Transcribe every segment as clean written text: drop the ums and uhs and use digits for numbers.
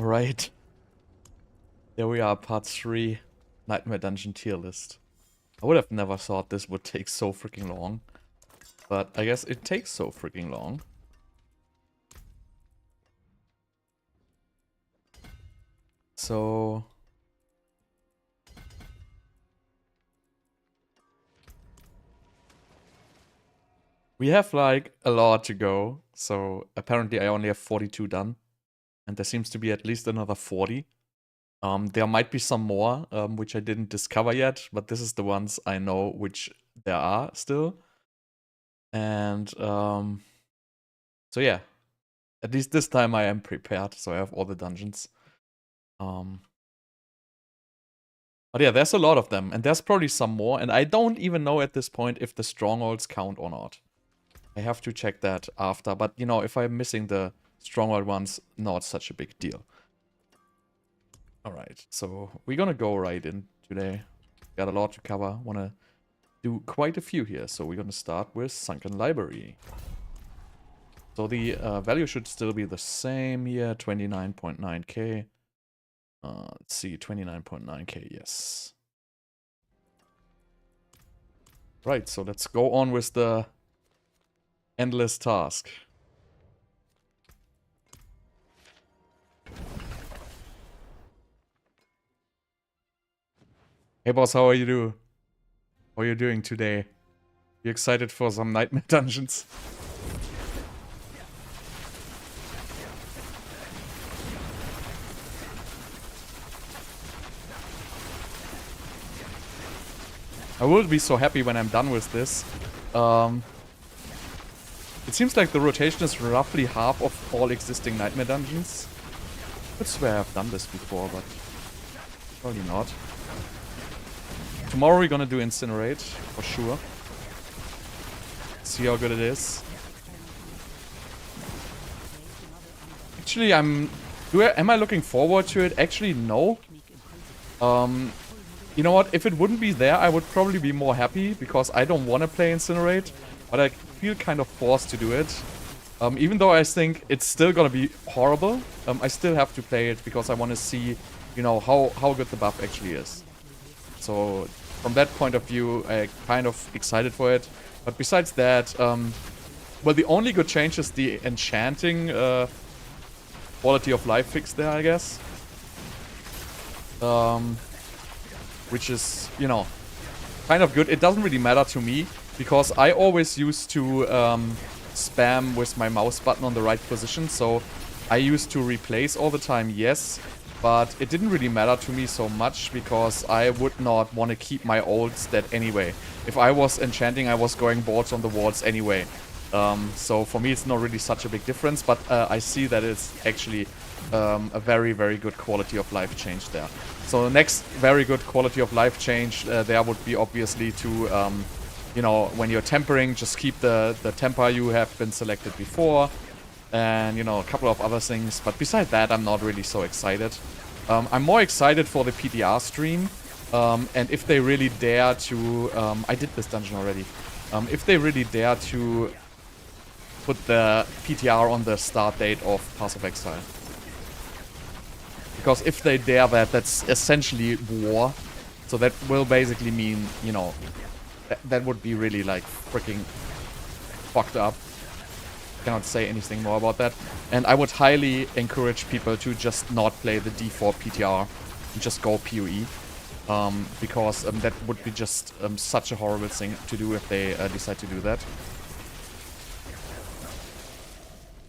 Alright. There we are, part 3. Nightmare Dungeon tier list. I would have never thought this would take so freaking long. But I guess it takes so freaking long. So... we have like a lot to go. So apparently I only have 42 done. And there seems to be at least another 40. There might be some more, which I didn't discover yet, but this is the ones I know which there are still. And so yeah, at least this time I am prepared, so I have all the dungeons. But yeah, there's a lot of them, and there's probably some more, and I don't even know at this point if the strongholds count or not. I have to check that after, but you know, if I'm missing the stronghold ones, not such a big deal. Alright, so we're gonna go right in today. Got a lot to cover, wanna do quite a few here, so we're gonna start with Sunken Library. So the value should still be the same here, 29.9k. Let's see, 29.9k, yes. Right, so let's go on with the endless task. Hey boss, how are you doing? How are you doing today? You excited for some nightmare dungeons? I will be so happy when I'm done with this. It seems like the rotation is roughly half of all existing nightmare dungeons. I could swear I've done this before, but probably not. Tomorrow we're gonna do Incinerate, for sure. See how good it is. Actually, am I looking forward to it? Actually, no. You know what? If it wouldn't be there, I would probably be more happy, because I don't want to play Incinerate, but I feel kind of forced to do it. Even though I think it's still gonna be horrible, I still have to play it because I want to see, you know, how good the buff actually is. So from that point of view, I'm kind of excited for it. But besides that, well, the only good change is the enchanting quality of life fix there, I guess. Which is, you know, kind of good. It doesn't really matter to me, because I always used to spam with my mouse button on the right position, so I used to replace all the time, yes, but it didn't really matter to me so much, because I would not want to keep my old stat anyway. If I was enchanting, I was going boards on the walls anyway. So for me it's not really such a big difference, but I see that it's actually a very, very good quality of life change there. So the next very good quality of life change there would be obviously to, you know, when you're tempering, just keep the temper you have been selected before. And, you know, a couple of other things. But besides that, I'm not really so excited. I'm more excited for the PTR stream. And if they really dare to... I did this dungeon already. If they really dare to put the PTR on the start date of Path of Exile. Because if they dare that, that's essentially war. So that will basically mean, you know, that would be really, like, freaking fucked up. Cannot say anything more about that. And I would highly encourage people to just not play the D4 PTR and just go PoE. Because that would be just such a horrible thing to do if they decide to do that.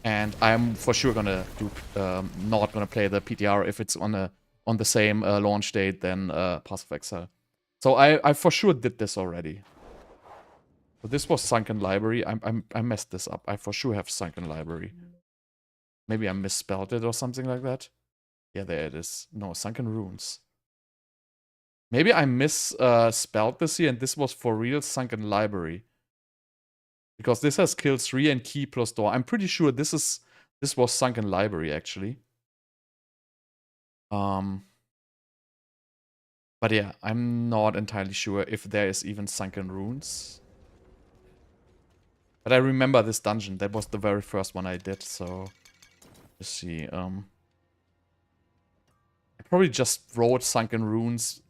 And I'm for sure gonna do not gonna play the PTR if it's on the same launch date than Path of Exile. So I for sure did this already. But this was Sunken Library. I messed this up. I for sure have Sunken Library. Maybe I misspelled it or something like that. Yeah, there it is. No, Sunken Runes. Maybe I misspelled this here, and this was for real Sunken Library. Because this has kill 3 and key plus door. I'm pretty sure this was Sunken Library, actually. But yeah, I'm not entirely sure if there is even Sunken Runes. But I remember this dungeon. That was the very first one I did, so... Let's see, probably just wrote Sunken Runes.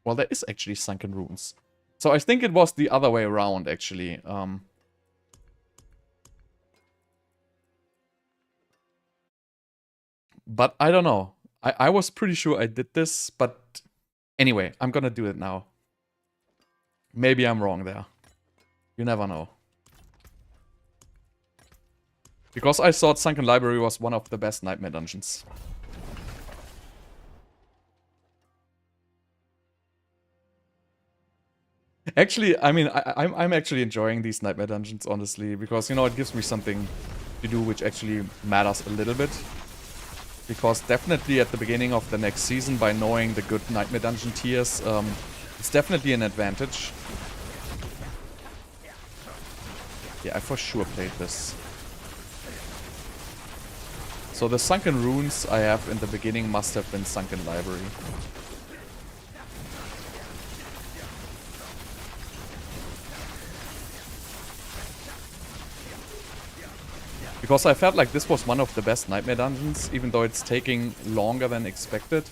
Well, there is actually Sunken Runes. So I think it was the other way around, actually. But I don't know. I was pretty sure I did this, but anyway, I'm gonna do it now. Maybe I'm wrong there. You never know. Because I thought Sunken Library was one of the best Nightmare dungeons. Actually, I mean, I'm actually enjoying these Nightmare dungeons, honestly, because, you know, it gives me something to do which actually matters a little bit. Because definitely at the beginning of the next season, by knowing the good Nightmare dungeon tiers, it's definitely an advantage. Yeah, I for sure played this. So the Sunken Runes I have in the beginning must have been Sunken Library. Because I felt like this was one of the best Nightmare dungeons, even though it's taking longer than expected.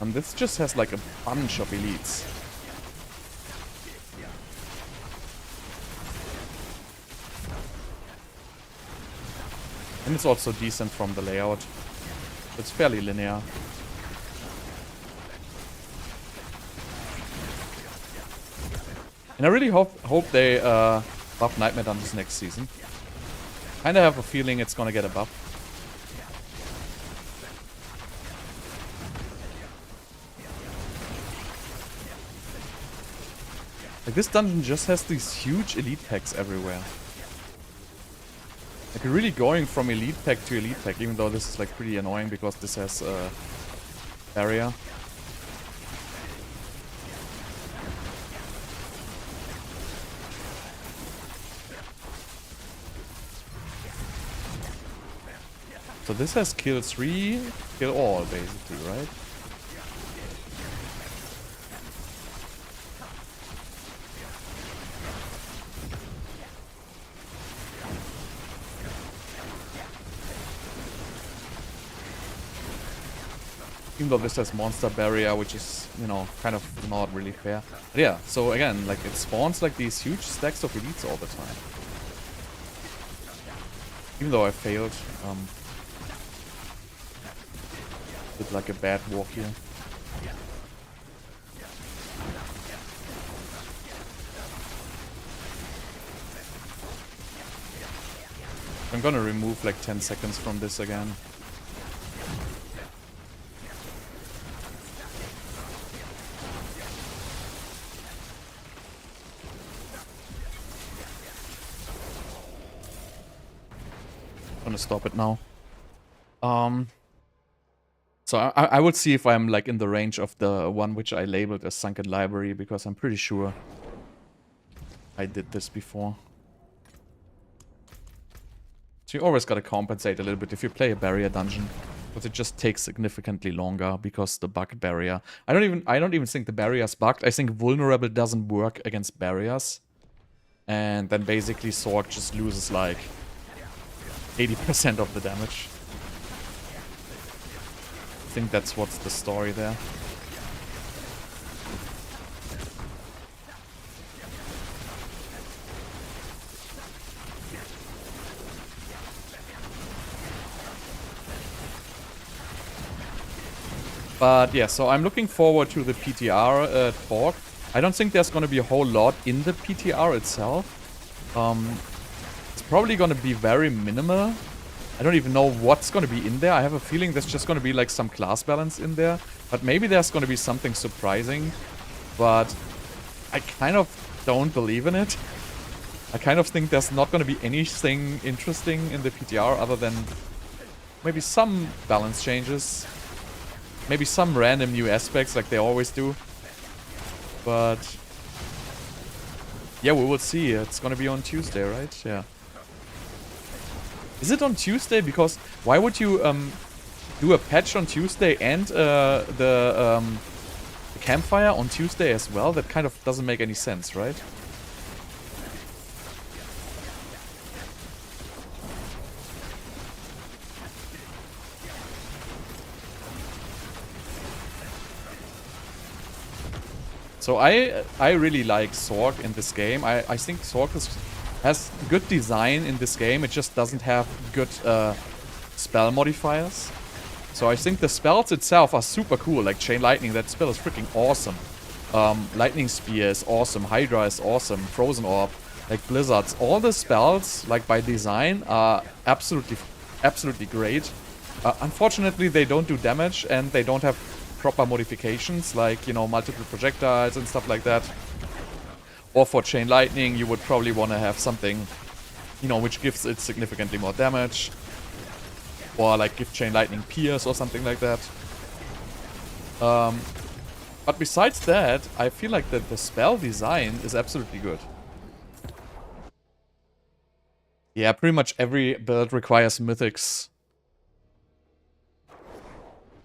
And this just has like a bunch of elites. And it's also decent from the layout. It's fairly linear. And I really hope they buff Nightmare dungeons next season. Kinda have a feeling it's gonna get a buff. Like, this dungeon just has these huge elite packs everywhere. Like, you're really going from elite pack to elite pack, even though this is like pretty annoying because this has a barrier. So this has kill 3, kill all, basically, right? Even though this has monster barrier, which is, you know, kind of not really fair. But yeah, so again, like, it spawns like these huge stacks of elites all the time. Even though I failed. Did like a bad walk here. I'm gonna remove like 10 seconds from this again. Gonna stop it now. So I would see if I'm like in the range of the one which I labeled as Sunken Library, because I'm pretty sure I did this before. So you always gotta compensate a little bit if you play a barrier dungeon, because it just takes significantly longer because the bug barrier. I don't even think the barrier's bugged. I think vulnerable doesn't work against barriers, and then basically Sorc just loses like 80% of the damage. I think that's what's the story there. But yeah, so I'm looking forward to the PTR talk. I don't think there's going to be a whole lot in the PTR itself. It's probably going to be very minimal. I don't even know what's going to be in there. I have a feeling there's just going to be like some class balance in there. But maybe there's going to be something surprising. But I kind of don't believe in it. I kind of think there's not going to be anything interesting in the PTR other than maybe some balance changes. Maybe some random new aspects like they always do. But yeah, we will see. It's going to be on Tuesday, right? Yeah. Is it on Tuesday? Because why would you do a patch on Tuesday and the campfire on Tuesday as well? That kind of doesn't make any sense, right? So I really like Sorc in this game. I think Sorc has good design in this game. It just doesn't have good spell modifiers. So I think the spells itself are super cool. Like Chain Lightning, that spell is freaking awesome. Lightning Spear is awesome. Hydra is awesome. Frozen Orb, like Blizzards. All the spells, like by design, are absolutely great. Unfortunately, they don't do damage and they don't have proper modifications, like, you know, multiple projectiles and stuff like that. Or for Chain Lightning, you would probably want to have something, you know, which gives it significantly more damage. Or like give Chain Lightning Pierce or something like that. But besides that, I feel like the spell design is absolutely good. Yeah, pretty much every build requires mythics.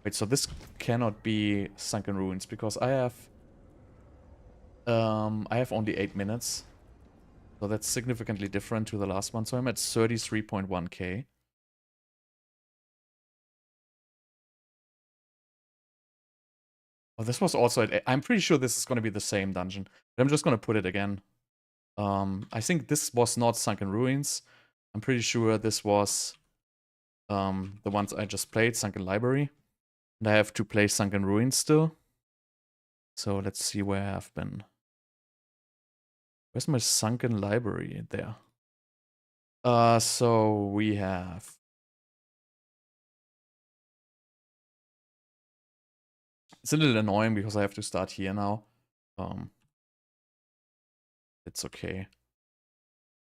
Wait, so this cannot be Sunken Ruins because I have only 8 minutes. So that's significantly different to the last one. So I'm at 33.1k. Oh, this was also at... I'm pretty sure this is going to be the same dungeon. But I'm just going to put it again. I think this was not Sunken Ruins. I'm pretty sure this was the ones I just played, Sunken Library. And I have to play Sunken Ruins still. So let's see where I've been. Where's my Sunken Library? There. So we have... It's a little annoying because I have to start here now. It's okay.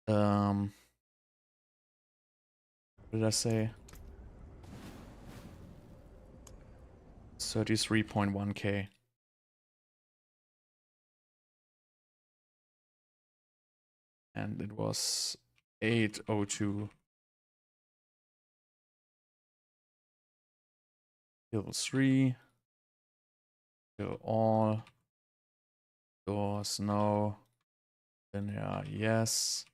What did I say? 33.1k. And it was 802. Kill 3. Kill all. Doors, no. Linear, yes.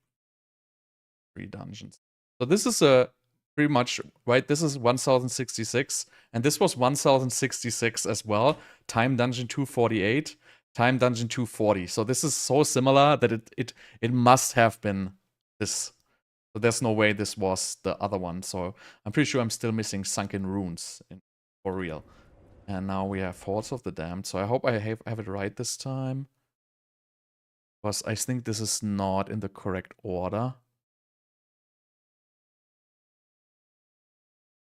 3 dungeons. So this is a pretty much, right? This is 1066. And this was 1066 as well. Time dungeon 248. Time dungeon 240. So this is so similar that it must have been this. So there's no way this was the other one. So I'm pretty sure I'm still missing Sunken Runes for real. And now we have Hordes of the Damned. So I hope I have it right this time. Because I think this is not in the correct order.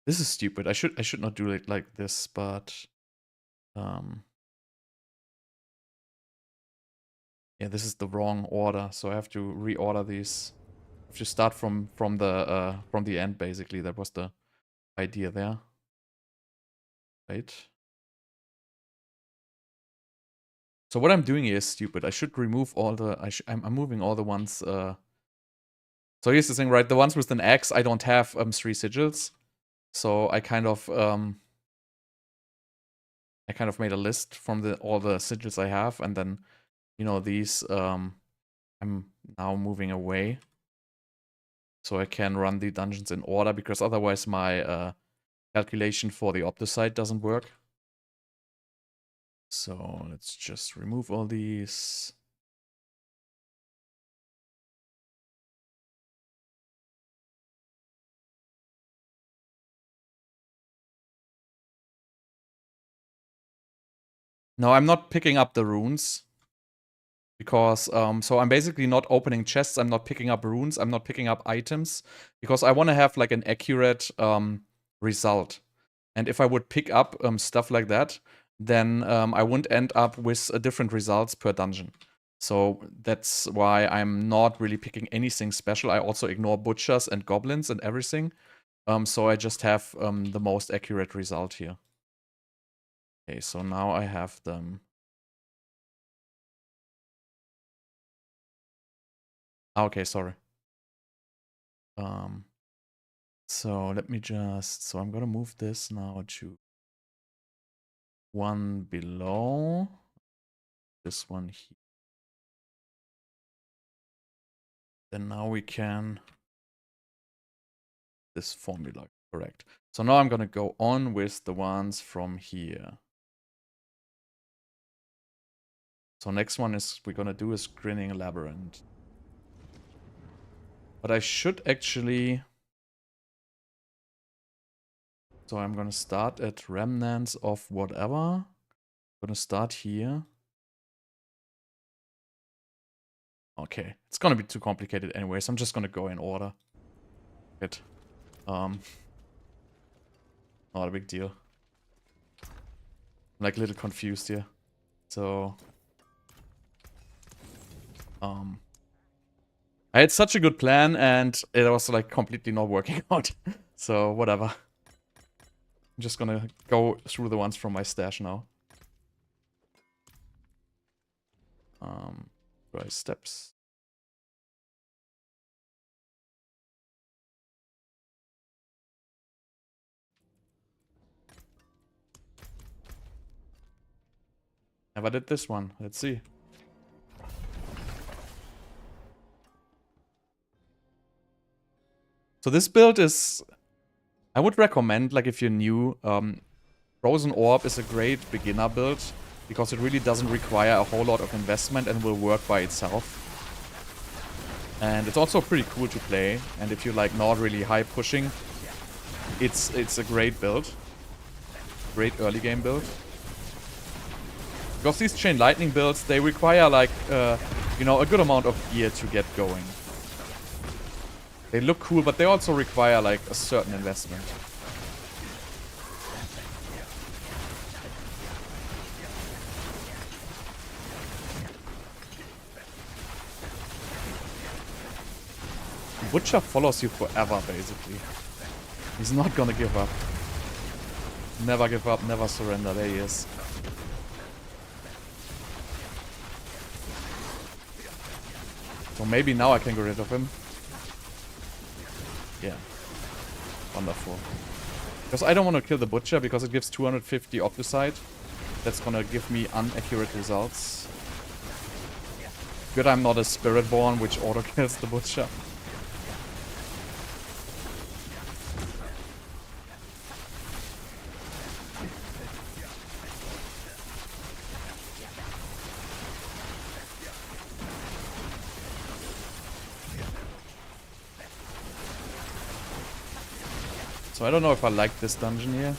This is stupid. I should not do it like this, but yeah, this is the wrong order, so I have to reorder these. I have to start from the end basically. That was the idea there. Right. So what I'm doing here is stupid. I should remove all the I'm moving all the ones so here's the thing, right? The ones with an X, I don't have 3 sigils. So I kind of made a list from all the sigils I have, and then, you know, these I'm now moving away. So I can run the dungeons in order, because otherwise my calculation for the Obducite doesn't work. So let's just remove all these. No, I'm not picking up the runes. Because, so I'm basically not opening chests, I'm not picking up runes, I'm not picking up items. Because I want to have like an accurate result. And if I would pick up stuff like that, then I wouldn't end up with different results per dungeon. So that's why I'm not really picking anything special. I also ignore butchers and goblins and everything. So I just have the most accurate result here. Okay, so now I have them. Okay, sorry. So let me just, so I'm gonna move this now to one below. This one here. Then now we can, this formula, correct. So now I'm gonna go on with the ones from here. So next one is we're gonna do is Grinning Labyrinth. But I should actually... So I'm gonna start at Remnants of whatever. I'm gonna start here. Okay, it's gonna be too complicated anyways. I'm just gonna go in order. Not a big deal. I'm like a little confused here. So I had such a good plan and it was like completely not working out. So whatever. I'm just gonna go through the ones from my stash now. Dry steps. Never did this one. Let's see. So this build is... I would recommend, like if you're new, Frozen Orb is a great beginner build because it really doesn't require a whole lot of investment and will work by itself. And it's also pretty cool to play. And if you like not really high pushing, it's a great build. Great early game build. Because these Chain Lightning builds, they require like, you know, a good amount of gear to get going. They look cool, but they also require like a certain investment. Butcher follows you forever, basically. He's not gonna give up. Never give up, never surrender. There he is. So maybe now I can get rid of him. Yeah. Wonderful. Because I don't want to kill the Butcher because it gives 250 Obducite. That's gonna give me inaccurate results. Good I'm not a Spiritborn which auto-kills the Butcher. So I don't know if I like this dungeon here.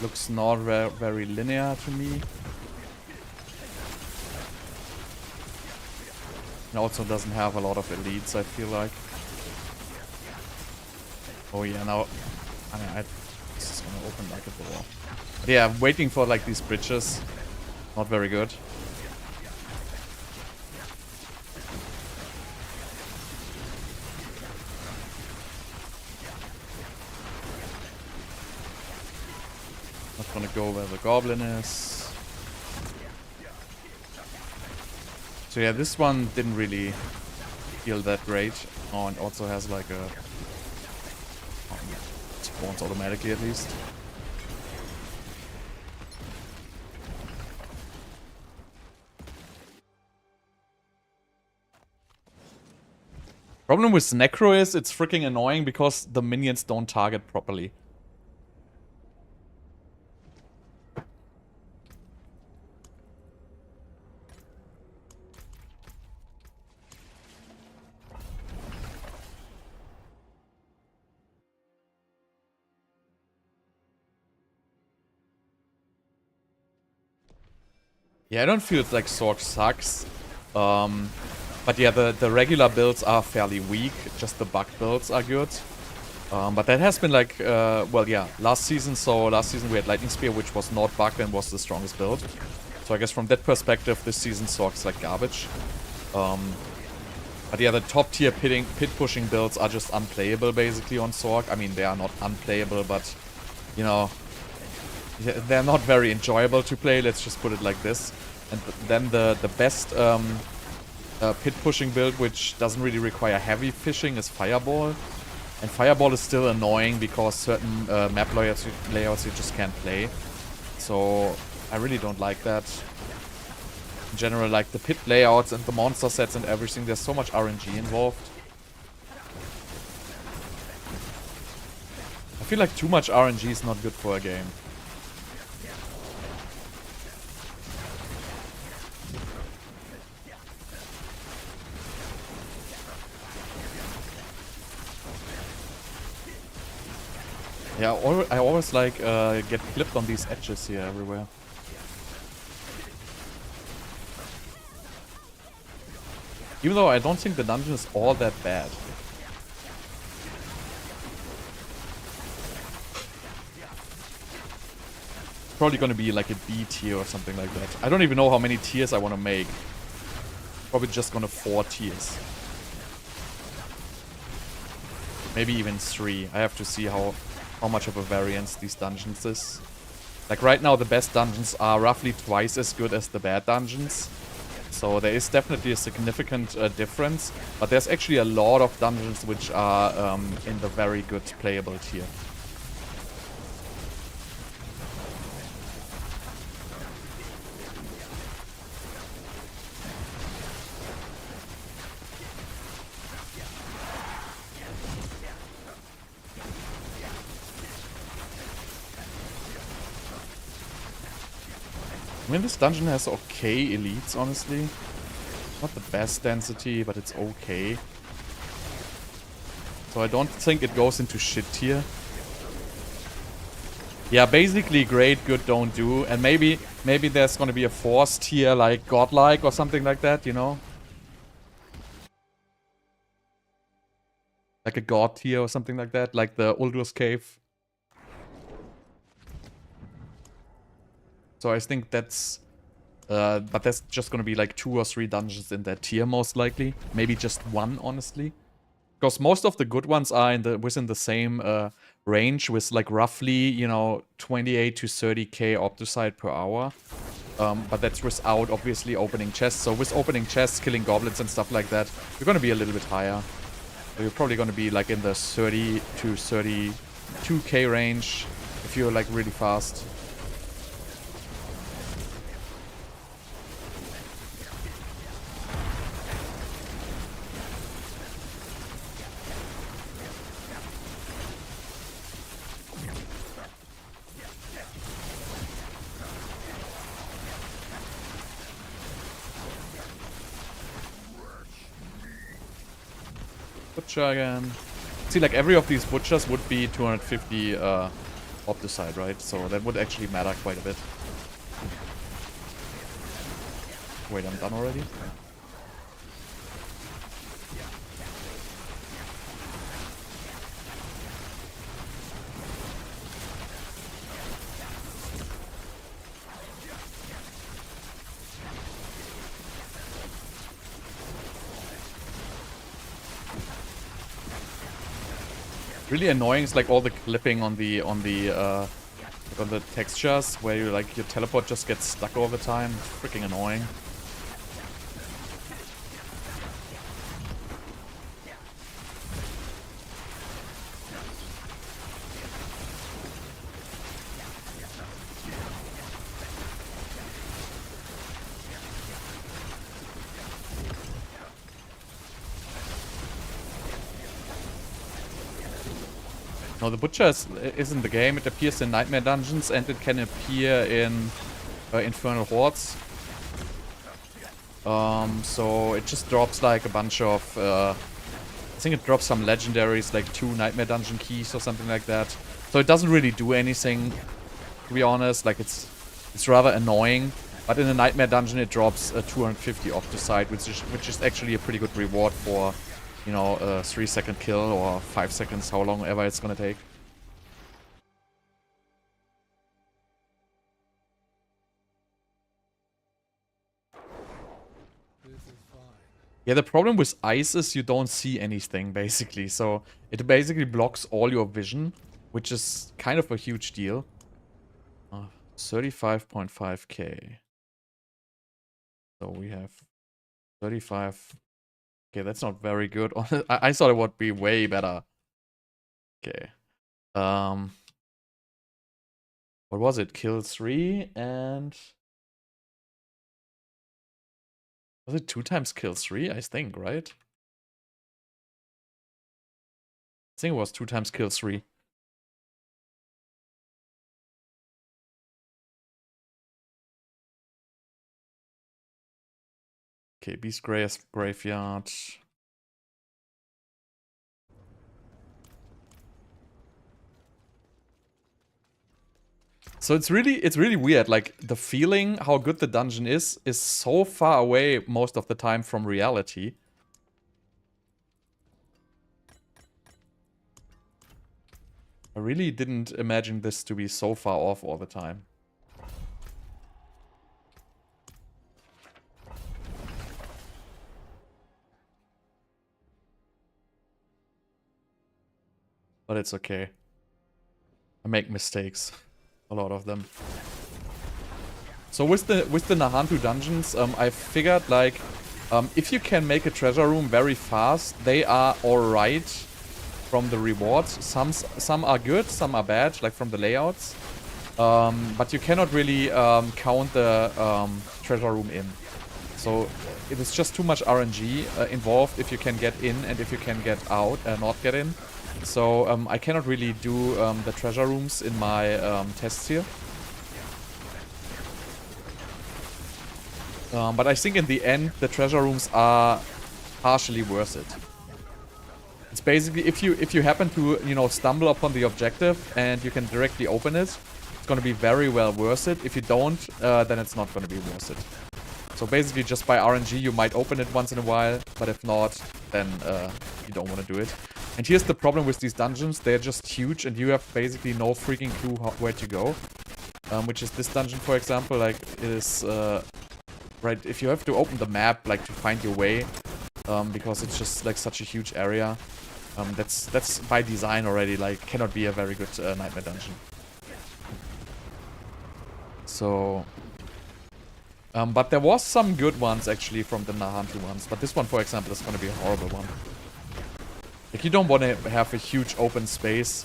Looks not very linear to me. And also doesn't have a lot of elites, I feel like. Oh yeah, now... I mean, this is gonna open like a door. But yeah, I'm waiting for like these bridges. Not very good. Not gonna go where the goblin is. So yeah, this one didn't really feel that great. Oh, and also has like a... spawns automatically at least. Problem with Necro is it's freaking annoying because the minions don't target properly. Yeah, I don't feel like Sorc sucks. But yeah, the regular builds are fairly weak. Just the bug builds are good. But that has been like, well, yeah, last season. So last season we had Lightning Spear, which was not bugged and was the strongest build. So I guess from that perspective, this season Sorc's like garbage. But yeah, the top tier pit pushing builds are just unplayable basically on Sorc. I mean, they are not unplayable, but you know, they're not very enjoyable to play. Let's just put it like this. And then the best pit pushing build, which doesn't really require heavy fishing, is Fireball. And Fireball is still annoying because certain map layouts you just can't play. So I really don't like that. In general, like the pit layouts and the monster sets and everything, there's so much RNG involved. I feel like too much RNG is not good for a game. Yeah, I always like get clipped on these edges here everywhere. Even though I don't think the dungeon is all that bad. It's probably gonna be like a B tier or something like that. I don't even know how many tiers I want to make. Probably just gonna 4 tiers. Maybe even 3. I have to see how much of a variance these dungeons is. Like right now the best dungeons are roughly twice as good as the bad dungeons. So there is definitely a significant difference. But there's actually a lot of dungeons which are in the very good playable tier. I mean, this dungeon has okay elites, honestly. Not the best density, but it's okay. So I don't think it goes into shit tier. Yeah, basically great, good, don't do. And maybe there's gonna be a force tier like godlike or something like that, you know? Like a god tier or something like that, like the Uldur's Cave. So I think that's... but there's just gonna be like 2 or 3 dungeons in that tier, most likely. Maybe just 1, honestly. Because most of the good ones are within the same range, with like roughly, you know, 28 to 30k Obducite per hour. But that's without, obviously, opening chests. So with opening chests, killing goblins and stuff like that, you're gonna be a little bit higher. So you're probably gonna be like in the 30 to 32k range if you're like really fast. Butcher again. See, like every of these butchers would be 250 Obducite, right? So that would actually matter quite a bit. Wait, I'm done already? Really annoying is like all the clipping on the textures where you like your teleport just gets stuck all the time. It's freaking annoying. No, the Butcher is in the game. It appears in Nightmare Dungeons and it can appear in Infernal Hordes. So it just drops like a bunch of... I think it drops some legendaries, like 2 Nightmare Dungeon keys or something like that. So it doesn't really do anything, to be honest. Like it's rather annoying. But in a Nightmare Dungeon it drops a 250 Obducite, which is actually a pretty good reward for... you know, a 3-second kill or 5 seconds, how long ever it's gonna take. Yeah, the problem with ice is you don't see anything, basically. So it basically blocks all your vision, which is kind of a huge deal. 35.5k. So we have 35... Okay, that's not very good. I thought it would be way better. Okay. What was it? Kill 3 and... Was it 2 times kill 3? I think, right? I think it was 2 times kill 3. Okay, Beast Graveyard. So it's really weird. Like, the feeling how good the dungeon is so far away most of the time from reality. I really didn't imagine this to be so far off all the time. But it's okay. I make mistakes. A lot of them. So with the Nahantu dungeons, I figured, like, if you can make a treasure room very fast, they are alright from the rewards. Some are good, some are bad, like from the layouts. But you cannot really count the treasure room in. So it is just too much RNG involved if you can get in and if you can get out, not get in. So I cannot really do the treasure rooms in my tests here. But I think in the end, the treasure rooms are partially worth it. It's basically, if you happen to, you know, stumble upon the objective and you can directly open it, it's going to be very well worth it. If you don't, then it's not going to be worth it. So basically, just by RNG, you might open it once in a while, but if not, then you don't want to do it. And here's the problem with these dungeons. They're just huge, and you have basically no freaking clue where to go. Which is this dungeon, for example. Like, it is... right, if you have to open the map, like, to find your way, because it's just, like, such a huge area, that's by design already, like, cannot be a very good Nightmare dungeon. So... but there was some good ones, actually, from the Nahantu ones. But this one, for example, is going to be a horrible one. Like, you don't want to have a huge open space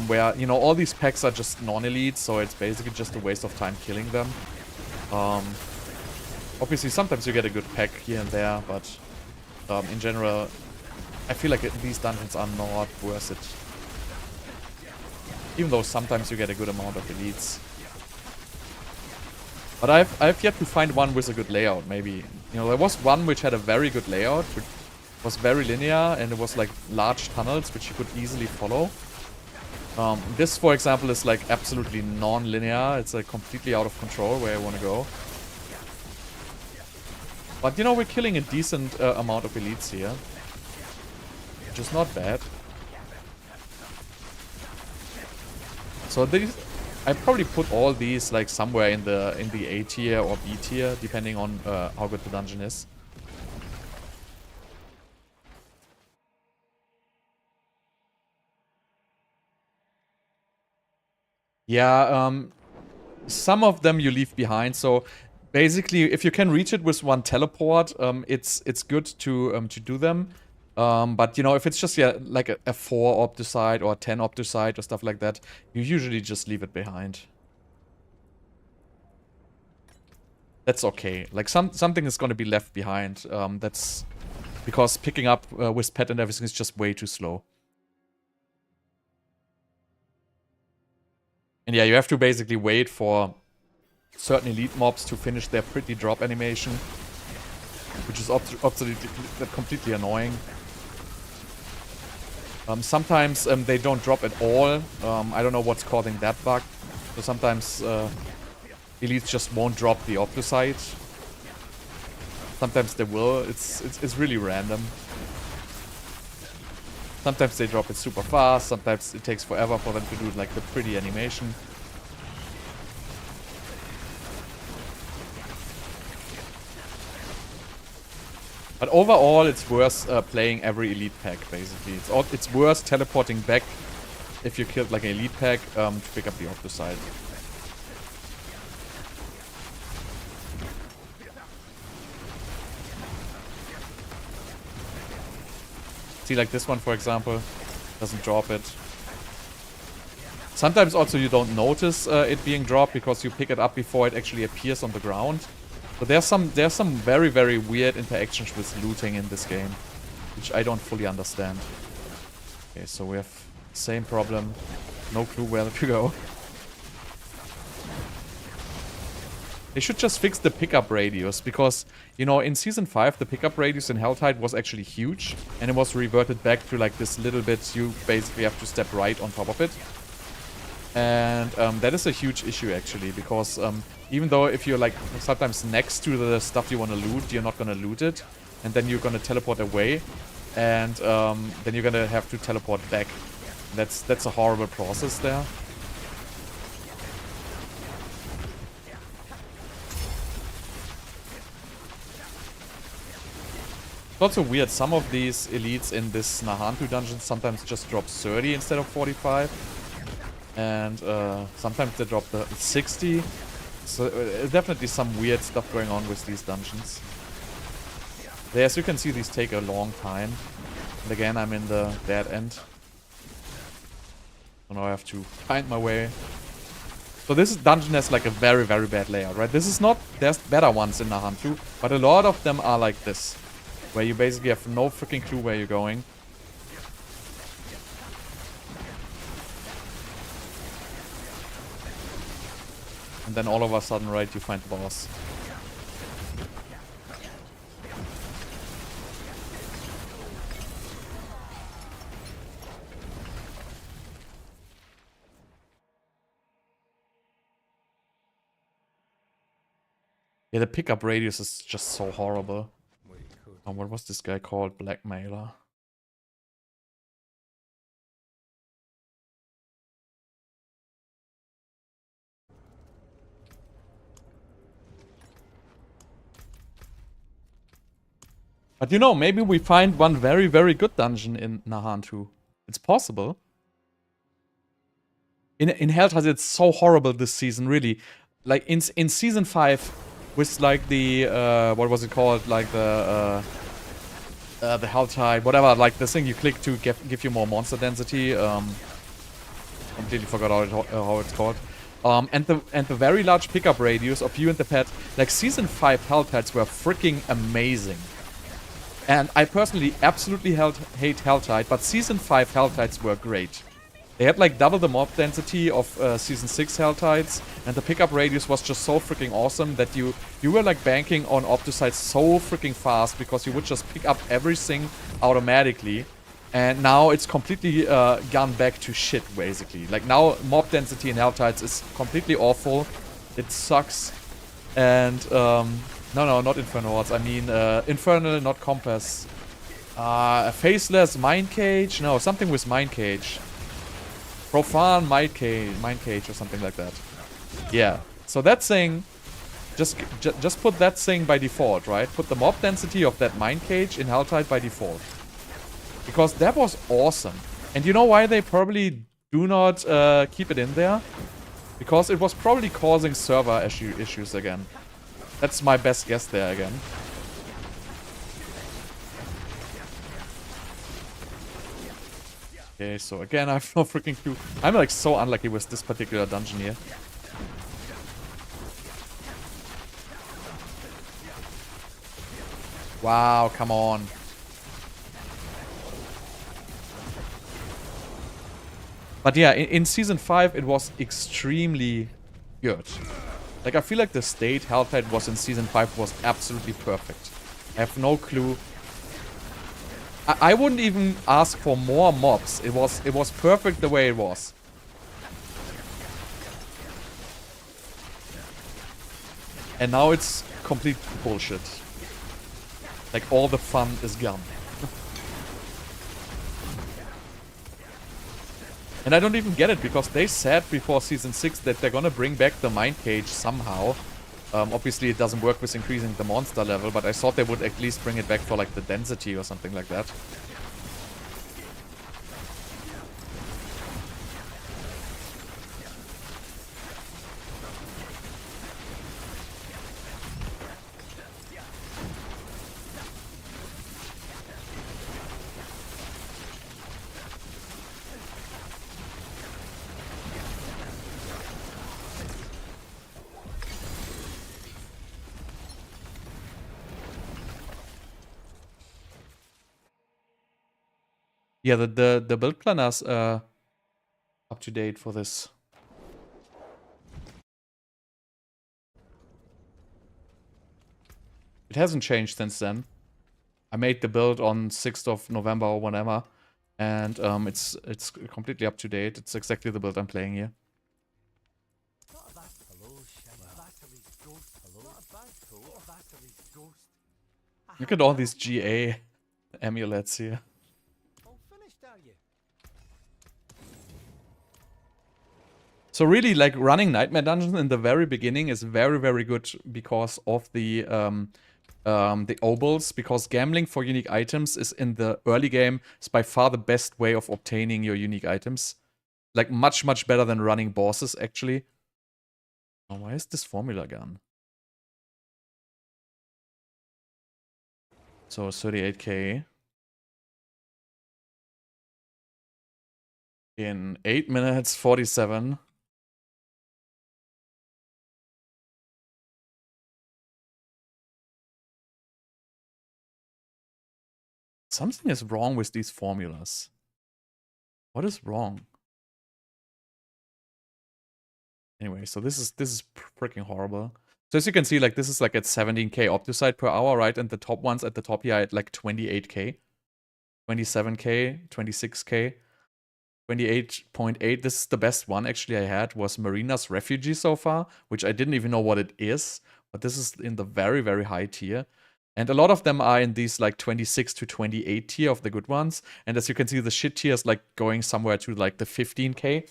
where, you know, all these packs are just non-elite, so it's basically just a waste of time killing them. Obviously, sometimes you get a good pack here and there, but in general, I feel like these dungeons are not worth it. Even though sometimes you get a good amount of elites. But I've yet to find one with a good layout, maybe. You know, there was one which had a very good layout, which was very linear, and it was like large tunnels, which you could easily follow. This, for example, is like absolutely non-linear. It's like completely out of control where I want to go. But, you know, we're killing a decent amount of elites here. Which is not bad. So these... I probably put all these like somewhere in the A tier or B tier, depending on how good the dungeon is. Yeah, some of them you leave behind. So basically, if you can reach it with one teleport, it's good to do them. But you know, if it's just like a 4 Obducite or a 10 Obducite or stuff like that, you usually just leave it behind. That's okay. Like something is going to be left behind. That's because picking up with pet and everything is just way too slow. And yeah, you have to basically wait for certain elite mobs to finish their pretty drop animation, which is absolutely completely annoying. Sometimes they don't drop at all. I don't know what's causing that bug. So sometimes elites just won't drop the Obducite. Sometimes they will. It's really random. Sometimes they drop it super fast. Sometimes it takes forever for them to do like the pretty animation. But overall, it's worth playing every elite pack, basically. It's worth teleporting back if you killed like an elite pack to pick up the Obducite. See, like this one, for example, doesn't drop it. Sometimes also you don't notice it being dropped because you pick it up before it actually appears on the ground. But there's some very, very weird interactions with looting in this game, which I don't fully understand. Okay, so we have the same problem. No clue where to go. I They should just fix the pickup radius, because, you know, in Season 5, the pickup radius in Helltide was actually huge, and it was reverted back to, like, this little bit you basically have to step right on top of it. And that is a huge issue, actually, because even though if you're, like, sometimes next to the stuff you want to loot, you're not going to loot it, and then you're going to teleport away, and then you're going to have to teleport back. That's a horrible process there. It's also weird, some of these elites in this Nahantu dungeon sometimes just drop 30 instead of 45. And sometimes they drop the 60. So definitely some weird stuff going on with these dungeons. As you can see, these take a long time. And again, I'm in the dead end. So now I have to find my way. So this dungeon has like a very, very bad layout, right? This is not... There's better ones in Nahantu, but a lot of them are like this. Where you basically have no freaking clue where you're going. And then all of a sudden, right, you find the boss. Yeah, the pickup radius is just so horrible. Oh, what was this guy called? Blackmailer. But you know, maybe we find one very, very good dungeon in Nahantu. It's possible. In Helltide, it's so horrible this season, really. Like, in Season 5, with, like, the, what was it called? Like, the Helltide, whatever, like, the thing you click to give you more monster density. Completely forgot how it's called. And the very large pickup radius of you and the pet. Like, Season 5 Helltides were freaking amazing. And I personally absolutely hate Helltide, but Season 5 Helltides were great. They had like double the mob density of Season 6 Helltides, and the pickup radius was just so freaking awesome that you were like banking on Obducite so freaking fast because you would just pick up everything automatically. And now it's completely gone back to shit, basically. Like now mob density in Helltides is completely awful. It sucks. And no, not Infernal Hordes. I mean Infernal, not Compass. A Faceless Mind Cage? No, something with Mind Cage. Profane Mind Cage or something like that. Yeah. So that thing, just put that thing by default, right? Put the mob density of that Mind Cage in Helltide by default. Because that was awesome. And you know why they probably do not keep it in there? Because it was probably causing server issues again. That's my best guess there again. Okay, so again, I have no freaking clue. I'm like so unlucky with this particular dungeon here. Wow, come on. But yeah, in Season 5, it was extremely good. Like, I feel like the state Helltide was in Season 5 was absolutely perfect. I have no clue. I wouldn't even ask for more mobs. It was perfect the way it was. And now it's complete bullshit. Like, all the fun is gone. And I don't even get it, because they said before Season 6 that they're gonna bring back the Mind Cage somehow. Obviously, it doesn't work with increasing the monster level, but I thought they would at least bring it back for, like, the density or something like that. Yeah, the build planners up to date for this. It hasn't changed since then. I made the build on 6th of November or whatever. And it's completely up to date. It's exactly the build I'm playing here. Look at all these GA amulets here. So really, like, running Nightmare Dungeons in the very beginning is very, very good because of the obols, because gambling for unique items is in the early game is by far the best way of obtaining your unique items. Like, much, much better than running bosses, actually. Oh, why is this formula gun? So 38k. In 8 minutes, 47. Something is wrong with these formulas. What is wrong? Anyway, so this is freaking horrible. So as you can see, like, this is like at 17k Obducite per hour, right? And the top ones at the top here at like 28k, 27k, 26k, 28.8. This is the best one actually I had, was Marina's Refugee so far, which I didn't even know what it is, but this is in the very, very high tier. And a lot of them are in these like 26 to 28 tier of the good ones. And as you can see, the shit tier is like going somewhere to like the 15k.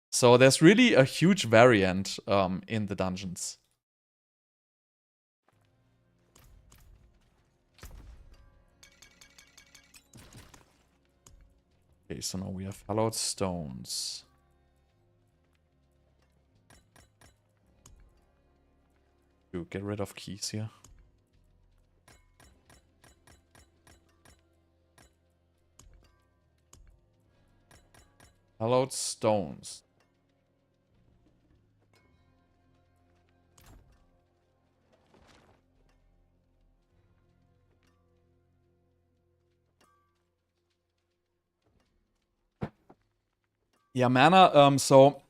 So there's really a huge variant in the dungeons. Okay, so now we have hallowed stones. To get rid of keys here. Hallowed stones. Yeah, mana, so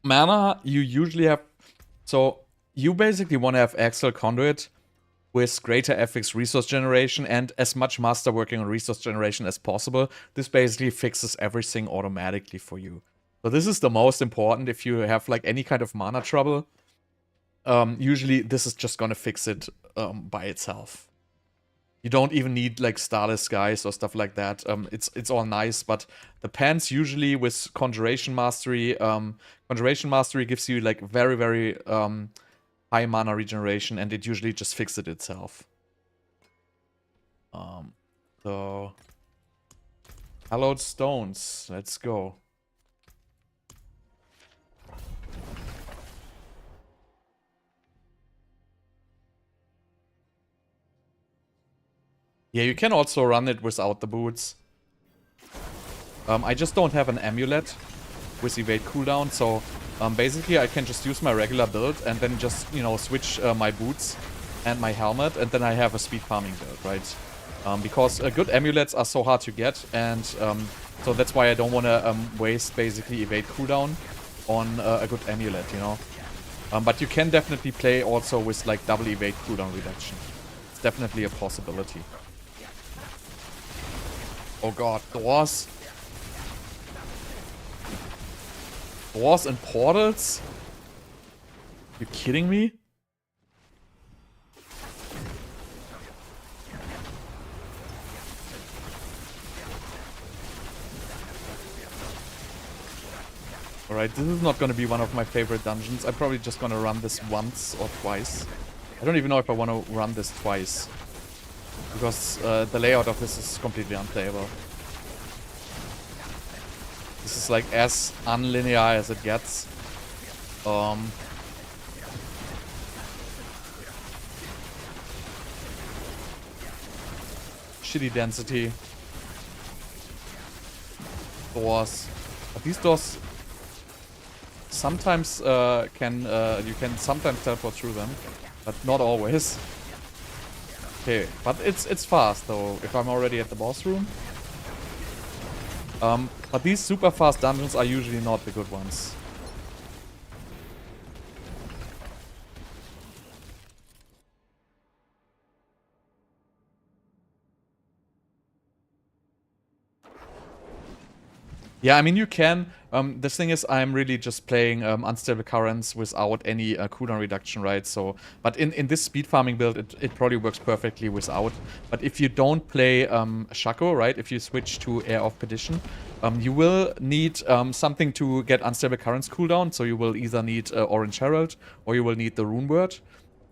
mana you usually have, so you basically want to have Axial Conduit with greater FX resource generation and as much master working on resource generation as possible. This basically fixes everything automatically for you. So this is the most important if you have like any kind of mana trouble. Usually this is just gonna fix it by itself. You don't even need like Starless guys or stuff like that. It's all nice, but the pants usually with Conjuration Mastery, Conjuration Mastery gives you like very, very high mana regeneration, and it usually just fixes it itself. So hallowed stones, let's go. Yeah, you can also run it without the boots. I just don't have an amulet with evade cooldown, so basically I can just use my regular build and then just, you know, switch my boots and my helmet, and then I have a speed farming build, right? Because good amulets are so hard to get, and so that's why I don't want to waste basically evade cooldown on a good amulet, you know? But you can definitely play also with like double evade cooldown reduction. It's definitely a possibility. Oh god, doors. Doors and portals? You kidding me? Alright, this is not gonna be one of my favorite dungeons. I'm probably just gonna run this once or twice. I don't even know if I want to run this twice. Because the layout of this is completely unplayable. This is like as unlinear as it gets. Shitty density. Doors. But these doors sometimes you can sometimes teleport through them, but not always. Okay, but it's fast though, if I'm already at the boss room. But these super fast dungeons are usually not the good ones. Yeah, I mean, you can. The thing is, I'm really just playing Unstable Currents without any cooldown reduction, right? So, but in this speed farming build, it probably works perfectly without. But if you don't play Shako, right? If you switch to Air of Perdition, you will need something to get Unstable Currents cooldown. So you will either need Orange Herald or you will need the Rune Word.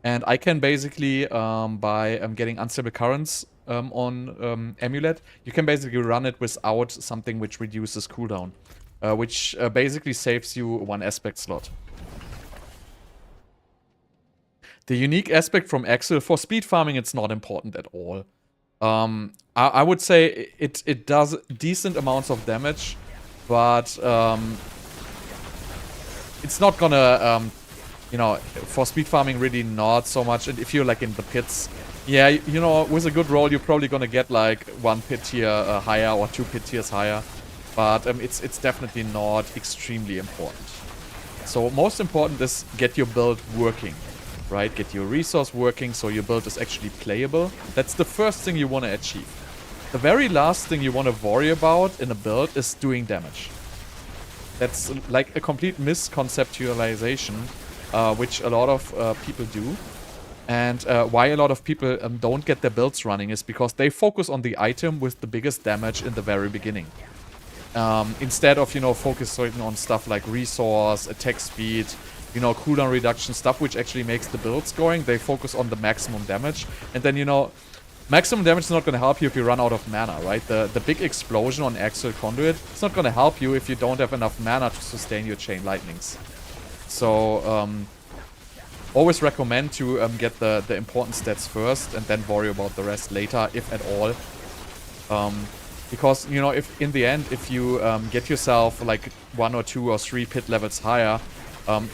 And I can basically, by getting Unstable Currents on Amulet, you can basically run it without something which reduces cooldown. Which basically saves you one aspect slot. The unique aspect from Axial, for speed farming, it's not important at all. I would say it does decent amounts of damage, but it's not gonna, you know, for speed farming, really not so much. And if you're like in the pits, yeah, you know, with a good roll, you're probably gonna get like 1 pit tier higher or 2 pit tiers higher. But it's definitely not extremely important. So most important is get your build working, right? Get your resource working so your build is actually playable. That's the first thing you want to achieve. The very last thing you want to worry about in a build is doing damage. That's like a complete misconceptualization, which a lot of people do. And why a lot of people don't get their builds running is because they focus on the item with the biggest damage in the very beginning. Instead of, you know, focusing on stuff like resource, attack speed, you know, cooldown reduction, stuff which actually makes the builds going, they focus on the maximum damage. And then, you know, maximum damage is not going to help you if you run out of mana, right? The big explosion on Axial Conduit, it's not going to help you if you don't have enough mana to sustain your Chain Lightnings. So, always recommend to get the important stats first and then worry about the rest later, if at all. Because, you know, if in the end, if you get yourself like 1 or 2 or 3 pit levels higher,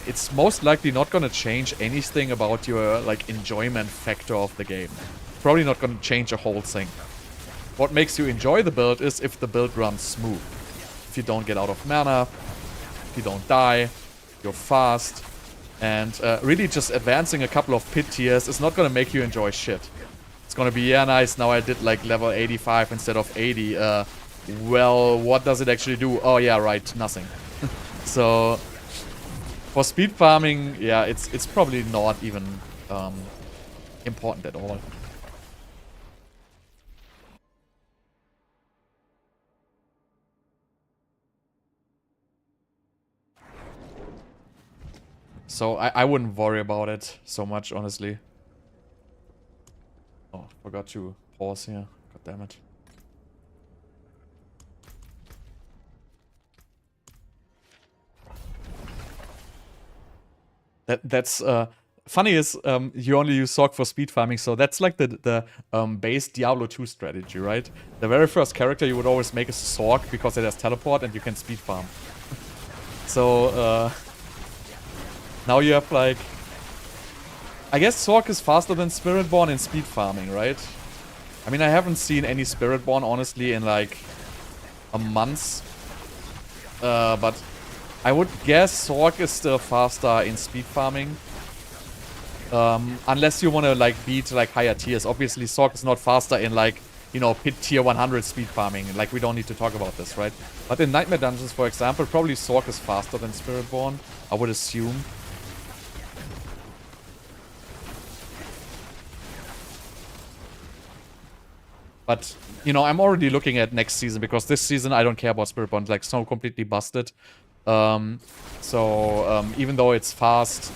it's most likely not going to change anything about your like enjoyment factor of the game. Probably not going to change a whole thing. What makes you enjoy the build is if the build runs smooth. If you don't get out of mana, if you don't die, you're fast, and really just advancing a couple of pit tiers is not going to make you enjoy shit. It's gonna be, yeah, nice, now I did like level 85 instead of 80. Well, what does it actually do? Oh yeah, right, nothing. So, for speed farming, yeah, it's probably not even important at all. So, I wouldn't worry about it so much, honestly. Oh, forgot to pause here. God damn it. That's funny is you only use Sorc for speed farming, so that's like the base Diablo 2 strategy, right? The very first character you would always make is Sorc because it has teleport and you can speed farm. So now you have like, I guess Sorc is faster than Spiritborn in speed farming, right? I mean, I haven't seen any Spiritborn, honestly, in like a month. But I would guess Sorc is still faster in speed farming. Unless you want to like beat like higher tiers. Obviously, Sorc is not faster in like, you know, pit tier 100 speed farming. Like, we don't need to talk about this, right? But in Nightmare Dungeons, for example, probably Sorc is faster than Spiritborn, I would assume. But, you know, I'm already looking at next season, because this season I don't care about Spiritborn. It's like so completely busted. Even though it's fast,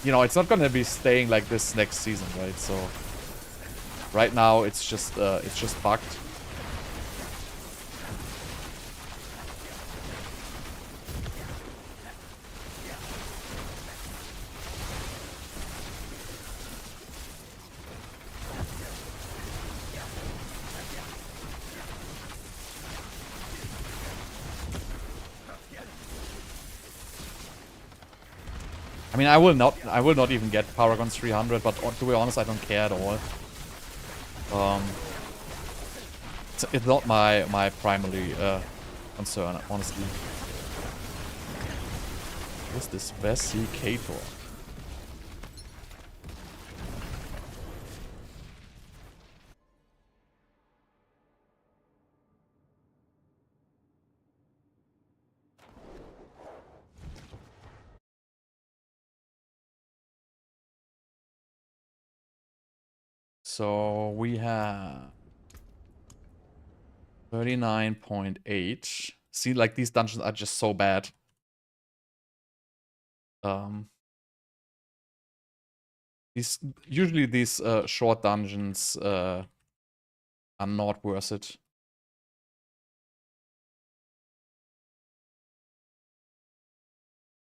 you know, it's not gonna be staying like this next season, right? So right now it's just bugged. I mean, I will not even get Paragon 300, but to be honest, I don't care at all. It's not my primary concern, honestly. What's this Vesicator? so we have 39.8. See, like, these dungeons are just so bad. Usually these short dungeons are not worth it.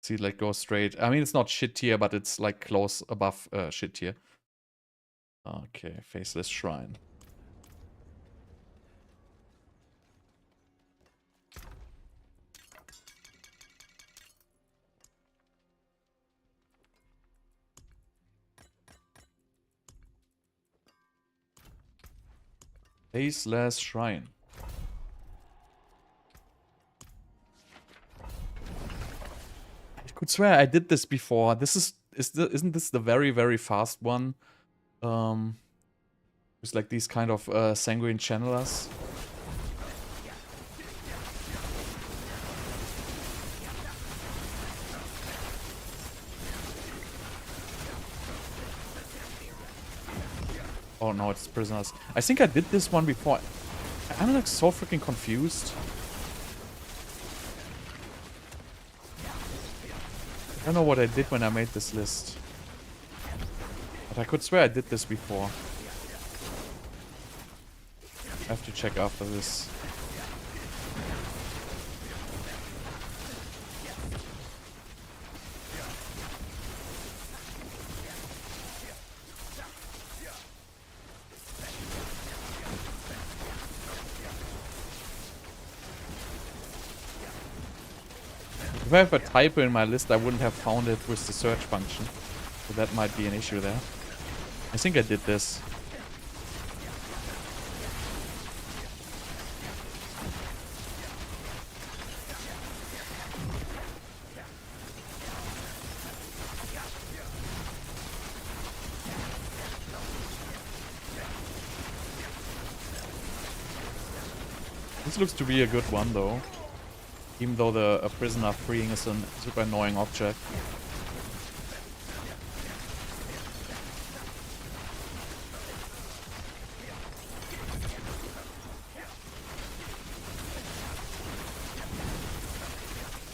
See, like, go straight. I mean, it's not shit tier, but it's like close above shit tier. Okay, Faceless Shrine. Faceless Shrine. I could swear I did this before. Isn't this the very, very fast one? It's like these kind of sanguine channelers. Oh no, it's prisoners. I think I did this one before. I'm like so freaking confused. I don't know what I did when I made this list. But I could swear I did this before. I have to check after this. If I have a typo in my list, I wouldn't have found it with the search function. So that might be an issue there. I think I did this. This looks to be a good one though. Even though the prisoner freeing is a super annoying object.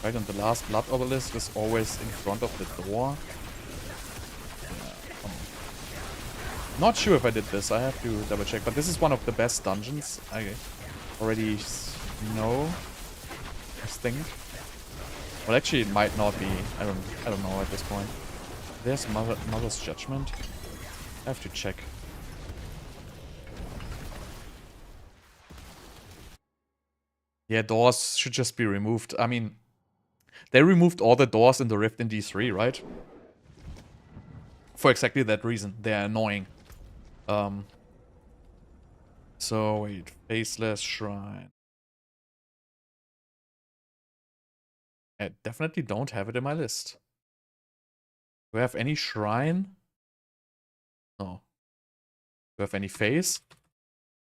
Right, and the last blood obelisk is always in front of the door. Not sure if I did this, I have to double check, but this is one of the best dungeons. I already know. Thing. Well, actually, it might not be. I don't know at this point. There's Mother's Judgment. I have to check. Yeah, doors should just be removed. I mean, they removed all the doors in the Rift in D3, right? For exactly that reason. They're annoying. So wait, Faceless Shrine. I definitely don't have it in my list. Do I have any shrine? No. Do I have any face?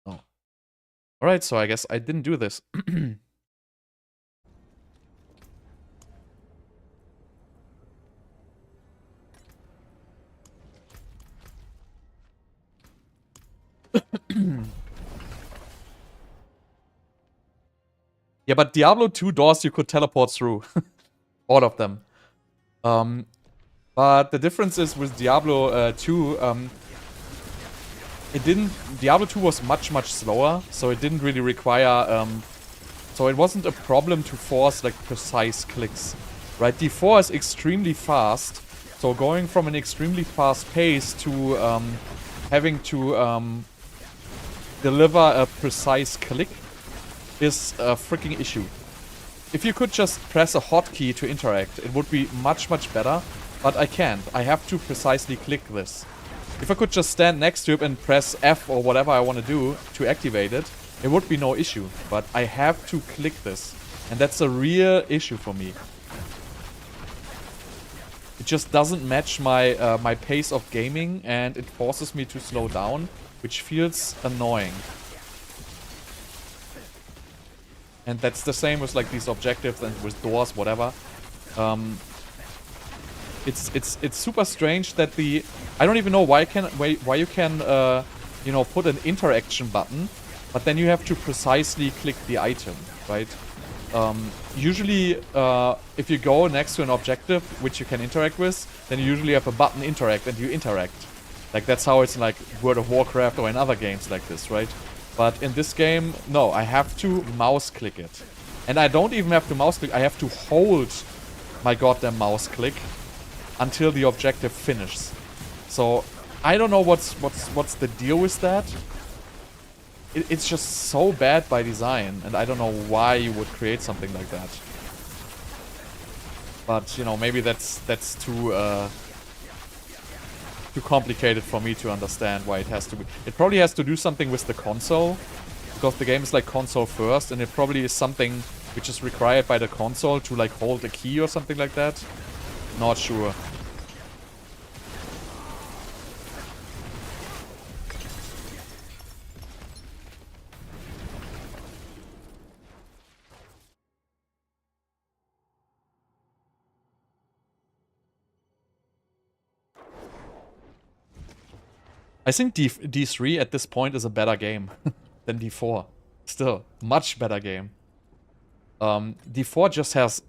No. Alright, so I guess I didn't do this. Yeah, but Diablo 2 doors you could teleport through. All of them. But the difference is with Diablo 2, Diablo 2 was much, much slower, so it didn't really require, so it wasn't a problem to force, like, precise clicks. Right, D4 is extremely fast, so going from an extremely fast pace to, having to, deliver a precise click is a freaking issue. If you could just press a hotkey to interact, it would be much, much better. But I can't. I have to precisely click this. If I could just stand next to it and press F or whatever I want to do to activate it, it would be no issue. But I have to click this. And that's a real issue for me. It just doesn't match my my pace of gaming, and it forces me to slow down, which feels annoying. And that's the same with like these objectives and with doors, whatever. It's super strange that I don't even know why you can you know, put an interaction button, but then you have to precisely click the item, right? Usually, if you go next to an objective which you can interact with, then you usually have a button interact and you interact. Like, that's how it's in, like, World of Warcraft or in other games like this, right? But in this game, no, I have to mouse click it. And I don't even have to mouse click, I have to hold my goddamn mouse click until the objective finishes. So, I don't know what's the deal with that. It's just so bad by design, and I don't know why you would create something like that. But, you know, maybe that's too complicated for me to understand why it has to be. It probably has to do something with the console, because the game is like console first, and it probably is something which is required by the console to like hold a key or something like that. Not sure. I think D3 at this point is a better game than D4. Still, much better game. D4 just has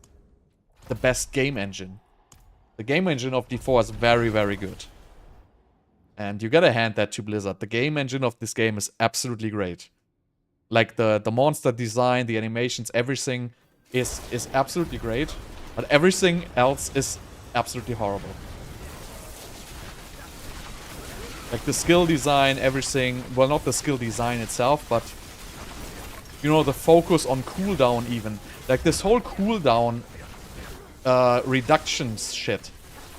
the best game engine. The game engine of D4 is very, very good. And you gotta hand that to Blizzard. The game engine of this game is absolutely great. Like, the monster design, the animations, everything is absolutely great. But everything else is absolutely horrible. Like, the skill design, everything... Well, not the skill design itself, but... You know, the focus on cooldown even. Like, this whole cooldown reductions shit.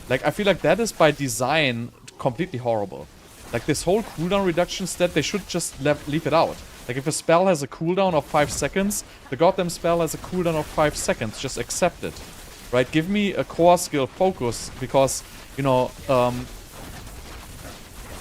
Like, I feel like that is by design completely horrible. Like, this whole cooldown reduction stat, they should just leave it out. Like, if a spell has a cooldown of 5 seconds, the goddamn spell has a cooldown of 5 seconds. Just accept it. Right? Give me a core skill focus, because, you know,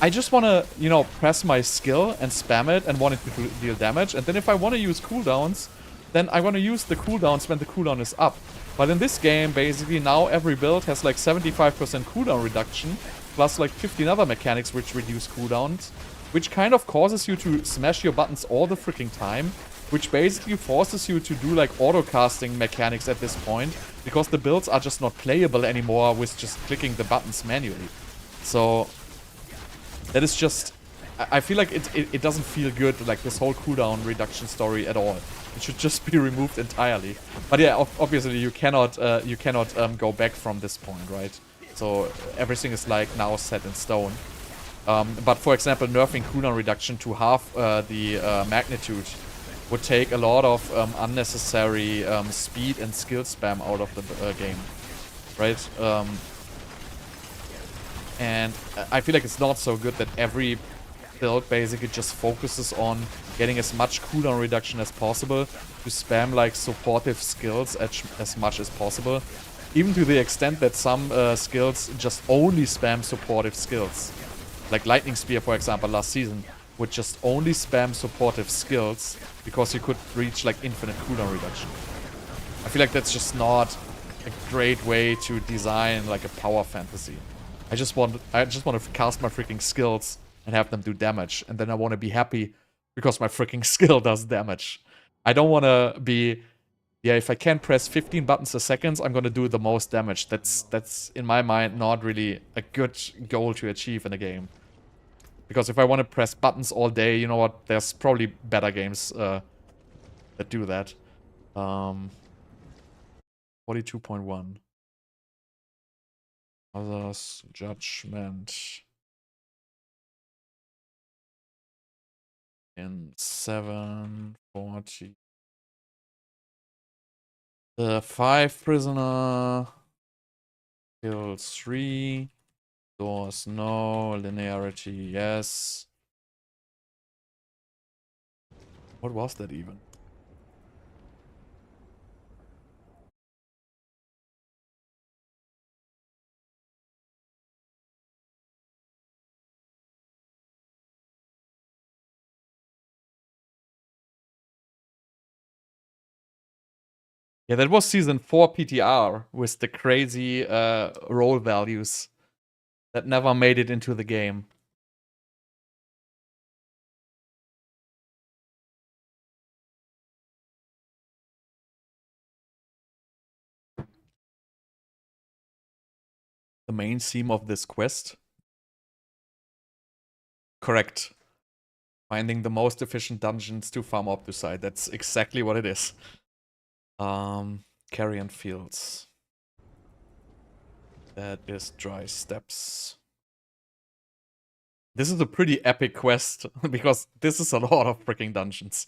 I just want to, you know, press my skill and spam it and want it to deal damage. And then if I want to use cooldowns, then I want to use the cooldowns when the cooldown is up. But in this game, basically, now every build has like 75% cooldown reduction, plus like 15 other mechanics which reduce cooldowns, which kind of causes you to smash your buttons all the freaking time, which basically forces you to do like auto-casting mechanics at this point, because the builds are just not playable anymore with just clicking the buttons manually. So... that is just... I feel like it doesn't feel good, like this whole cooldown reduction story at all. It should just be removed entirely. But yeah, obviously you cannot go back from this point, right? So everything is like now set in stone. But for example, nerfing cooldown reduction to half the magnitude would take a lot of unnecessary speed and skill spam out of the game, right? And I feel like it's not so good that every build basically just focuses on getting as much cooldown reduction as possible to spam like supportive skills as much as possible. Even to the extent that some skills just only spam supportive skills. Like Lightning Spear, for example, last season would just only spam supportive skills because you could reach like infinite cooldown reduction. I feel like that's just not a great way to design like a power fantasy. I just want to cast my freaking skills and have them do damage, and then I want to be happy because my freaking skill does damage. I don't want to be, yeah, if I can press 15 buttons a second, I'm going to do the most damage. That's in my mind not really a good goal to achieve in a game. Because if I want to press buttons all day, you know what, there's probably better games that do that. 42.1. Others, Judgment. In 740. The 5 prisoner. Kill 3. Doors no. Linearity yes. What was that even? Yeah, that was season 4 PTR with the crazy roll values that never made it into the game. the main theme of this quest? Correct. Finding the most efficient dungeons to farm Obducite. That's exactly what it is. Carrion Fields. That is Dry Steppes. This is a pretty epic quest, because this is a lot of freaking dungeons.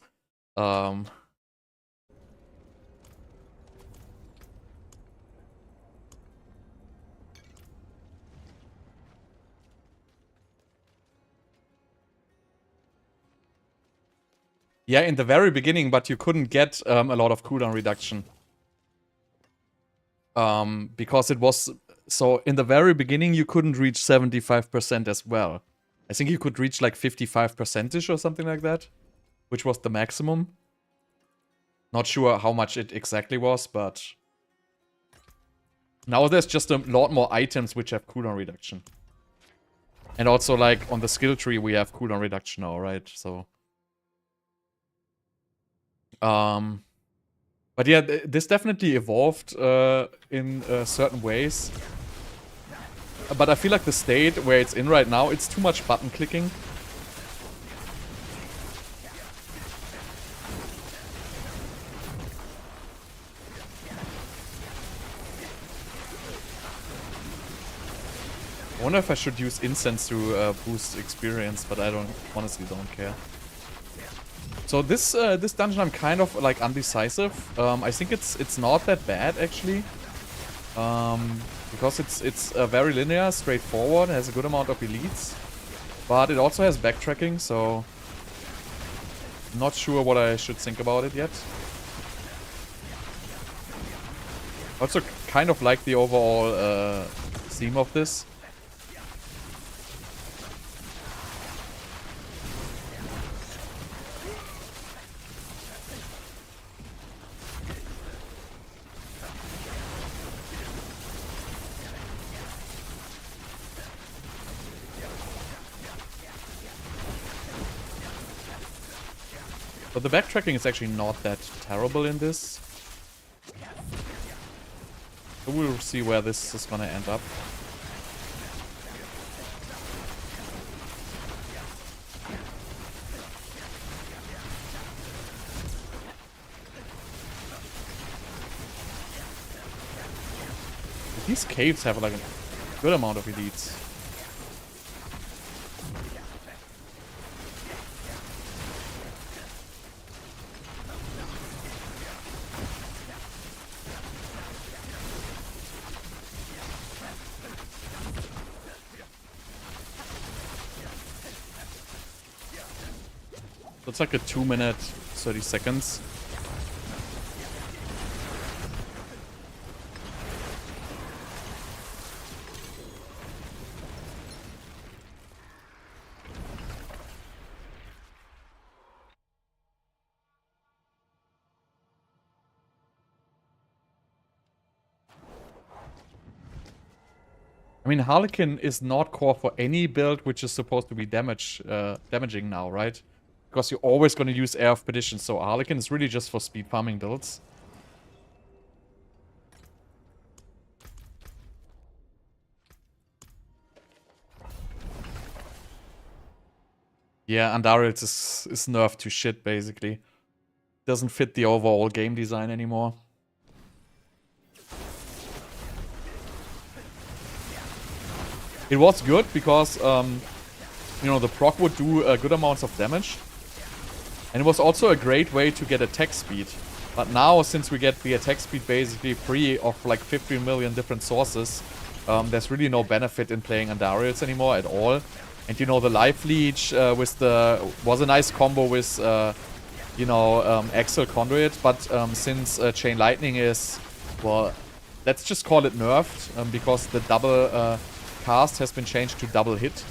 Yeah, in the very beginning, but you couldn't get a lot of cooldown reduction. Because it was... So, in the very beginning, you couldn't reach 75% as well. I think you could reach like 55%ish or something like that. Which was the maximum. Not sure how much it exactly was, but... Now there's just a lot more items which have cooldown reduction. And also, like, on the skill tree we have cooldown reduction now, right? So... But yeah, this definitely evolved in certain ways. But I feel like the state where it's in right now, it's too much button clicking. I wonder if I should use incense to boost experience, but I honestly don't care. So this this dungeon I'm kind of like undecisive. I think it's not that bad actually, because it's very linear, straightforward, has a good amount of elites, but it also has backtracking. So I'm not sure what I should think about it yet. Also kind of like the overall theme of this. But the backtracking is actually not that terrible in this. So we'll see where this is gonna end up. These caves have like a good amount of elites. So it's like a 2 minute, 30 seconds. I mean, Harlequin is not core for any build which is supposed to be damaging now, right? Because you're always going to use Air of Perdition, so Harlequin is really just for speed farming builds. Yeah, Andariels is nerfed to shit, basically. Doesn't fit the overall game design anymore. It was good because, you know, the proc would do good amounts of damage. And it was also a great way to get attack speed. But now, since we get the attack speed basically free of like 15 million different sources, there's really no benefit in playing Andariels anymore at all. And you know, the Life Leech was a nice combo with, you know, Axial Conduit. But since Chain Lightning is, well, let's just call it nerfed, because the double cast has been changed to double hit.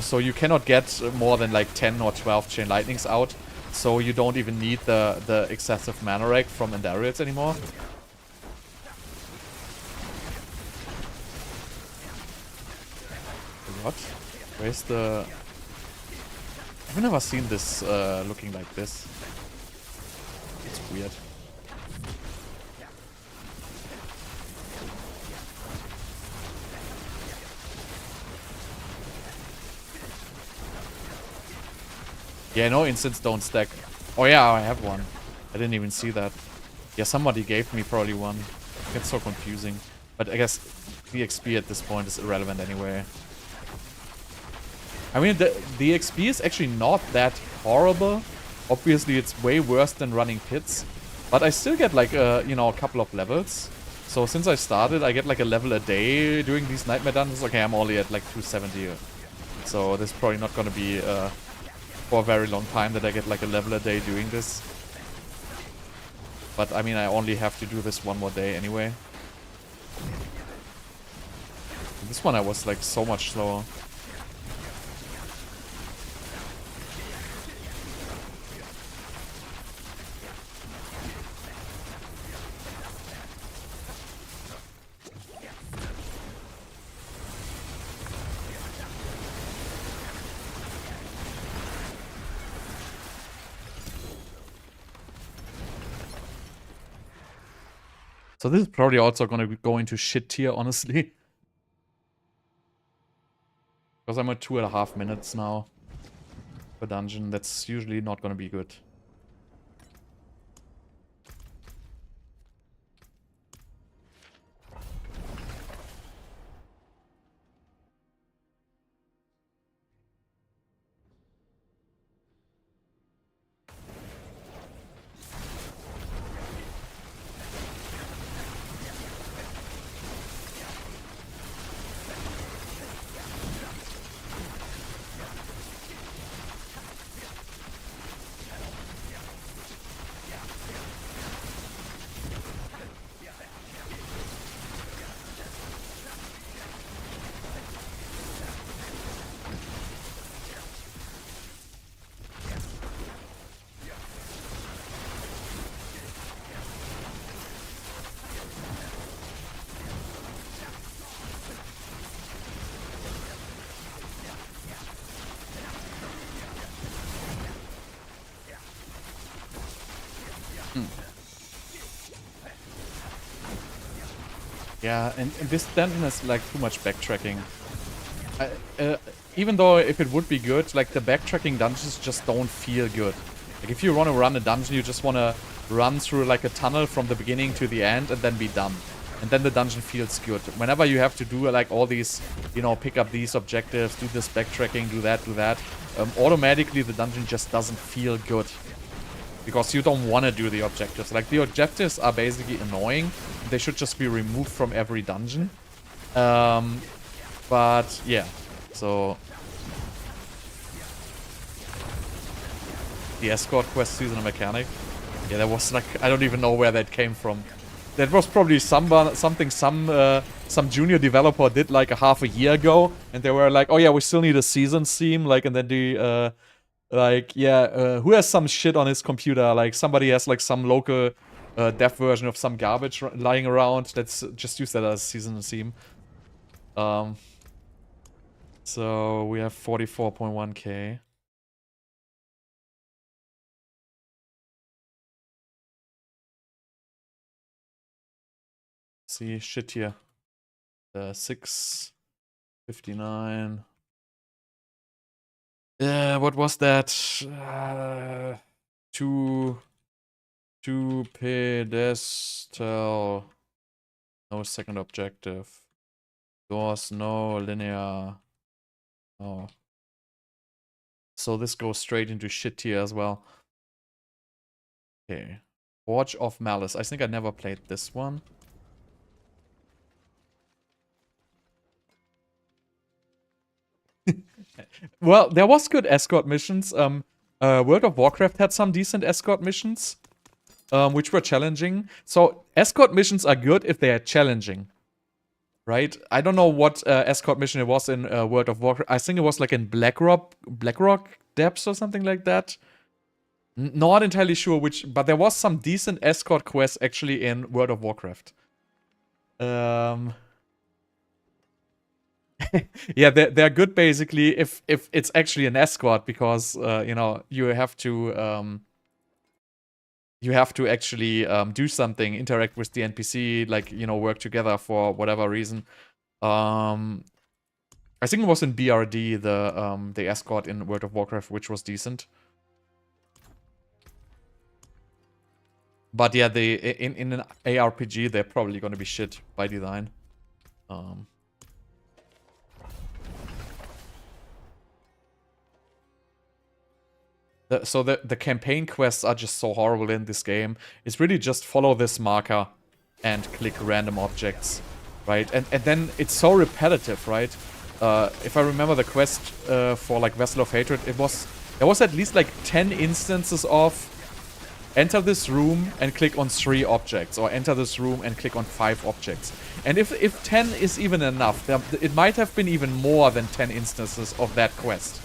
So you cannot get more than like 10 or 12 Chain Lightnings out. So you don't even need the excessive mana rake from Andariels anymore. What? Where's the... I've never seen this looking like this. It's weird. Yeah, no instants don't stack. Oh yeah, I have one. I didn't even see that. Yeah, somebody gave me probably one. It gets so confusing. But I guess the XP at this point is irrelevant anyway. I mean, the XP is actually not that horrible. Obviously, it's way worse than running pits. But I still get like, you know, a couple of levels. So since I started, I get like a level a day doing these nightmare dungeons. Okay, I'm only at like 270. So this is probably not going to be for a very long time that I get like a level a day doing this. But I mean, I only have to do this one more day anyway. This one I was like so much slower. So this is probably also going to go into shit tier, honestly. Because I'm at 2.5 minutes now per dungeon. That's usually not going to be good. Yeah, and this dungeon has like too much backtracking. Even though if it would be good, like the backtracking dungeons just don't feel good. Like if you want to run a dungeon, you just want to run through like a tunnel from the beginning to the end and then be done. And then the dungeon feels good. Whenever you have to do like all these, you know, pick up these objectives, do this backtracking, do that, automatically the dungeon just doesn't feel good. Because you don't want to do the objectives. Like, the objectives are basically annoying. They should just be removed from every dungeon. But, yeah. So... the escort quest seasonal mechanic. Yeah, that was like... I don't even know where that came from. That was probably something some junior developer did like a half a year ago. And they were like, oh yeah, we still need a season theme. Like, and then the... like, yeah, who has some shit on his computer? Like, somebody has, like, some local dev version of some garbage lying around. Let's just use that as season theme. So, we have 44.1k. See, shit here. 659. What was that? Two pedestal. No second objective. Doors, no linear. Oh. So this goes straight into shit tier as well. Okay. Forge of Malice. I think I never played this one. Well, there was good escort missions. World of Warcraft had some decent escort missions, which were challenging. So escort missions are good if they are challenging, right? I don't know what escort mission it was in World of Warcraft. I think it was like in Blackrock Depths or something like that. Not entirely sure which, but there was some decent escort quests actually in World of Warcraft. Yeah, they're good basically if it's actually an escort, because you know, you have to actually do something, interact with the NPC, like, you know, work together for whatever reason. I think it was in BRD, the escort in World of Warcraft, which was decent. But yeah, in an ARPG, they're probably gonna be shit by design. So the campaign quests are just so horrible in this game. It's really just follow this marker and click random objects, right? And then it's so repetitive, right? If I remember the quest for like Vessel of Hatred, there was at least like 10 instances of enter this room and click on 3 objects, or enter this room and click on 5 objects. And if 10 is even enough, it might have been even more than 10 instances of that quest.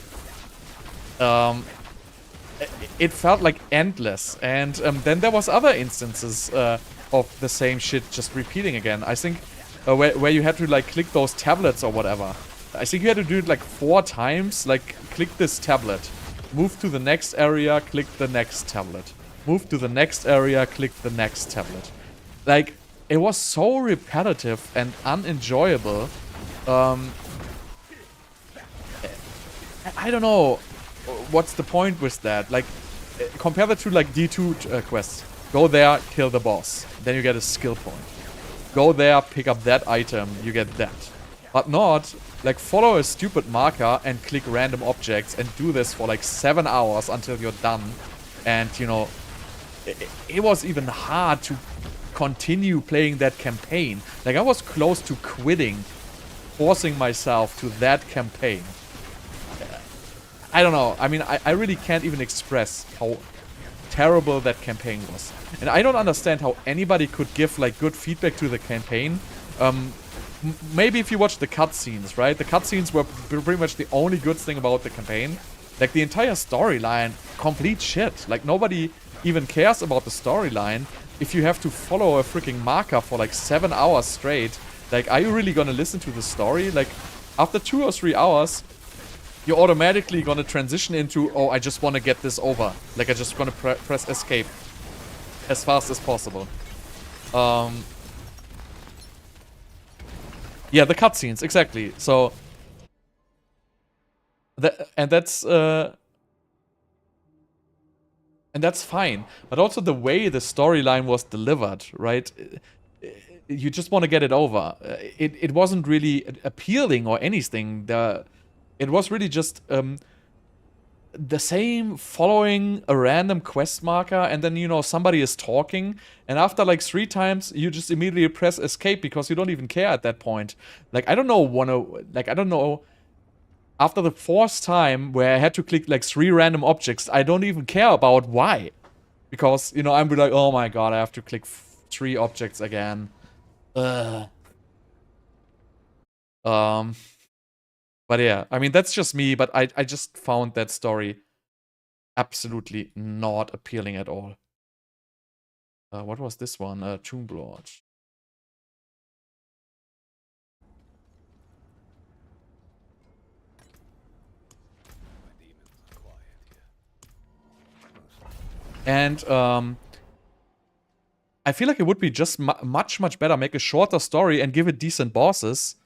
It felt like endless, and then there was other instances of the same shit just repeating again. I think where you had to like click those tablets or whatever. I think you had to do it like 4 times. Like, click this tablet, move to the next area, click the next tablet, move to the next area, click the next tablet. Like, it was so repetitive and unenjoyable. I don't know what's the point with that. Like, compare that to like D2 quests. Go there, kill the boss, then you get a skill point. Go there, pick up that item, you get that. But not like follow a stupid marker and click random objects and do this for like 7 hours until you're done. And you know, it was even hard to continue playing that campaign. Like, I was close to quitting, forcing myself to that campaign. I don't know. I mean, I really can't even express how terrible that campaign was. And I don't understand how anybody could give, like, good feedback to the campaign. Maybe if you watch the cutscenes, right? The cutscenes were pretty much the only good thing about the campaign. Like, the entire storyline, complete shit. Like, nobody even cares about the storyline if you have to follow a freaking marker for, like, 7 hours straight. Like, are you really gonna listen to the story? Like, after 2 or 3 hours, you're automatically gonna transition into, oh, I just wanna get this over. Like, I just wanna press escape as fast as possible. Yeah, the cutscenes, exactly. So, that's fine. But also the way the storyline was delivered, right? You just want to get it over. It wasn't really appealing or anything. It was really just the same, following a random quest marker, and then, you know, somebody is talking, and after like 3 times, you just immediately press escape because you don't even care at that point. Like, I don't know, after the 4th time where I had to click like 3 random objects, I don't even care about why. Because, you know, I'm like, oh my god, I have to click 3 objects again. Ugh. But yeah, I mean, that's just me, but I just found that story absolutely not appealing at all. What was this one? Tomblood. And I feel like it would be just much better, make a shorter story and give it decent bosses.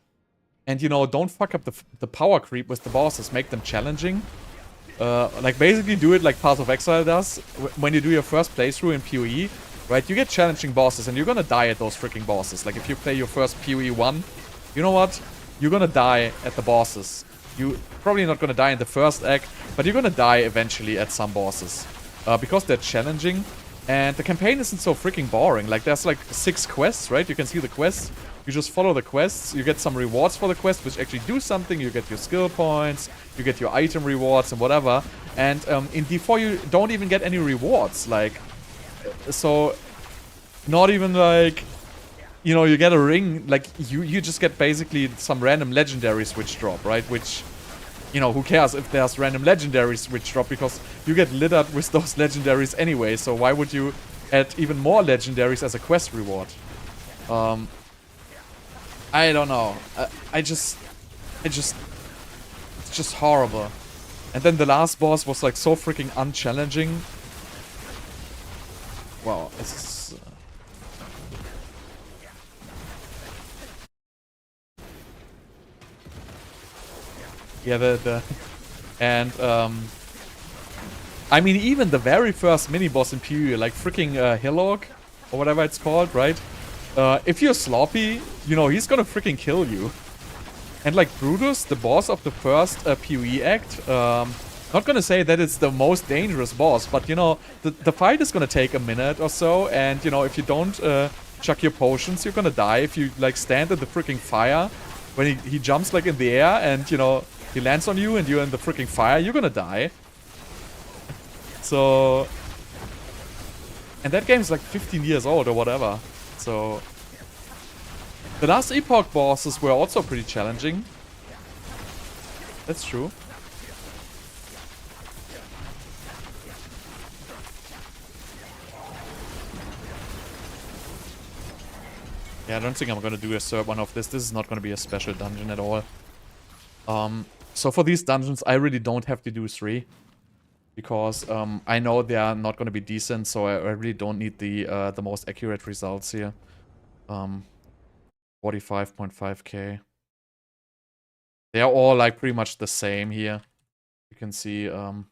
And, you know, don't fuck up the power creep with the bosses. Make them challenging. Like, basically do it like Path of Exile does. When you do your first playthrough in PoE, right? You get challenging bosses and you're gonna die at those freaking bosses. Like, if you play your first PoE 1, you know what? You're gonna die at the bosses. You're probably not gonna die in the first act, but you're gonna die eventually at some bosses. Because they're challenging. And the campaign isn't so freaking boring. Like, there's like 6 quests, right? You can see the quests. You just follow the quests, you get some rewards for the quest, which actually do something. You get your skill points, you get your item rewards and whatever. And in D4 you don't even get any rewards, like, so not even like, you know, you get a ring, like, you just get basically some random legendaries which drop, right? Which, you know, who cares if there's random legendaries which drop, because you get littered with those legendaries anyway, so why would you add even more legendaries as a quest reward? I don't know. It's just horrible. And then the last boss was like so freaking unchallenging. Wow, it's yeah, and I mean, even the very first mini boss in PoE, like freaking Hillock, or whatever it's called, right? If you're sloppy, you know, he's gonna freaking kill you. And like Brutus, the boss of the first PoE act, not gonna say that it's the most dangerous boss, but you know, the fight is gonna take a minute or so, and you know, if you don't chuck your potions, you're gonna die. If you like stand in the freaking fire, when he jumps like in the air and you know, he lands on you and you're in the freaking fire, you're gonna die. So... And that game's like 15 years old or whatever. So... The last Epoch bosses were also pretty challenging. That's true. Yeah, I don't think I'm gonna do a third one of this. This is not gonna be a special dungeon at all. So for these dungeons, I really don't have to do 3. Because I know they are not gonna be decent, so I really don't need the most accurate results here. 45.5k. They are all like pretty much the same here. You can see all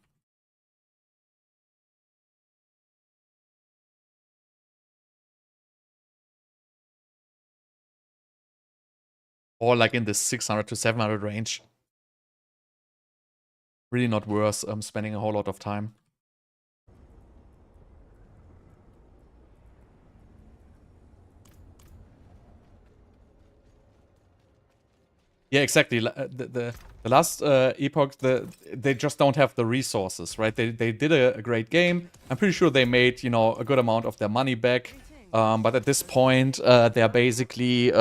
like in the 600 to 700 range. Really not worth spending a whole lot of time. Yeah, exactly. The last Epoch, they just don't have the resources, right? They did a great game. I'm pretty sure they made, you know, a good amount of their money back. But at this point, they're basically...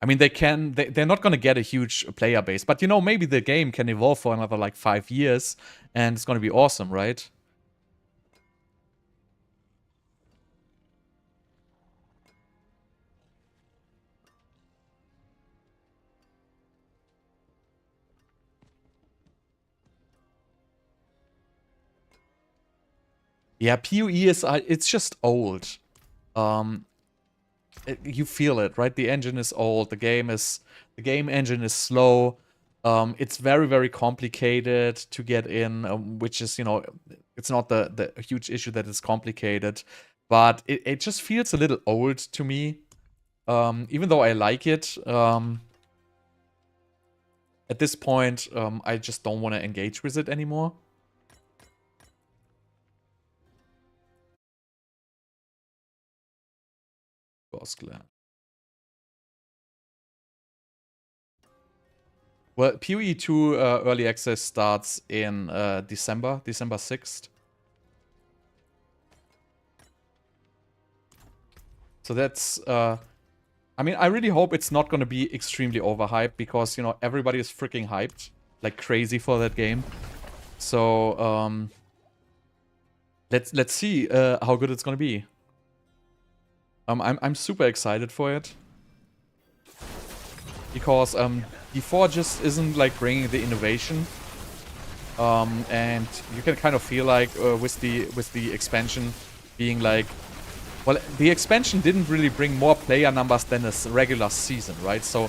I mean, they're not going to get a huge player base. But, you know, maybe the game can evolve for another, like, 5 years. And it's going to be awesome, right? Yeah, PoE is... it's just old. You feel it, right? The engine is old. The game engine is slow. It's very, very complicated to get in, which is, you know, it's not the huge issue that it's complicated, but it just feels a little old to me. Even though I like it, at this point, I just don't want to engage with it anymore. Well, PoE 2 early access starts in December 6th. So that's, I mean, I really hope it's not going to be extremely overhyped because, you know, everybody is freaking hyped like crazy for that game. So, let's see how good it's going to be. I'm super excited for it. Because D4 just isn't like bringing the innovation. And you can kind of feel like with the expansion being like, well, the expansion didn't really bring more player numbers than a regular season, right? So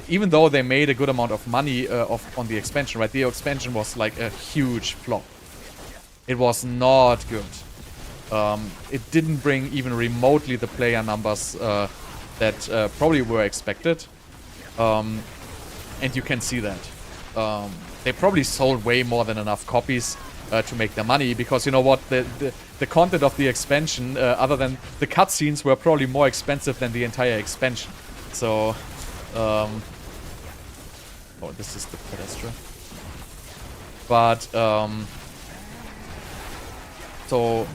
even though they made a good amount of money on the expansion, right? The expansion was like a huge flop. It was not good. It didn't bring even remotely the player numbers that probably were expected. And you can see that. They probably sold way more than enough copies to make their money, because you know what, the content of the expansion, other than the cutscenes, were probably more expensive than the entire expansion. So, oh, this is the pedestal. But so,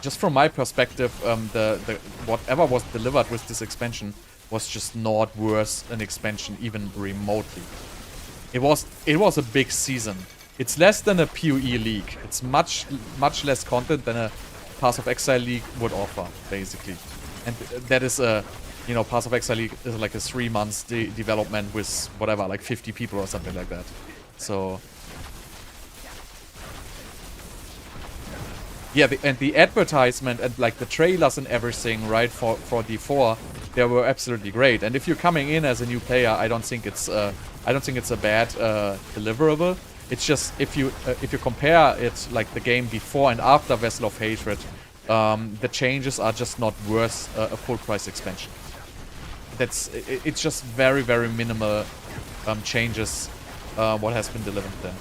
just from my perspective, the whatever was delivered with this expansion was just not worth an expansion even remotely. It was a big season. It's less than a PoE league. It's much less content than a Path of Exile league would offer, basically. And that is a, you know, Path of Exile league is like a 3 months development with whatever, like 50 people or something like that. So yeah, and the advertisement and like the trailers and everything, right, for D4, they were absolutely great. And if you're coming in as a new player, I don't think it's a bad deliverable. It's just if you compare it like the game before and after Vessel of Hatred, the changes are just not worth a full price expansion. It's just very, very minimal changes what has been delivered then.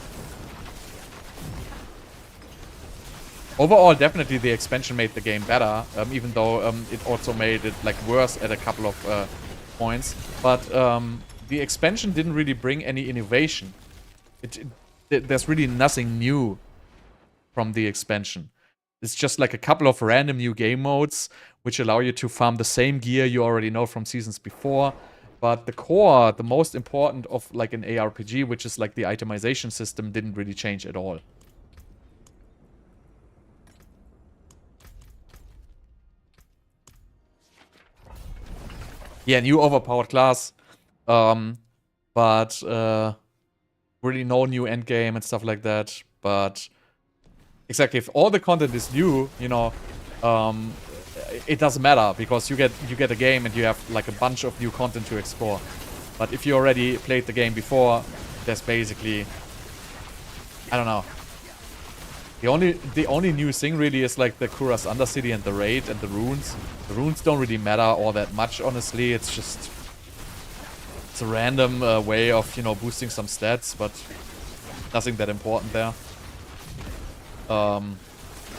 Overall, definitely the expansion made the game better, even though it also made it like worse at a couple of points. But the expansion didn't really bring any innovation. There's really nothing new from the expansion. It's just like a couple of random new game modes, which allow you to farm the same gear you already know from seasons before. But the core, the most important of like an ARPG, which is like the itemization system, didn't really change at all. Yeah, new overpowered class. But really no new endgame and stuff like that. But exactly, if all the content is new, you know, it doesn't matter because you get a game and you have like a bunch of new content to explore. But if you already played the game before, there's basically, I don't know. The only new thing really is like the Kura's Undercity and the raid and the runes. The runes don't really matter all that much, honestly. It's just it's a random way of, you know, boosting some stats, but nothing that important there.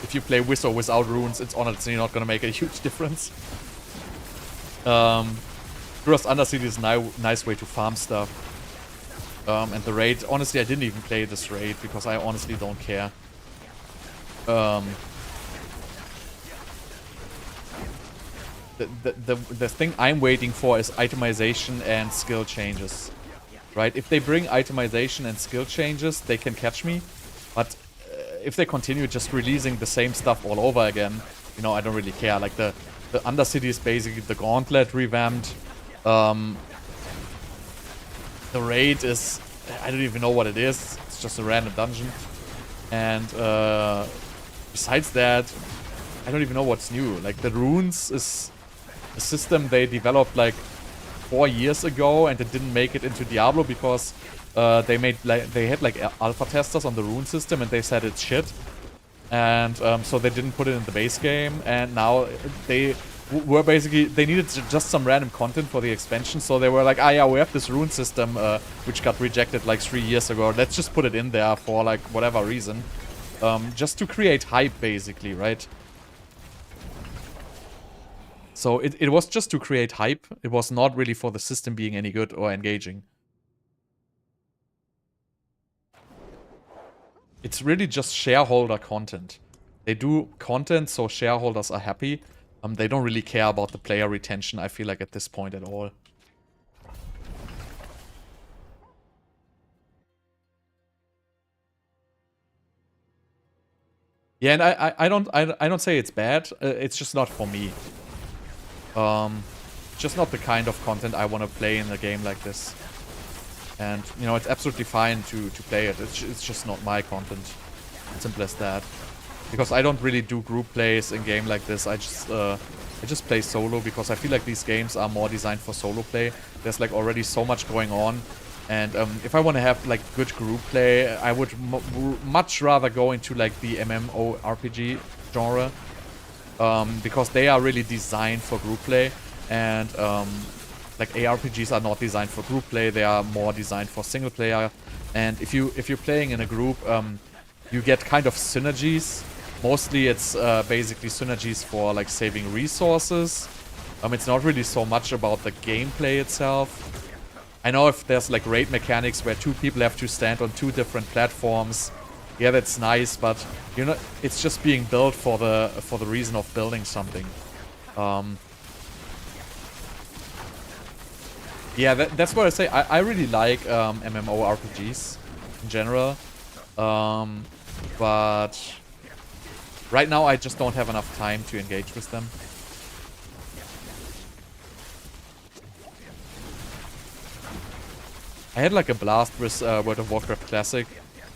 If you play with or without runes, it's honestly not gonna make a huge difference. Kura's Undercity is a nice way to farm stuff. And the raid, honestly, I didn't even play this raid because I honestly don't care. The thing I'm waiting for is itemization and skill changes, right? If they bring itemization and skill changes, they can catch me. But if they continue just releasing the same stuff all over again, you know, I don't really care. Like the Undercity is basically the Gauntlet revamped. The raid is, I don't even know what it is. It's just a random dungeon. And besides that, I don't even know what's new. Like the runes is a system they developed like 4 years ago, and it didn't make it into Diablo because they had like alpha testers on the rune system, and they said it's shit. And so they didn't put it in the base game. And now they were basically, they needed just some random content for the expansion. So they were like, ah yeah, we have this rune system which got rejected like 3 years ago. Let's just put it in there for like whatever reason. Just to create hype, basically, right? So it was just to create hype. It was not really for the system being any good or engaging. It's really just shareholder content. They do content so shareholders are happy. They don't really care about the player retention, I feel like, at this point at all. Yeah, and I don't say it's bad. It's just not for me. Just not the kind of content I want to play in a game like this. And, you know, it's absolutely fine to play it. It's just not my content. Simple as that. Because I don't really do group plays in game like this. I just play solo because I feel like these games are more designed for solo play. There's like already so much going on. And if I want to have like good group play, I would much rather go into like the MMORPG genre. Because they are really designed for group play, and like ARPGs are not designed for group play. They are more designed for single player. And if you're playing in a group, you get kind of synergies. Mostly it's basically synergies for like saving resources. It's not really so much about the gameplay itself. I know if there's like raid mechanics where 2 people have to stand on 2 different platforms, yeah, that's nice, but you know, it's just being built for the reason of building something. Yeah, that's what I say. I really like MMORPGs in general, but right now I just don't have enough time to engage with them. I had like a blast with World of Warcraft Classic.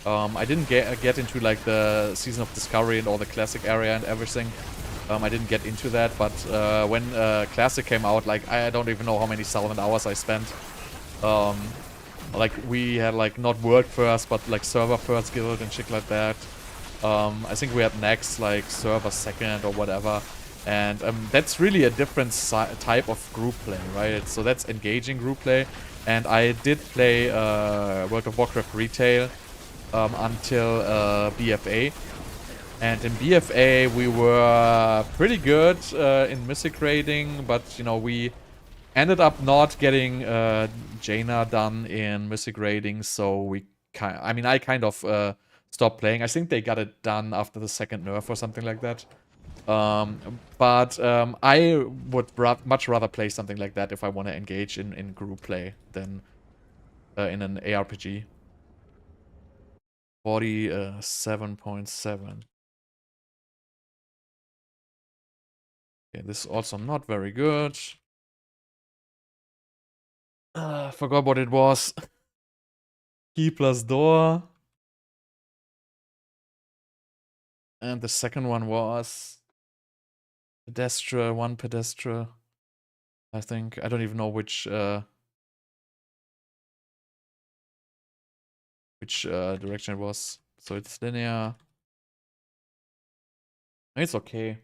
I didn't get into like the Season of Discovery and all the Classic area and everything. I didn't get into that, but when Classic came out, like I don't even know how many thousand hours I spent. Like we had like not world first, but like server first guild and shit like that. I think we had next like server second or whatever. And that's really a different type of group play, right? So that's engaging group play. And I did play World of Warcraft Retail until BFA. And in BFA, we were pretty good in mythic raiding, but, you know, we ended up not getting Jaina done in mythic raiding, so I kind of stopped playing. I think they got it done after the second nerf or something like that. But I would much rather play something like that if I want to engage in group play than in an ARPG. 47.7. Okay, this is also not very good. Forgot what it was. Key plus door. And the second one was Pedestra, one Pedestra. I think. I don't even know which direction it was. So it's linear. It's okay.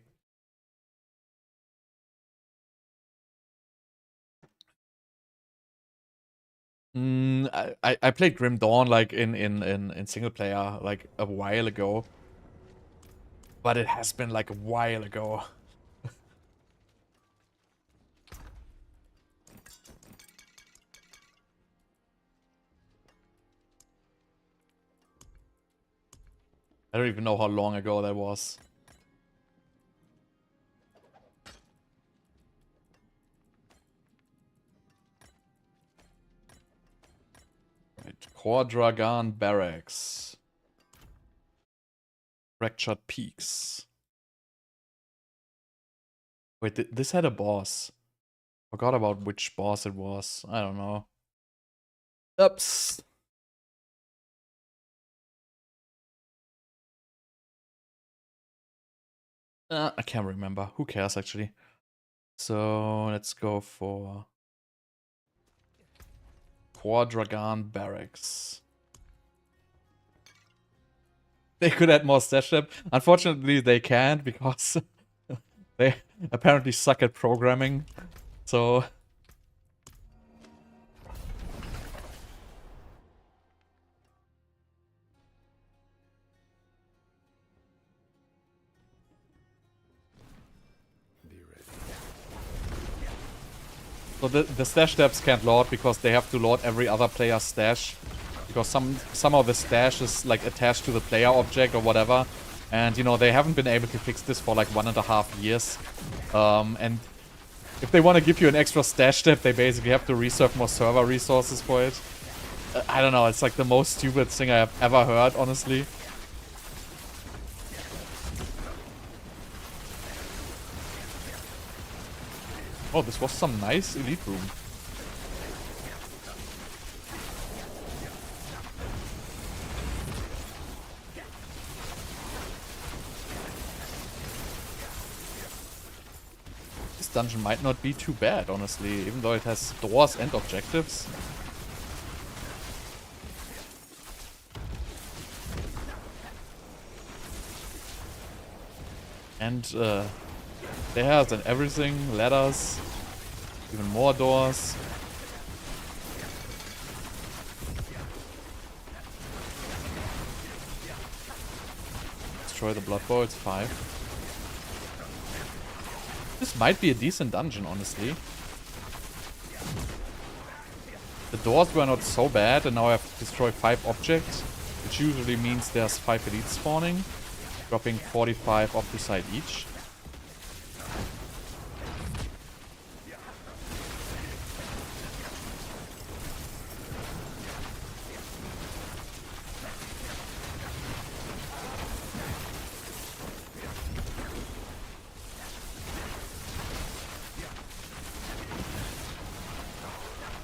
I played Grim Dawn like in single player like a while ago. But it has been like a while ago. I don't even know how long ago that was. Right, Core Dragon Barracks. Fractured Peaks. Wait, this had a boss. Forgot about which boss it was. I don't know. Oops. I can't remember. Who cares, actually? So, let's go for Quadragon Barracks. They could add more stash depth. Unfortunately, they can't because they apparently suck at programming. So... So the stash depths can't load because they have to load every other player's stash. Because somehow the stash is like attached to the player object or whatever. And you know, they haven't been able to fix this for like 1.5 years. And if they want to give you an extra stash depth, they basically have to reserve more server resources for it. I don't know, it's like the most stupid thing I have ever heard, honestly. Oh, this was some nice elite room. This dungeon might not be too bad, honestly, even though it has doors and objectives. And stairs and everything, ladders, even more doors. Destroy the Blood Bowl, it's 5. This might be a decent dungeon, honestly. The doors were not so bad, and now I have to destroy 5 objects, which usually means there's 5 elites spawning, dropping 45 Obducite each.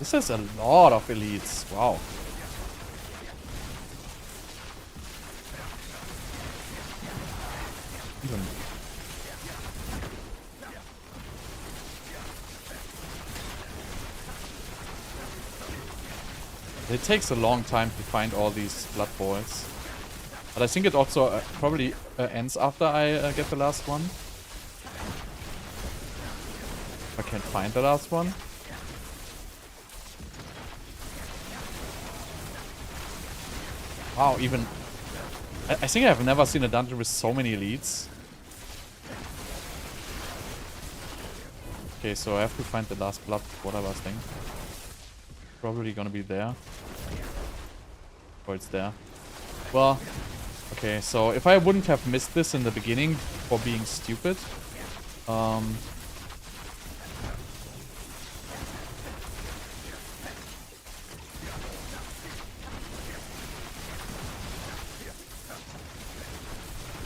This has a lot of elites. Wow. It takes a long time to find all these blood boils. But I think it also probably ends after I get the last one. I can't find the last one. Wow, even... I think I've never seen a dungeon with so many elites. Okay, so I have to find the last blood, whatever thing. Probably gonna be there. Oh, it's there. Well, okay, so if I wouldn't have missed this in the beginning for being stupid,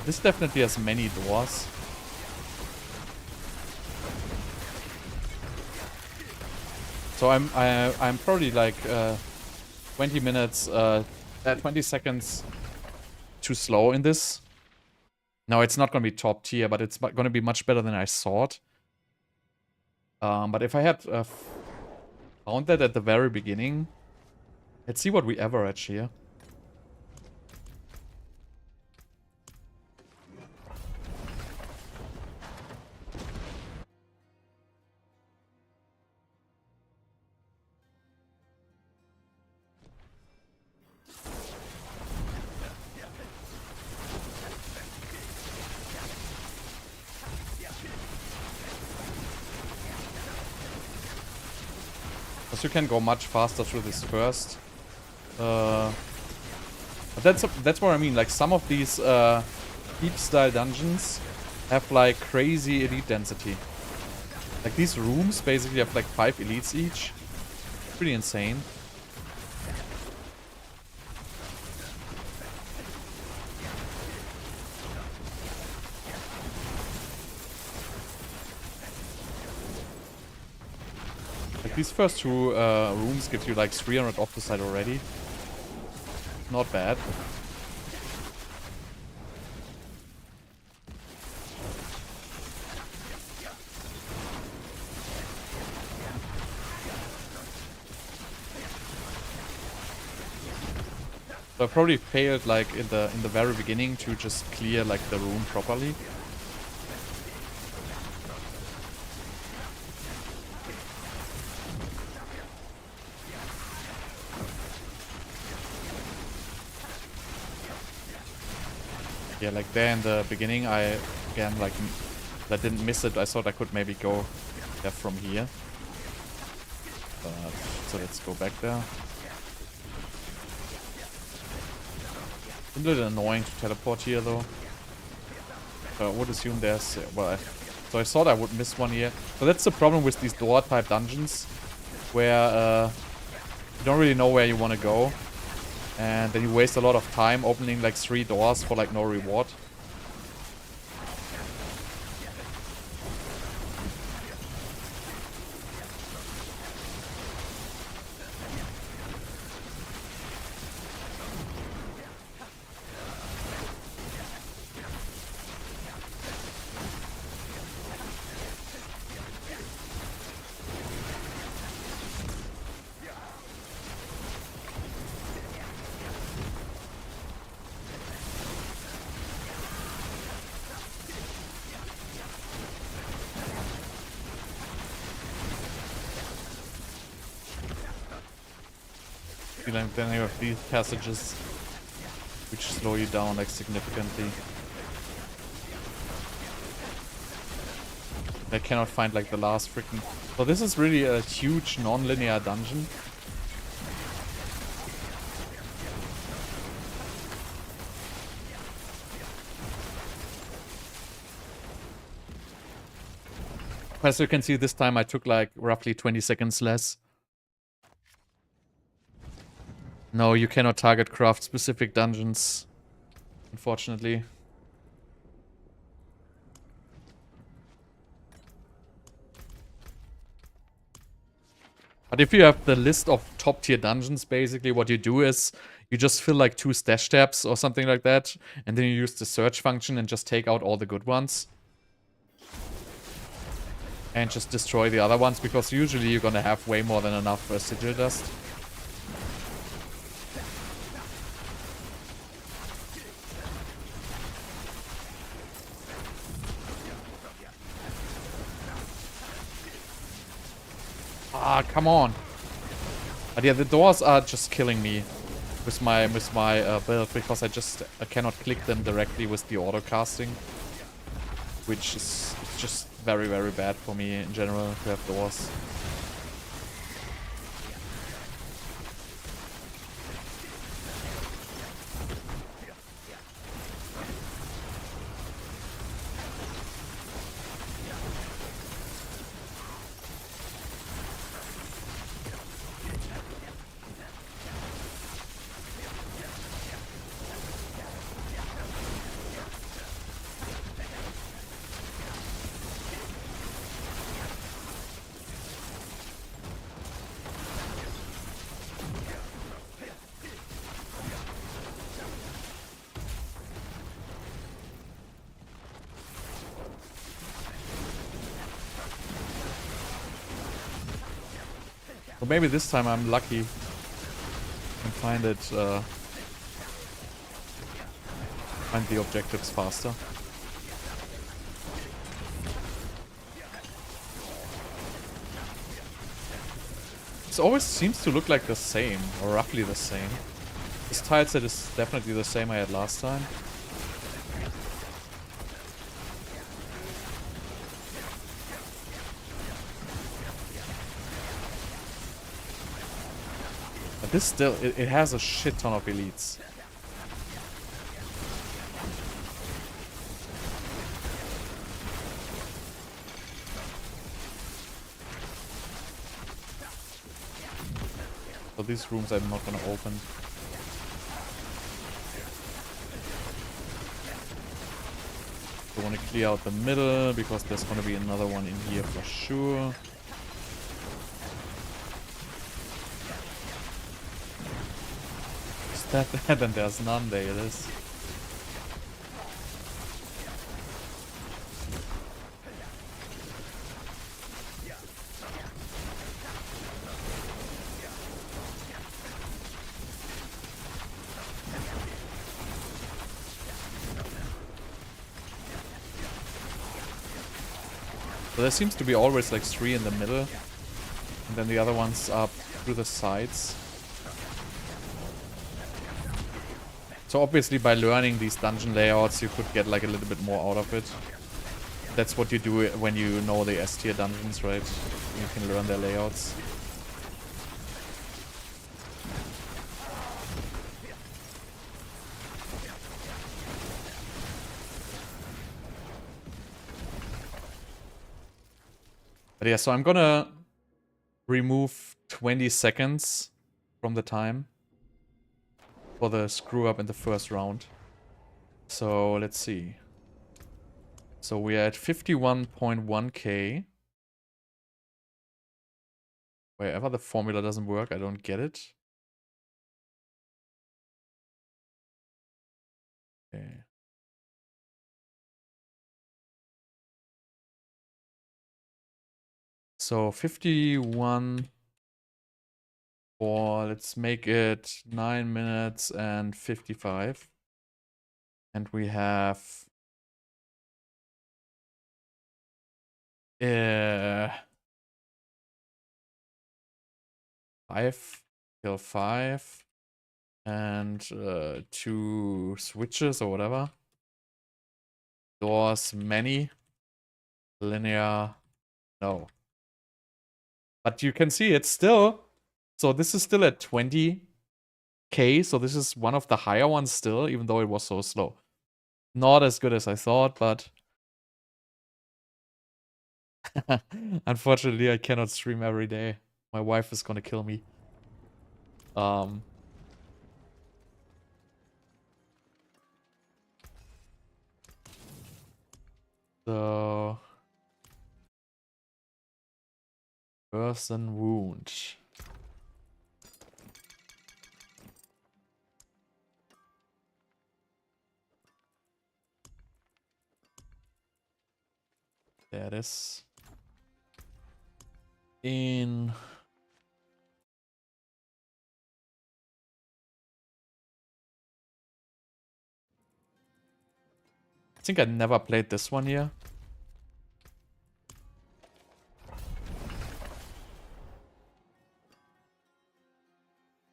this definitely has many doors. So I'm probably like 20 minutes, 20 seconds too slow in this. No, it's not gonna be top tier, but it's gonna be much better than I thought. But if I had found that at the very beginning, let's see what we average here. You can go much faster through this first. But that's what I mean. Like some of these deep style dungeons have like crazy elite density. Like these rooms basically have like 5 elites each. Pretty insane. These first 2 rooms give you like 300 Obducite already. Not bad. So I probably failed like in the very beginning to just clear like the room properly. Yeah, like there in the beginning, I didn't miss it. I thought I could maybe go there from here. So let's go back there. A little annoying to teleport here though. So I would assume there's, well, so I thought I would miss one here. So that's the problem with these door type dungeons, where you don't really know where you want to go. And then you waste a lot of time opening like 3 doors for like no reward. Then you have these passages which slow you down like significantly. I cannot find like the last freaking... So this is really a huge non-linear dungeon. As you can see, this time I took like roughly 20 seconds less. No, you cannot target craft specific dungeons, unfortunately. But if you have the list of top tier dungeons, basically what you do is you just fill like 2 stash tabs or something like that, and then you use the search function and just take out all the good ones. And just destroy the other ones, because usually you're gonna have way more than enough sigil dust. Ah, come on. But yeah, the doors are just killing me with my build because I cannot click them directly with the auto casting, which is just very, very bad for me in general to have doors. So maybe this time I'm lucky and find the objectives faster. It always seems to look like the same, or roughly the same. This tile set is definitely the same I had last time. But this still, it has a shit ton of elites. So these rooms I'm not gonna open. I want to clear out the middle because there's gonna be another one in here for sure. Is that that? And there's none. There it is. So there seems to be always like 3 in the middle, and then the other ones are through the sides. So obviously by learning these dungeon layouts you could get like a little bit more out of it. That's what you do when you know the S tier dungeons, right? You can learn their layouts. But yeah, so I'm gonna remove 20 seconds from the time for the screw up in the first round. So let's see. So we're at 51.1k. Wherever the formula doesn't work, I don't get it. Okay. So 51 for, let's make it 9 minutes and 55. And we have 5 kill 5 and 2 switches or whatever. Doors many. Linear no. But you can see it's still, so this is still at 20k, so this is one of the higher ones still, even though it was so slow. Not as good as I thought, but unfortunately I cannot stream every day. My wife is gonna kill me. So person wound. There it is. In I think I never played this one here.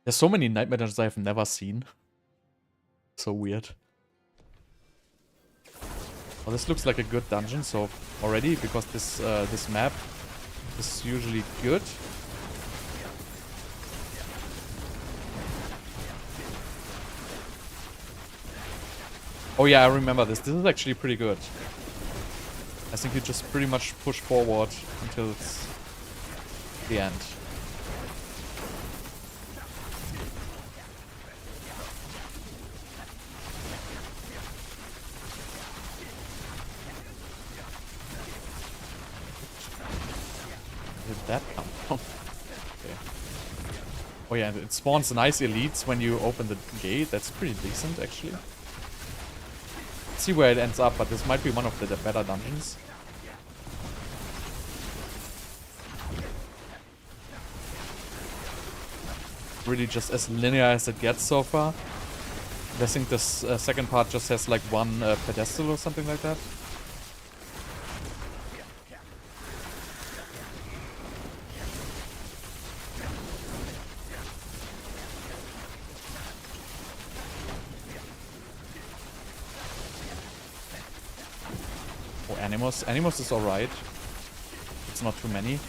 There's so many nightmare dungeons I've never seen. So weird. Well, this looks like a good dungeon, so already, because this this map is usually good. Oh yeah, I remember this. This is actually pretty good. I think you just pretty much push forward until it's the end. Where did that come from? Okay. Oh yeah, it spawns nice elites when you open the gate. That's pretty decent, actually. Let's see where it ends up, but this might be one of the better dungeons. Really just as linear as it gets so far. I think this second part just has like one pedestal or something like that. Oh, Animus. Animus is alright. It's not too many.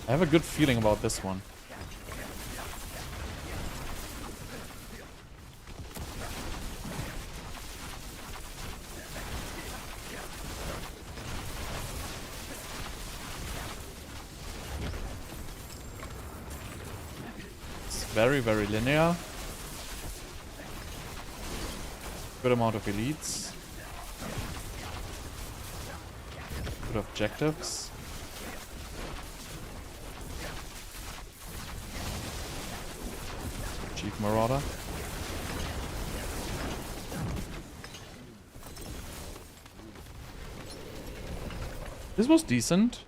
I have a good feeling about this one. It's very, very linear. Good amount of elites. Good objectives. Chief Marauder. This was decent.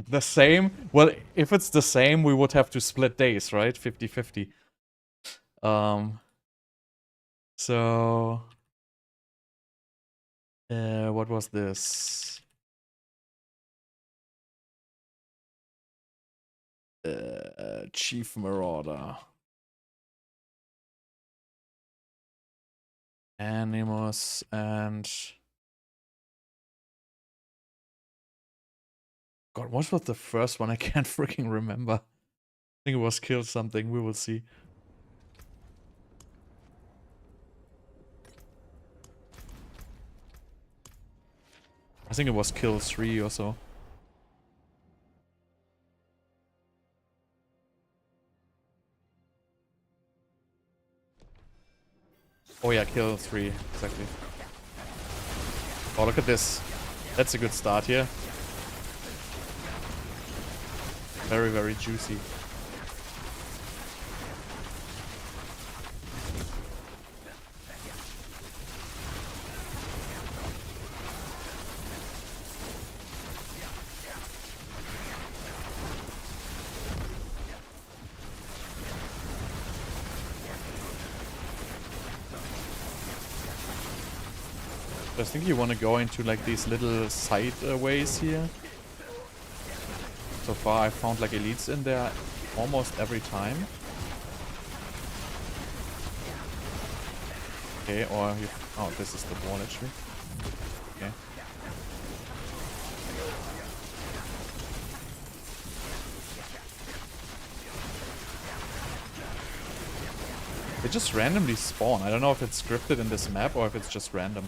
The same? Well, if it's the same, we would have to split days, right? 50-50. So... what was this? Chief Marauder. Animus and... God, what was the first one? I can't freaking remember. I think it was Kill something. We will see. I think it was Kill 3 or so. Oh yeah, Kill 3, exactly. Oh, look at this. That's a good start here. Very, very juicy. I think you want to go into like these little side ways here. So far I found like elites in there almost every time. Okay, or you... Oh, this is the wall actually. Okay. They just randomly spawn. I don't know if it's scripted in this map or if it's just random.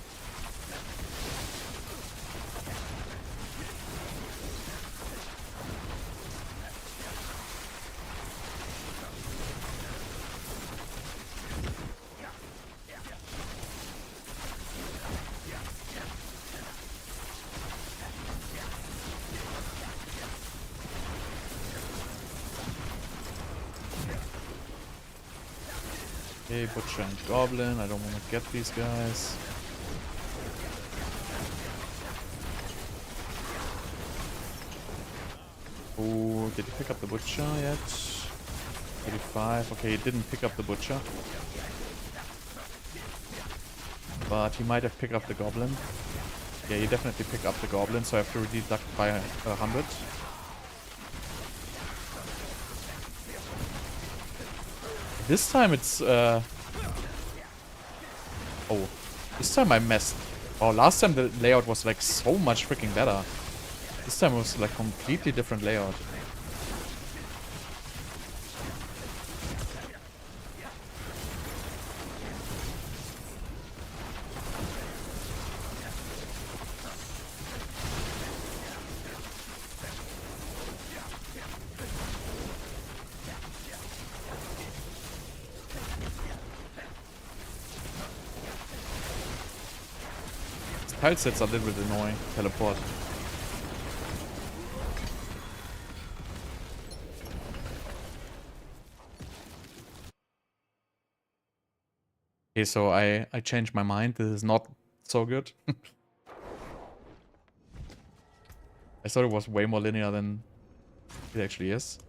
Okay, Butcher and Goblin. I don't want to get these guys. Ooh, Oh, did he pick up the butcher yet? 35. Okay, he didn't pick up the butcher. But he might have picked up the goblin. Yeah, he definitely picked up the goblin, so I have to deduct by 100. This time it's... Oh, this time I messed. Oh, last time the layout was like so much freaking better. This time it was like completely different layout. Tile sets are a little bit annoying. Teleport. Okay, so I changed my mind. This is not so good. I thought it was way more linear than it actually is.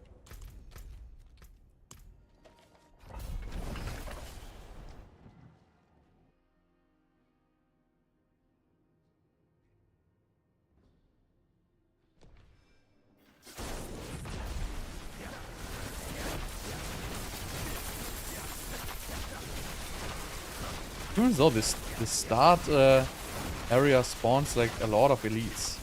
Even though this start area spawns like a lot of elites.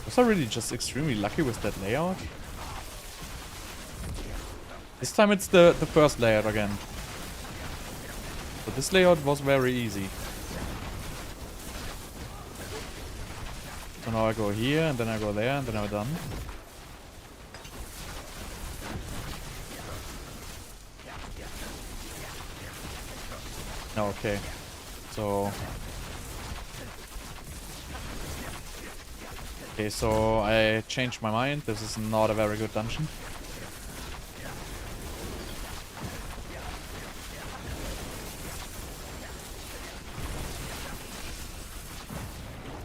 Was I really just extremely lucky with that layout? This time it's the first layout again. But this layout was very easy. So now I go here, and then I go there, and then I'm done. Okay. So... Okay, so I changed my mind. This is not a very good dungeon.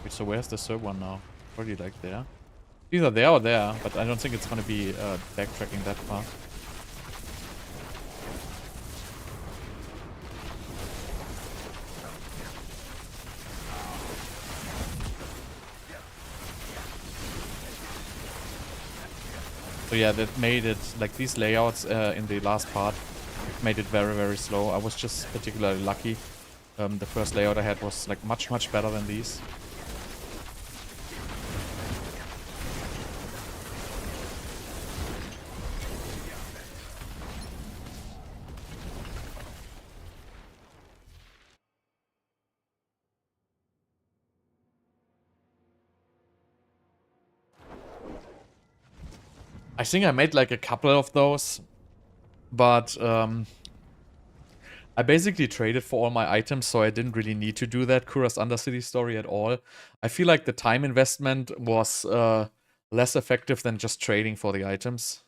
Wait, so where's the third one now? Probably like there. Either there or there, but I don't think it's gonna be backtracking that far. So yeah, that made it, like these layouts in the last part, made it very, very slow. I was just particularly lucky. The first layout I had was like much, much better than these. I think I made like a couple of those, but I basically traded for all my items, so I didn't really need to do that Kura's Undercity story at all. I feel like the time investment was less effective than just trading for the items.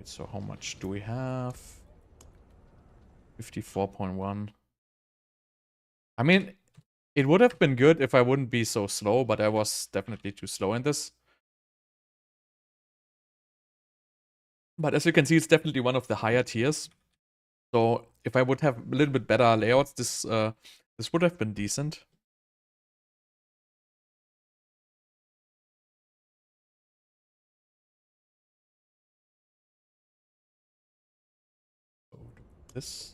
So how much do we have? 54.1. I mean, it would have been good if I wouldn't be so slow, but I was definitely too slow in this. But as you can see, it's definitely one of the higher tiers. So if I would have a little bit better layouts, this would have been decent. This.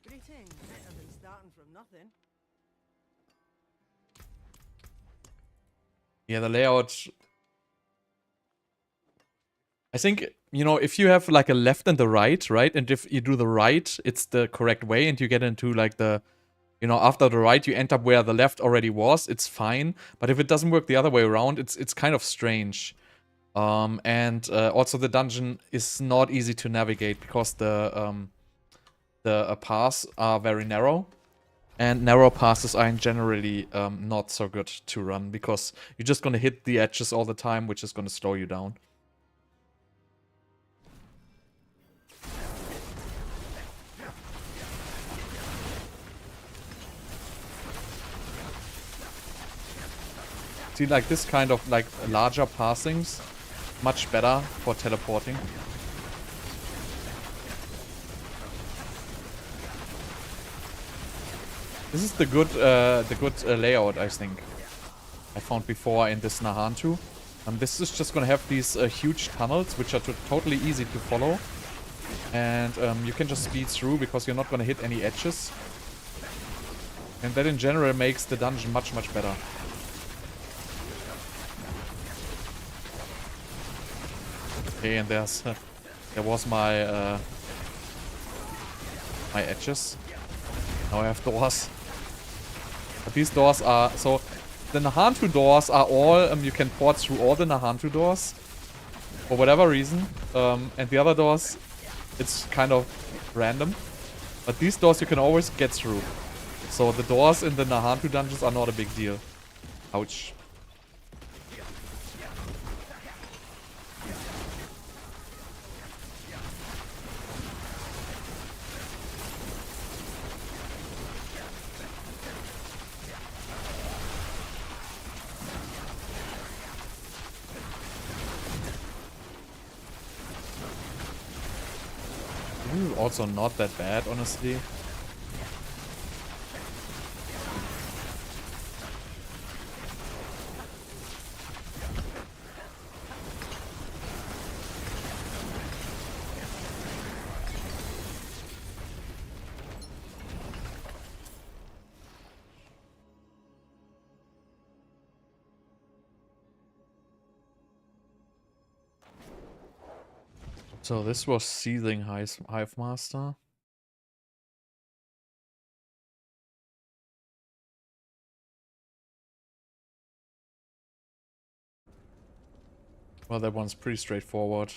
Greetings, better than starting from nothing. Yeah, the layout. I think, you know, if you have like a left and the right, right? And if you do the right, it's the correct way and you get into like the, you know, after the right, you end up where the left already was, it's fine. But if it doesn't work the other way around, it's kind of strange. And also the dungeon is not easy to navigate because the paths are very narrow. And narrow passes are generally not so good to run because you're just gonna hit the edges all the time, which is gonna slow you down. See, like this kind of like larger passings, much better for teleporting. This is the good layout, I think. I found before in this Nahantu. This is just gonna have these huge tunnels, which are totally easy to follow. And you can just speed through because you're not gonna hit any edges. And that in general makes the dungeon much, much better. Okay, and there was my my edges. Now I have doors. But these doors are so the Nahantu doors are all you can port through all the Nahantu doors for whatever reason. And the other doors, it's kind of random. But these doors you can always get through. So the doors in the Nahantu dungeons are not a big deal. Ouch. Also not that bad, honestly. So this was Seething Hive Master. Well, that one's pretty straightforward.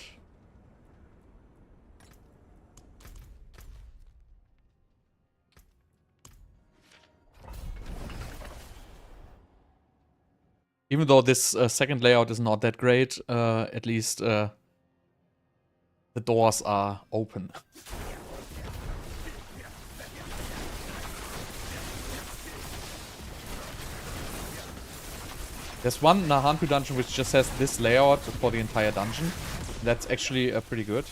Even though this second layout is not that great, at least the doors are open. There's one Nahantu dungeon which just has this layout for the entire dungeon. That's actually pretty good.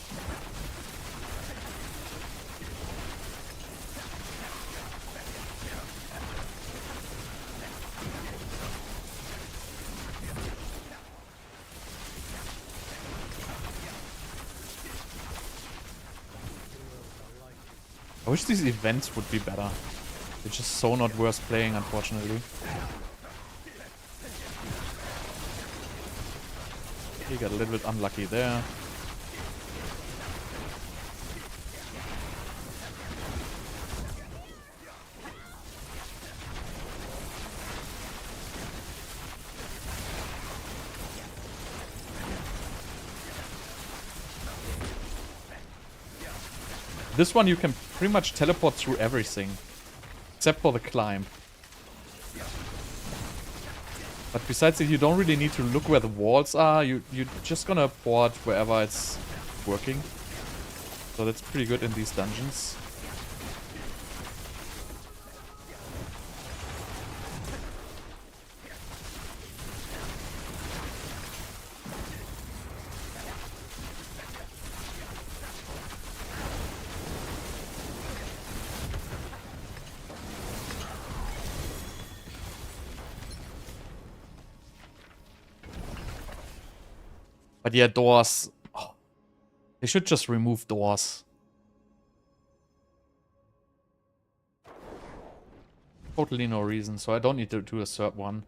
I wish these events would be better. They're just so not worth playing, unfortunately. He got a little bit unlucky there. This one you can pretty much teleport through everything. Except for the climb. But besides it, you don't really need to look where the walls are. You're just gonna port wherever it's working. So that's pretty good in these dungeons. But yeah, doors. Oh, they should just remove doors. Totally no reason, so I don't need to do a third one.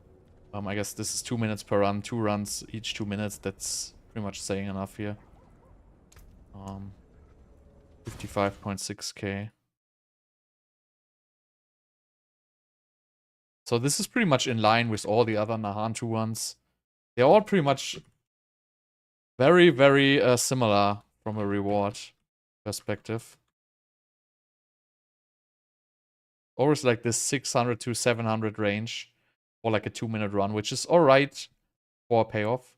I guess this is 2 minutes per run, 2 runs each 2 minutes. That's pretty much saying enough here. 55.6k. So this is pretty much in line with all the other Nahantu ones. They're all pretty much very, very similar from a reward perspective. Always like this 600 to 700 range for like a 2-minute run, which is alright for a payoff.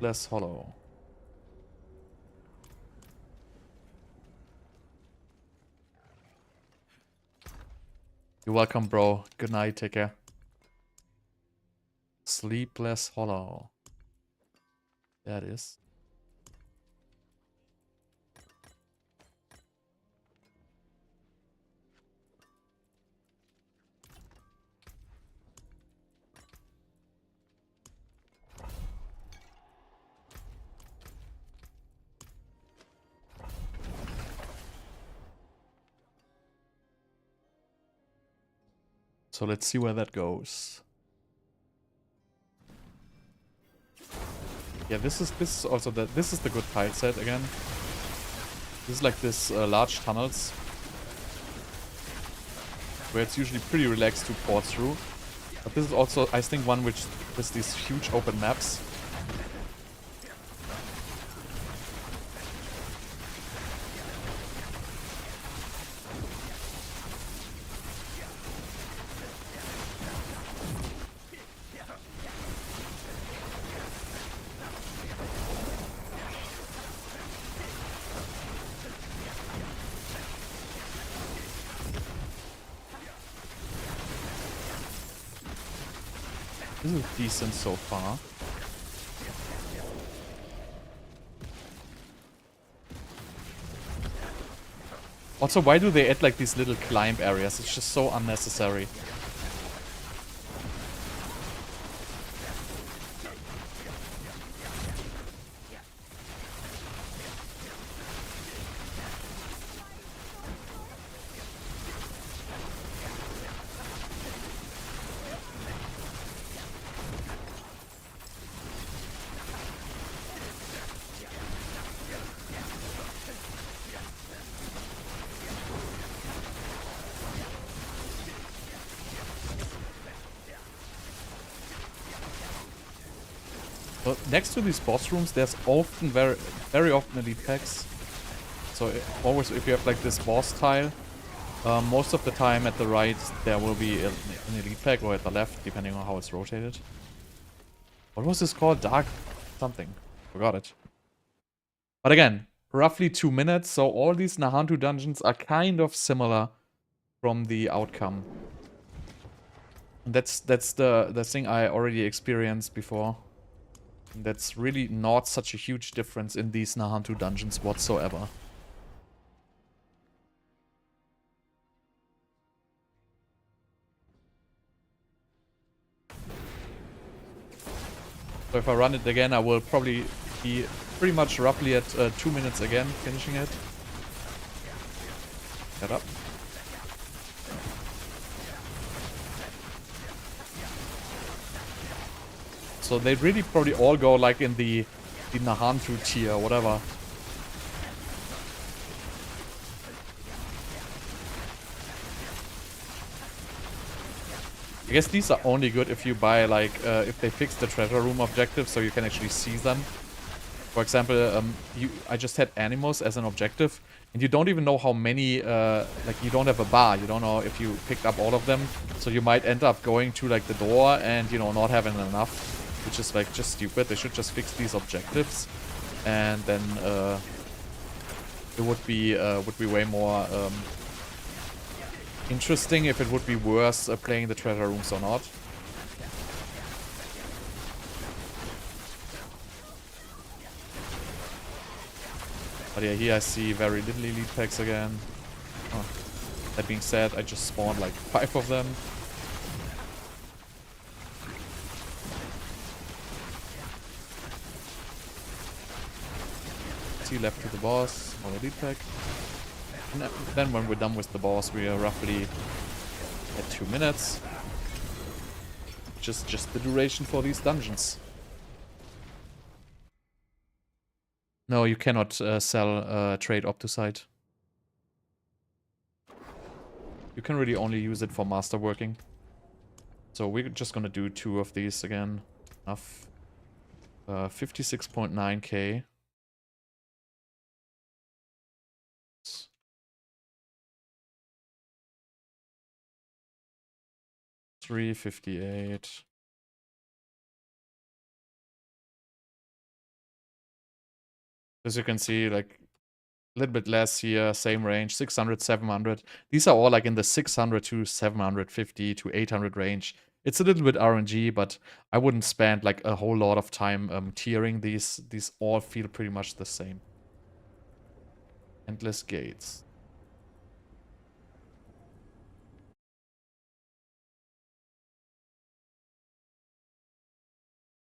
Less hollow. You're welcome, bro. Good night. Take care. Sleepless Hollow. There it is. So let's see where that goes. Yeah, this is also the good tile set again. This is like this large tunnels where it's usually pretty relaxed to port through. But this is also, I think, one which with these huge open maps. This is decent so far. Also, why do they add like these little climb areas? It's just so unnecessary. So next to these boss rooms, there's often, very often elite packs. So always, if you have like this boss tile, most of the time at the right there will be an elite pack, or at the left, depending on how it's rotated. What was this called? Dark something. Forgot it. But again, roughly 2 minutes, so all these Nahantu dungeons are kind of similar from the outcome. And that's the thing I already experienced before. That's really not such a huge difference in these Nahantu dungeons whatsoever. So if I run it again, I will probably be pretty much roughly at 2 minutes again, finishing it. Get up. So they really probably all go like in the Nahantu tier, whatever. I guess these are only good if you buy like, if they fix the treasure room objective so you can actually see them. For example, I just had animals as an objective, and you don't even know how many, like you don't have a bar, you don't know if you picked up all of them, so you might end up going to like the door and, you know, not having enough, which is like just stupid. They should just fix these objectives, and then it would be way more interesting if it would be worse playing the treasure rooms or not. But yeah, here I see very little elite packs again. Oh. That being said, I just spawned like 5 of them. T left to the boss, one elite pack. And then when we're done with the boss, we are roughly at 2 minutes. Just the duration for these dungeons. No, you cannot sell trade Obducite. You can really only use it for masterworking. So we're just gonna do 2 of these again. Enough. 56.9k. 358. As you can see, like a little bit less here, same range, 600, 700. These are all like in the 600 to 750 to 800 range. It's a little bit RNG, but I wouldn't spend like a whole lot of time tiering these. These all feel pretty much the same. Endless gates.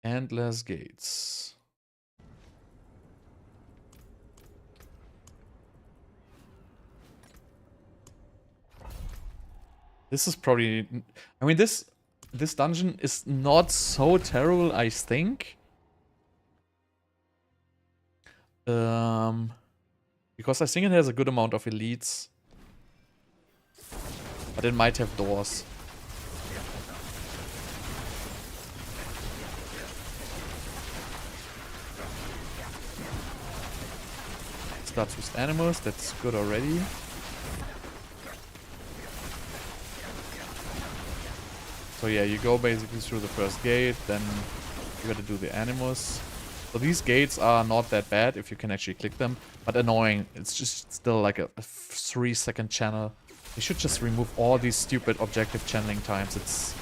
Endless gates. This is probably... I mean, this dungeon is not so terrible, I think. Because I think it has a good amount of elites. But it might have doors. Starts with animals, that's good already. So yeah, you go basically through the first gate, then you gotta do the animals. So these gates are not that bad if you can actually click them, but annoying. It's just still like a 3-second channel. You should just remove all these stupid objective channeling times. It's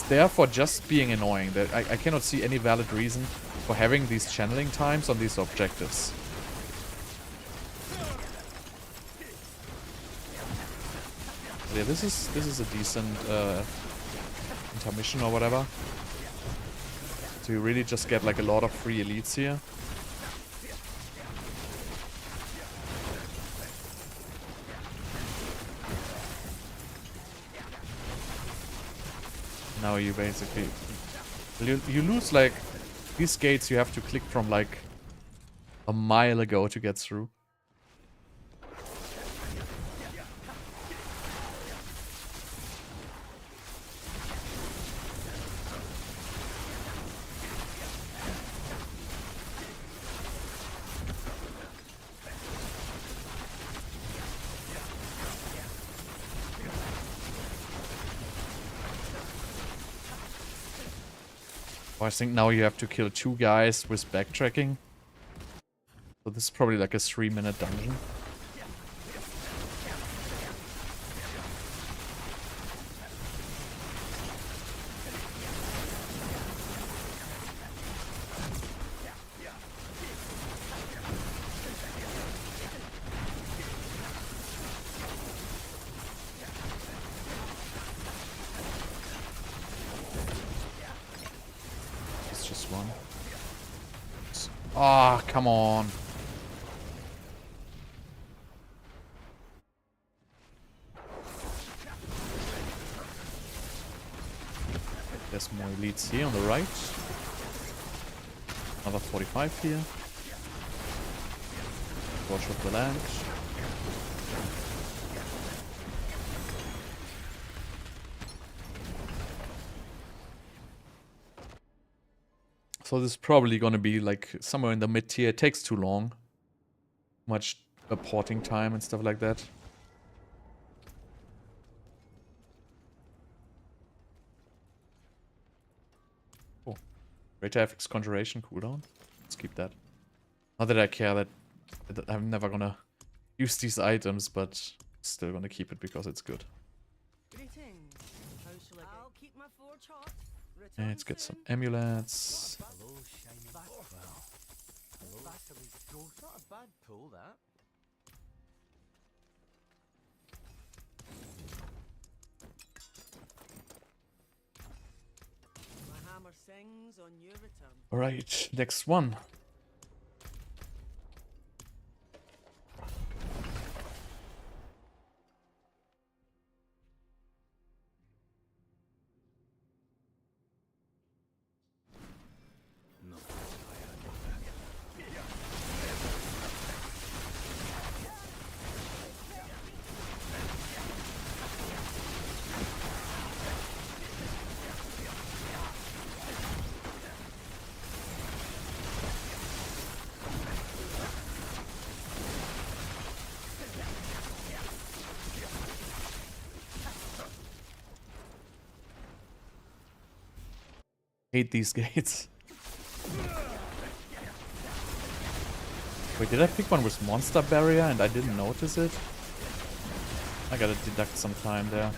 there for just being annoying. I cannot see any valid reason for having these channeling times on these objectives. Yeah, this is a decent intermission or whatever. So you really just get like a lot of free elites here. Now you basically you lose like these gates. You have to click from like a mile ago to get through. I think now you have to kill 2 guys with backtracking. So this is probably like a 3-minute dungeon. Ah, come on. There's more elites here on the right. Another 45 here. Watch of the land. So this is probably gonna be like somewhere in the mid tier. It takes too long. Much porting time and stuff like that. Oh, greater FX conjuration cooldown. Let's keep that. Not that I care that I'm never gonna use these items, but still gonna keep it because it's good. Greetings. How shall I get? I'll keep my forge hot. And let's get some amulets. Hello, shiny Swell. Hello, not a bad pull, that. My hammer sings on your return. Alright, next one. Hate these gates. Wait, did I pick one with monster barrier and I didn't notice it? I gotta deduct some time there.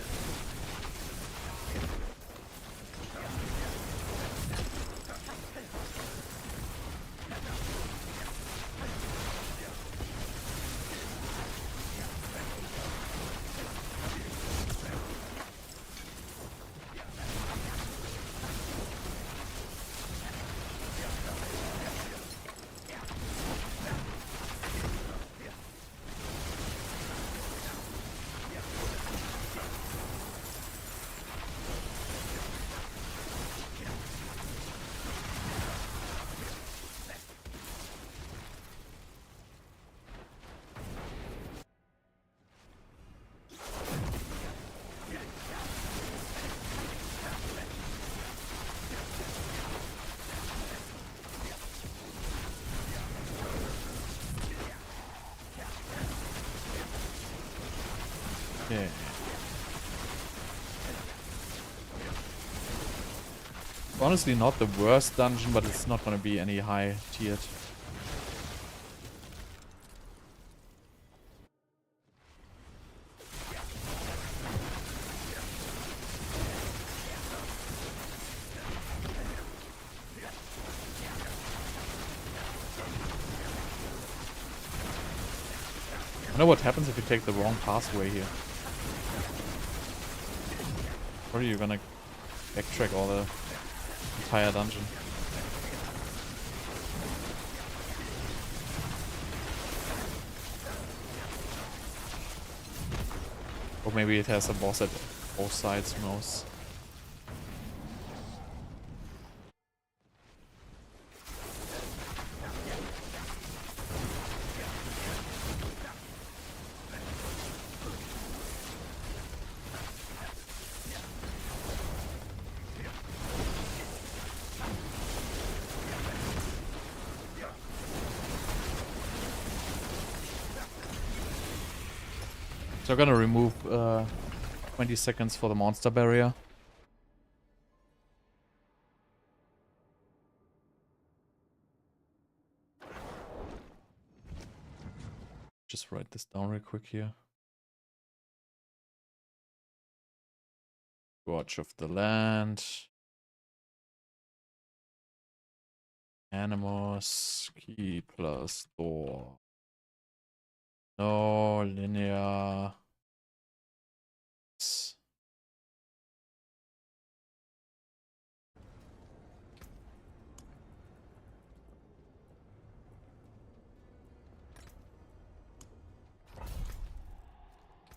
Okay. Honestly, not the worst dungeon, but it's not gonna be any high tiered. I wonder what happens if you take the wrong pathway here. Or are you gonna backtrack all the entire dungeon? Or maybe it has a boss at both sides, who knows. So I'm gonna remove 20 seconds for the monster barrier. Just write this down real quick here. Watch of the land. Animals. Key plus door. No linear.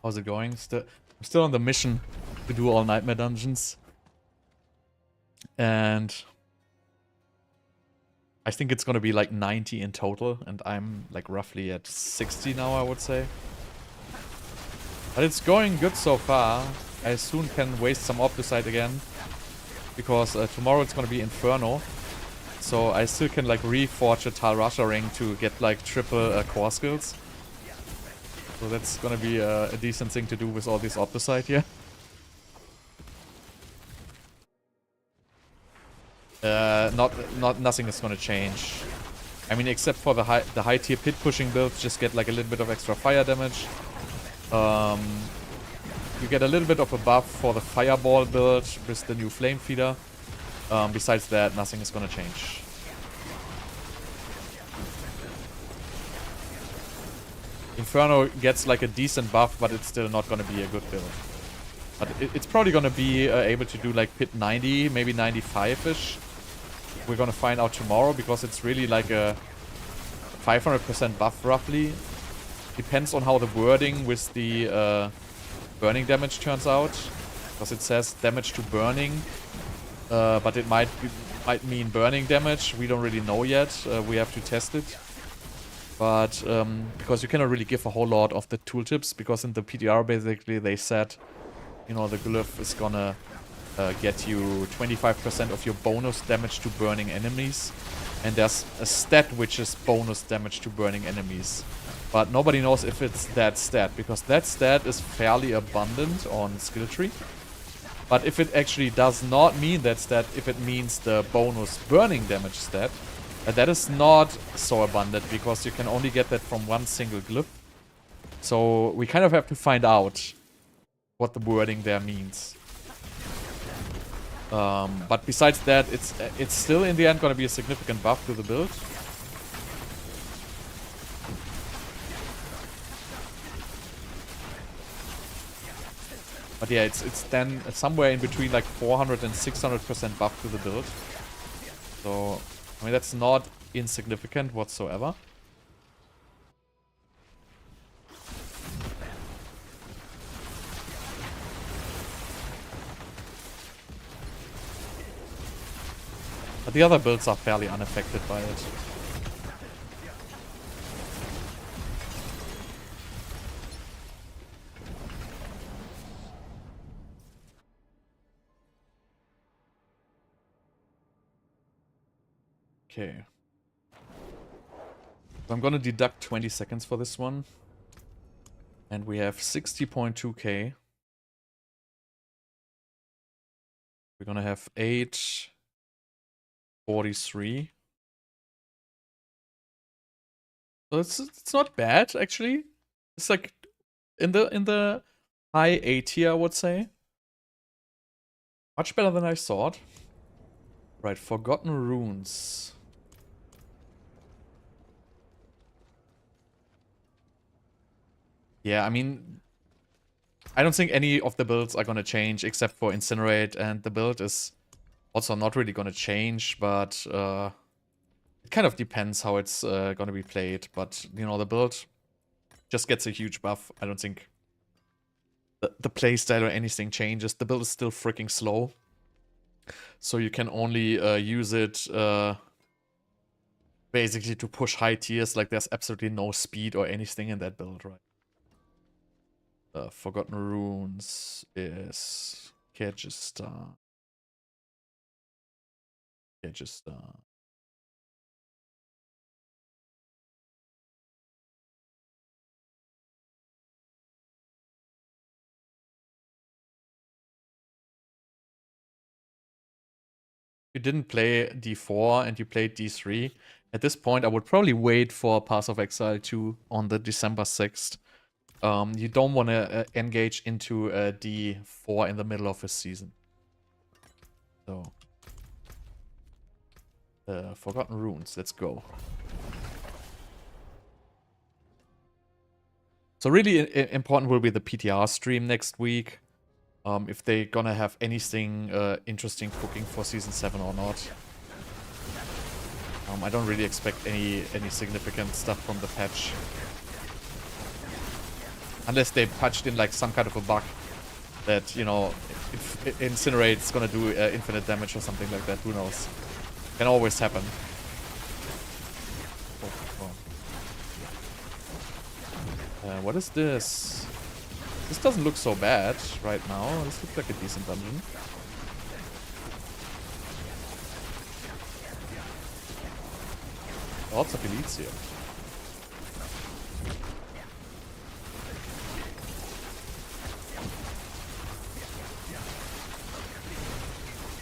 How's it going? I'm still on the mission to do all nightmare dungeons. And I think it's gonna be like 90 in total, and I'm like roughly at 60 now, I would say. But it's going good so far. I soon can waste some Obducite again, because tomorrow it's gonna be Inferno. so I still can like reforge a Rasha ring to get like triple core skills. So that's gonna be a decent thing to do with all these Obducite here. Nothing is gonna change. I mean, except for the high tier pit pushing builds, just get like a little bit of extra fire damage. You get a little bit of a buff for the fireball build with the new flame feeder. Besides that, nothing is gonna change. Inferno gets like a decent buff, but it's still not gonna be a good build. But it's probably gonna be able to do like pit 90, maybe 95-ish. We're gonna find out tomorrow, because it's really like a 500% buff roughly. Depends on how the wording with the burning damage turns out, because it says damage to burning, but it might mean burning damage. We don't really know yet. We have to test it. But because you cannot really give a whole lot of the tooltips, because in the PTR basically they said, you know, the glyph is gonna get you 25% of your bonus damage to burning enemies. And there's a stat which is bonus damage to burning enemies. But nobody knows if it's that stat, because that stat is fairly abundant on skill tree. But if it actually does not mean that stat, if it means the bonus burning damage stat, that is not so abundant, because you can only get that from one single glyph. So we kind of have to find out what the wording there means. But besides that, it's still in the end going to be a significant buff to the build. But yeah, it's then somewhere in between like 400 and 600% buff to the build. So, I mean, that's not insignificant whatsoever. But the other builds are fairly unaffected by it. Okay. So I'm gonna deduct 20 seconds for this one. And we have 60.2k. We're gonna have 843. So it's not bad actually. It's like in the high A tier, I would say. Much better than I thought. Right, Forgotten Runes. Yeah, I mean, I don't think any of the builds are gonna change except for Incinerate, and the build is also not really gonna change, but it kind of depends how it's gonna be played. But, you know, the build just gets a huge buff. I don't think the playstyle or anything changes. The build is still freaking slow. So you can only use it basically to push high tiers. Like, there's absolutely no speed or anything in that build, right? Forgotten Runes is Kyrgyzstan. Kyrgyzstan. You didn't play D4 and you played D3. At this point, I would probably wait for Path of Exile 2 on the December 6th. You don't want to engage into D4 in the middle of a season. So, Forgotten Runes, let's go. So really important will be the PTR stream next week. If they're gonna have anything interesting cooking for Season 7 or not. I don't really expect any significant stuff from the patch. Unless they patched in like some kind of a bug that, you know, if Incinerate's gonna do infinite damage or something like that, who knows. Can always happen. What is this? This doesn't look so bad right now. This looks like a decent dungeon. Lots of elites here.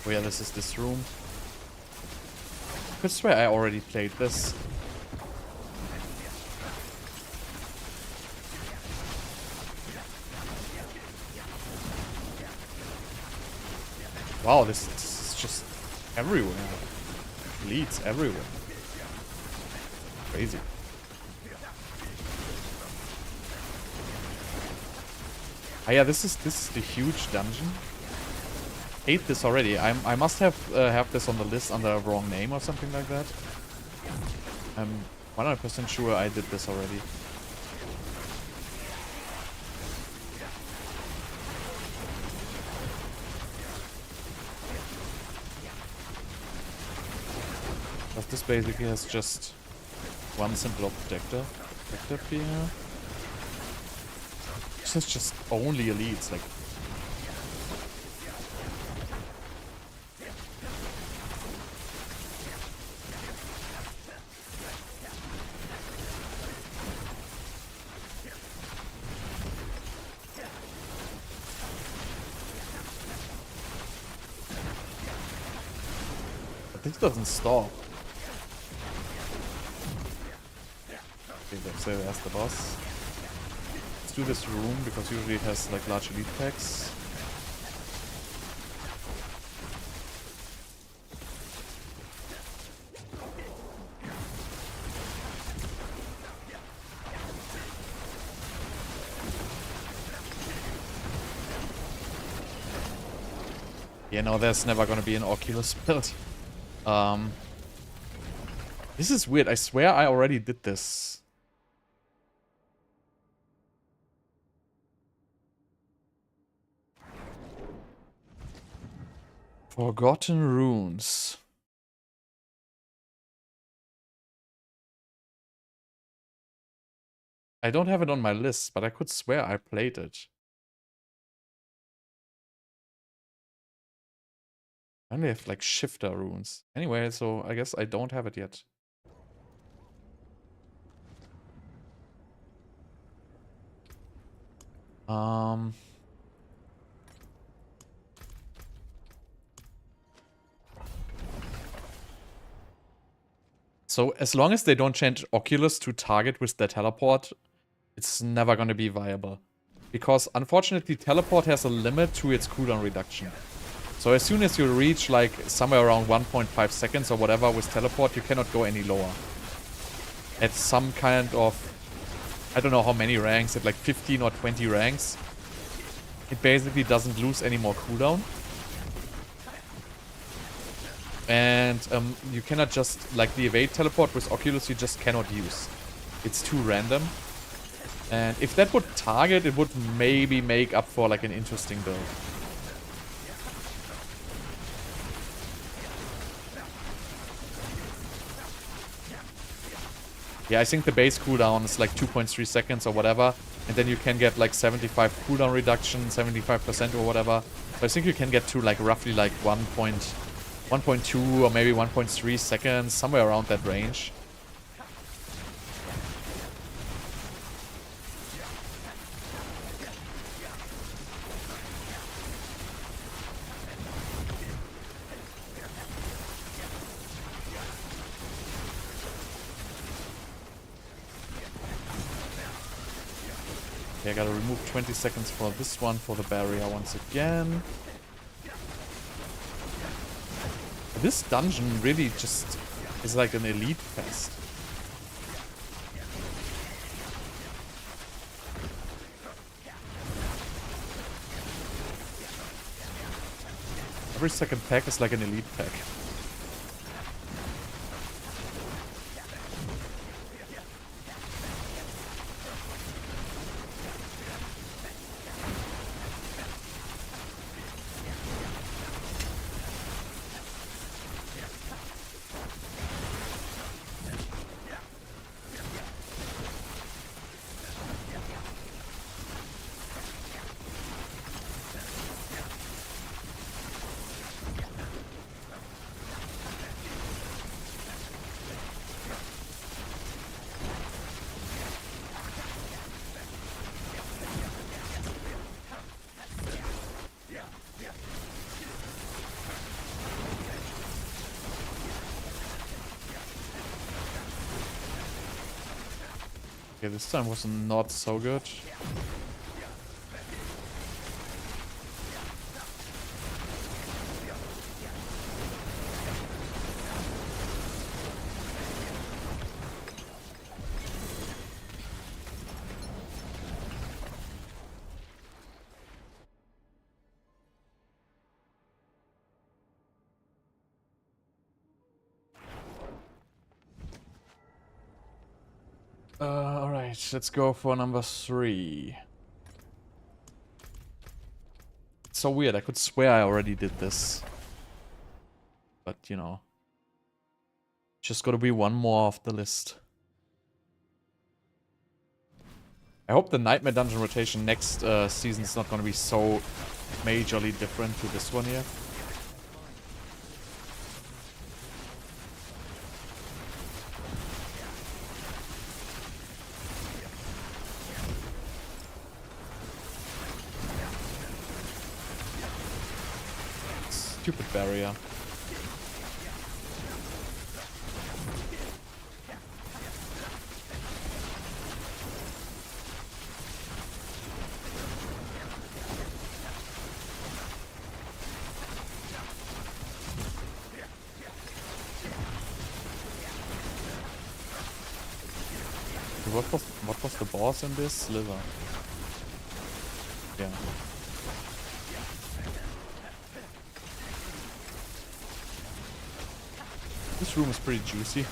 Oh yeah, this is this room. I could swear I already played this. Wow, this is just everywhere. Leads everywhere. Crazy. Ah yeah, this is the huge dungeon. Hate this already. I must have this on the list under a wrong name or something like that. I'm 100% sure I did this already. But this basically has just one simple objective here. This is just only elites, like. But this doesn't stop. So there's the boss. Let's do this room because usually it has like large elite packs. Yeah, no, there's never gonna be an Oculus build. This is weird. I swear I already did this. Forgotten Runes. I don't have it on my list, but I could swear I played it. I only have like shifter runes. Anyway, so I guess I don't have it yet. So as long as they don't change Oculus to target with their teleport, it's never going to be viable. Because unfortunately teleport has a limit to its cooldown reduction. So as soon as you reach like somewhere around 1.5 seconds or whatever with teleport, you cannot go any lower. At some kind of, I don't know how many ranks, at like 15 or 20 ranks, it basically doesn't lose any more cooldown. And you cannot just, like the evade teleport with Oculus, you just cannot use. It's too random. And if that would target, it would maybe make up for like an interesting build. Yeah, I think the base cooldown is like 2.3 seconds or whatever. And then you can get like 75 cooldown reduction, 75% or whatever. So I think you can get to like roughly like 1.2 or maybe 1.3 seconds, somewhere around that range. Okay, I gotta remove 20 seconds for this one, for the barrier once again. This dungeon really just is like an elite fest. Every second pack is like an elite pack. Okay, this time was not so good. Alright, let's go for number 3. It's so weird, I could swear I already did this. But, you know. Just gotta be one more off the list. I hope the Nightmare Dungeon rotation next season is not gonna be so majorly different to this one here. Stupid barrier. What was the boss in this? Sliver. Yeah. This room is pretty juicy.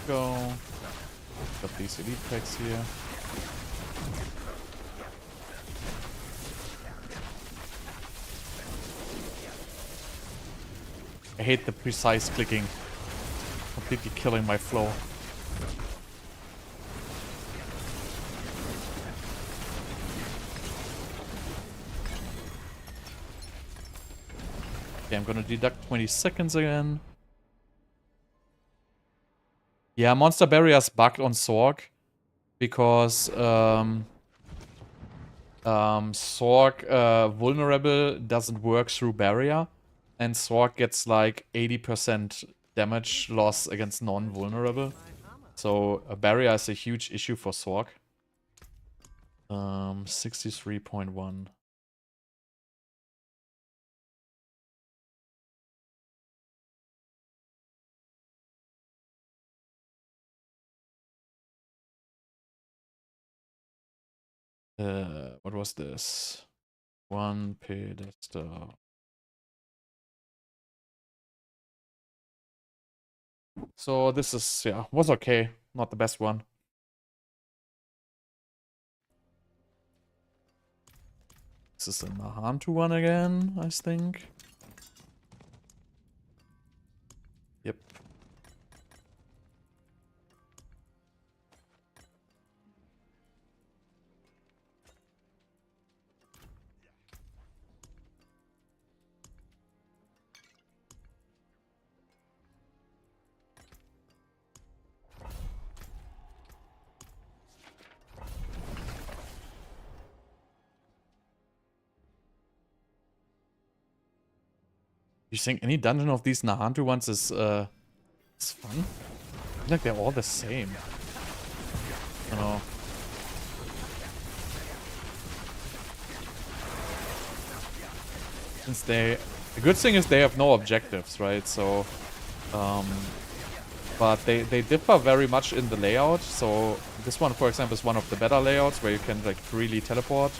Go. Got these elite packs here. I hate the precise clicking. Completely killing my flow. Okay, I'm gonna deduct 20 seconds again. Yeah, Monster Barrier's bugged on Sorc because Sorc vulnerable doesn't work through barrier, and Sorc gets like 80% damage loss against non-vulnerable. So a barrier is a huge issue for Sorc. 63.1. What was this? One pedestal. So this is, yeah, was okay. Not the best one. This is a Nahantu one again, I think. Yep. You think any dungeon of these Nahantu ones is fun? I feel like they're all the same. I don't know. Since they The good thing is they have no objectives, right? So, but they differ very much in the layout. So this one, for example, is one of the better layouts where you can like freely teleport.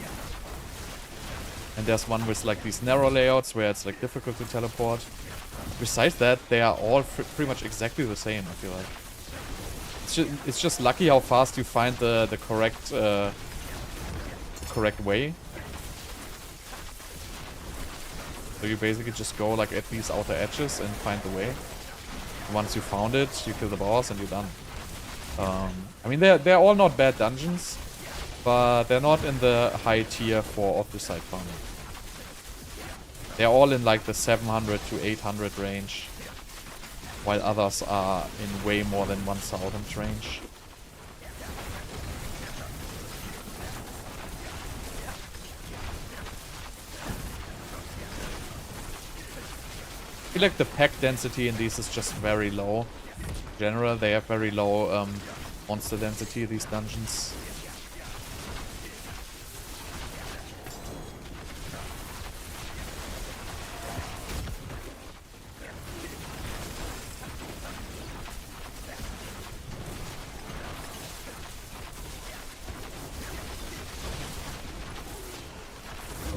And there's one with like these narrow layouts where it's like difficult to teleport. Besides that, they are all pretty much exactly the same, I feel like. It's just lucky how fast you find the correct way. So you basically just go like at these outer edges and find the way. Once you found it, you kill the boss and you're done. I mean, they're all not bad dungeons, but they're not in the high tier for Obducite farming. They're all in like the 700 to 800 range, while others are in way more than 1000 range. I feel like the pack density in these is just very low. In general, they have very low monster density, these dungeons.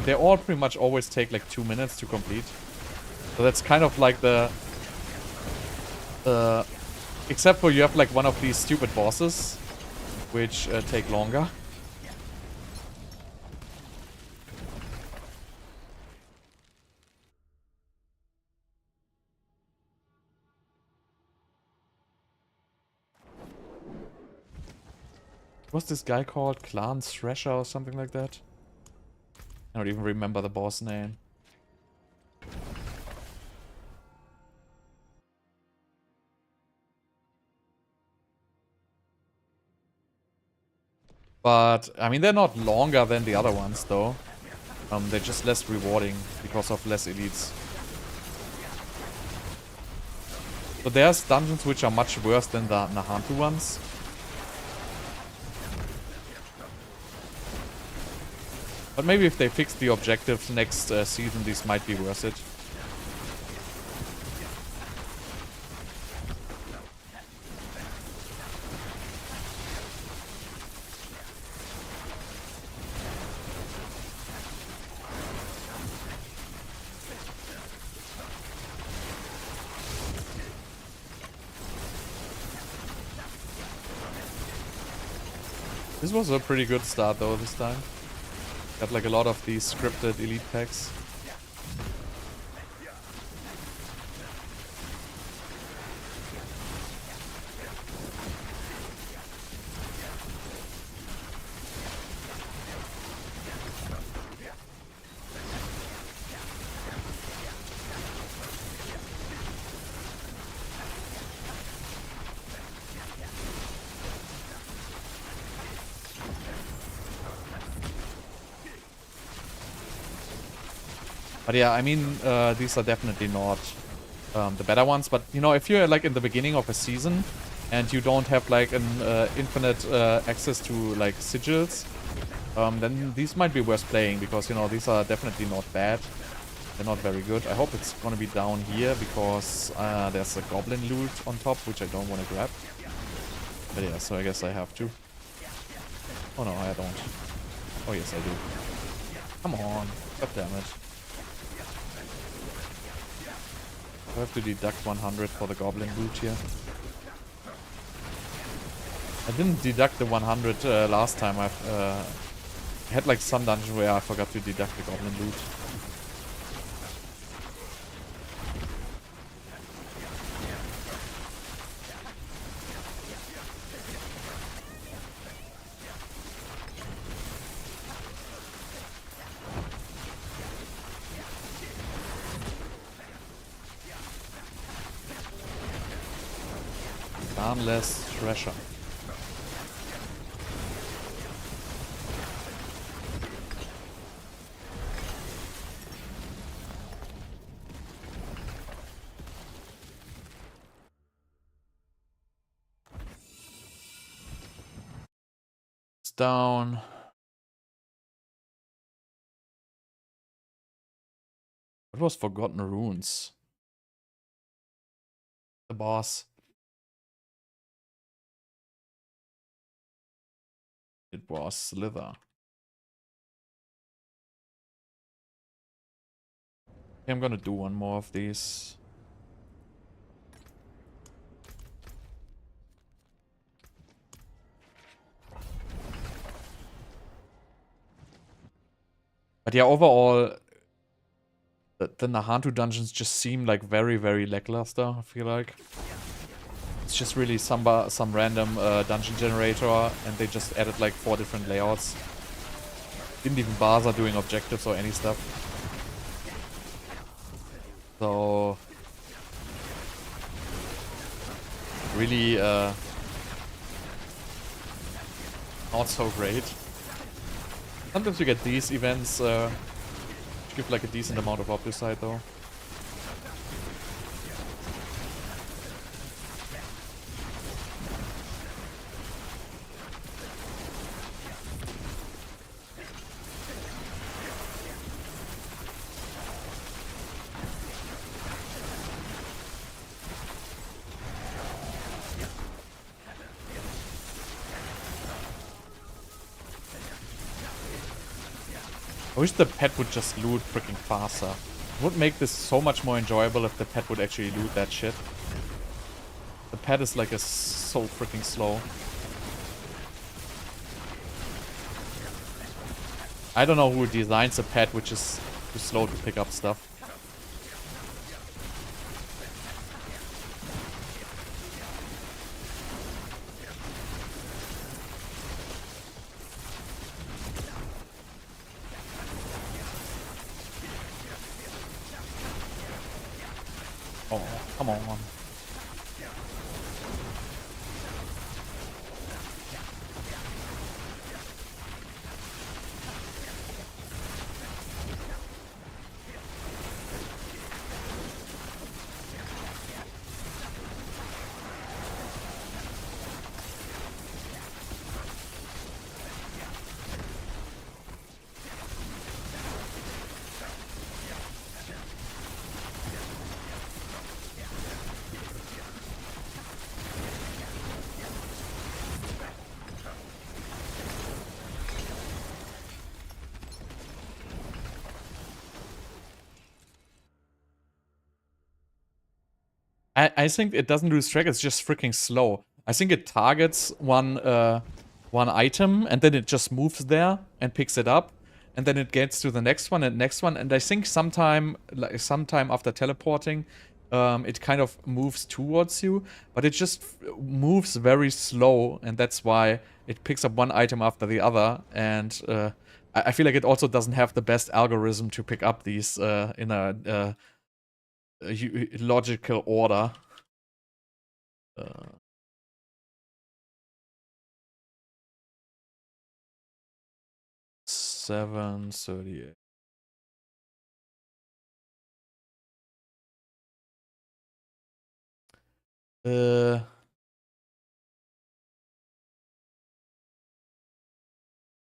They all pretty much always take like 2 minutes to complete. So that's kind of like the... except for you have like one of these stupid bosses, which take longer. What's this guy called? Clan Rasha or something like that? I don't even remember the boss name. But, I mean, they're not longer than the other ones, though. They're just less rewarding because of less elites. So there's dungeons which are much worse than the Nahantu ones. But maybe if they fix the objectives next season, these might be worth it. This was a pretty good start though this time. Got like a lot of these scripted elite packs. But yeah, I mean, these are definitely not the better ones. But, you know, if you're like in the beginning of a season and you don't have like an infinite access to like sigils, then these might be worth playing because, you know, these are definitely not bad. They're not very good. I hope it's gonna be down here because there's a goblin loot on top, which I don't want to grab. But yeah, so I guess I have to. Oh no, I don't. Oh yes, I do. Come on. God damn it. I have to deduct 100 for the goblin loot here. I didn't deduct the 100 last time. I had like some dungeon where I forgot to deduct the goblin loot. Starless Rasha. It's down. What was Forgotten Runes? The boss. It was Slither. Okay, I'm gonna do one more of these. But yeah, overall, the Nahantu dungeons just seem like very, very lackluster, I feel like. It's just really some random dungeon generator, and they just added like 4 different layouts. Didn't even bother doing objectives or any stuff. So... really, not so great. Sometimes you get these events, which give like a decent amount of Obducite though. I wish the pet would just loot freaking faster. It would make this so much more enjoyable if the pet would actually loot that shit. The pet is like so freaking slow. I don't know who designs a pet which is too slow to pick up stuff. Oh, come on. I think it doesn't lose track, it's just freaking slow. I think it targets one item and then it just moves there and picks it up. And then it gets to the next one and next one. And I think sometime after teleporting, it kind of moves towards you. But it just moves very slow, and that's why it picks up one item after the other. And I feel like it also doesn't have the best algorithm to pick up these in a logical order. 738.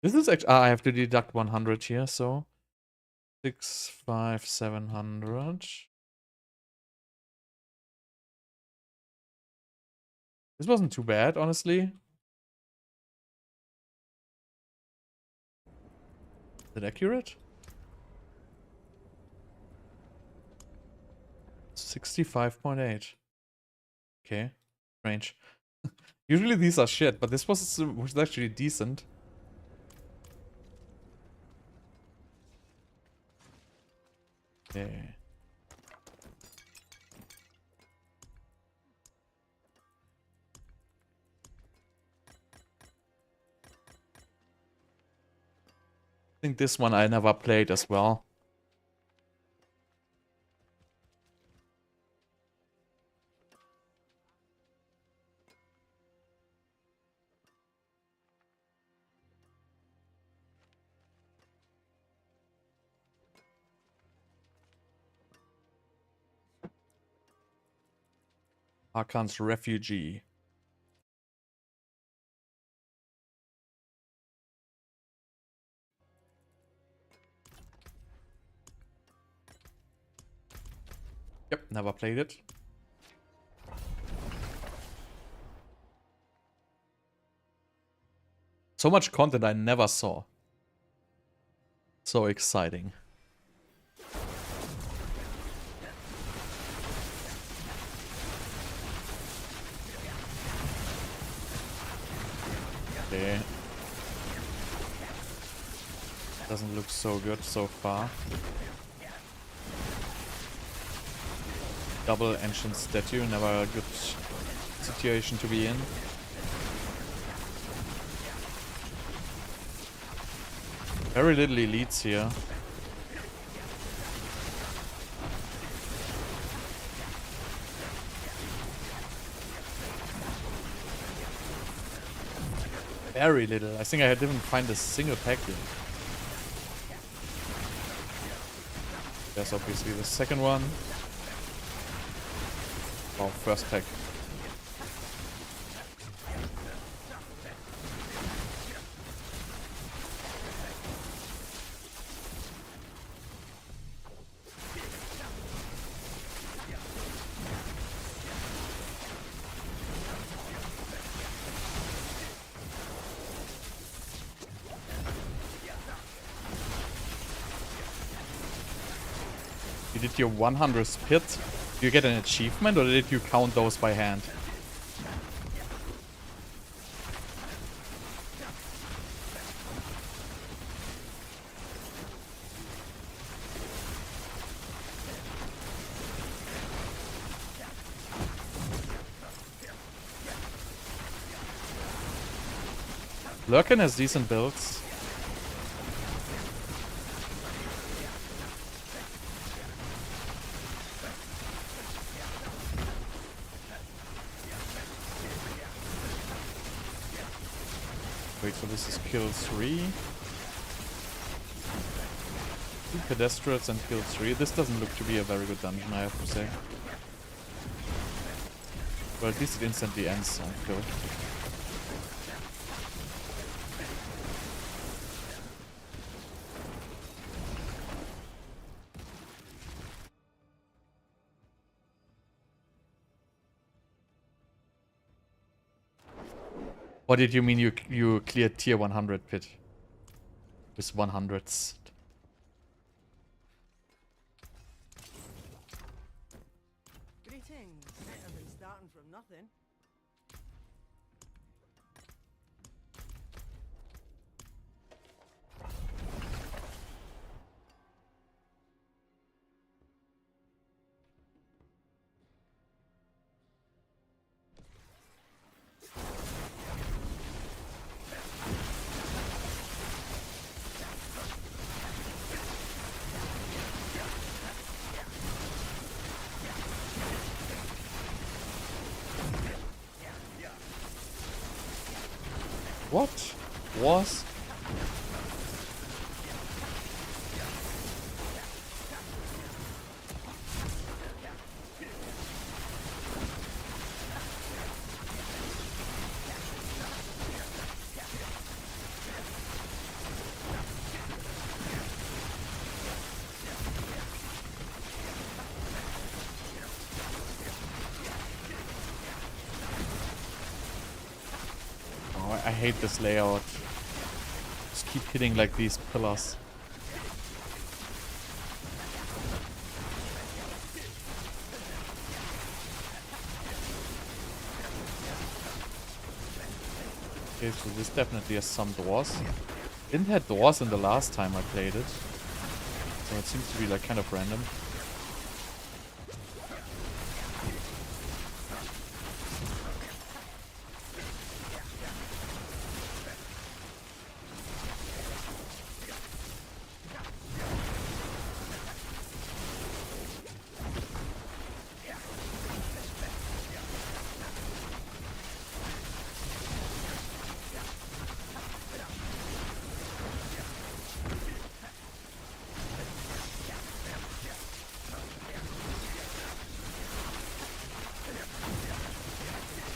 This is actually, I have to deduct 100 here, so 6, 5, 700. This wasn't too bad, honestly. Is it accurate? 65.8. Okay, range. Usually these are shit, but this was actually decent. Okay. I think this one I never played as well. Arkan's Refugee. Yep, never played it. So much content I never saw. So exciting. Okay. Doesn't look so good so far. Double ancient statue, never a good situation to be in. Very little elites here. Very little. I think I didn't find a single pack yet. There's obviously the second one. Oh, first pack. You did your 100th pit. Do you get an achievement or did you count those by hand? Harlequin has decent builds. Wait, so this is kill 3. 2 pedestrians and kill 3. This doesn't look to be a very good dungeon, I have to say. Well, at least it instantly ends on kill. What did you mean you cleared tier 100 pit? With 100s. Greetings. Better than starting from nothing. What was? I hate this layout. Just keep hitting like these pillars. Okay, so this definitely has some doors. Didn't have doors in the last time I played it. So it seems to be like kind of random.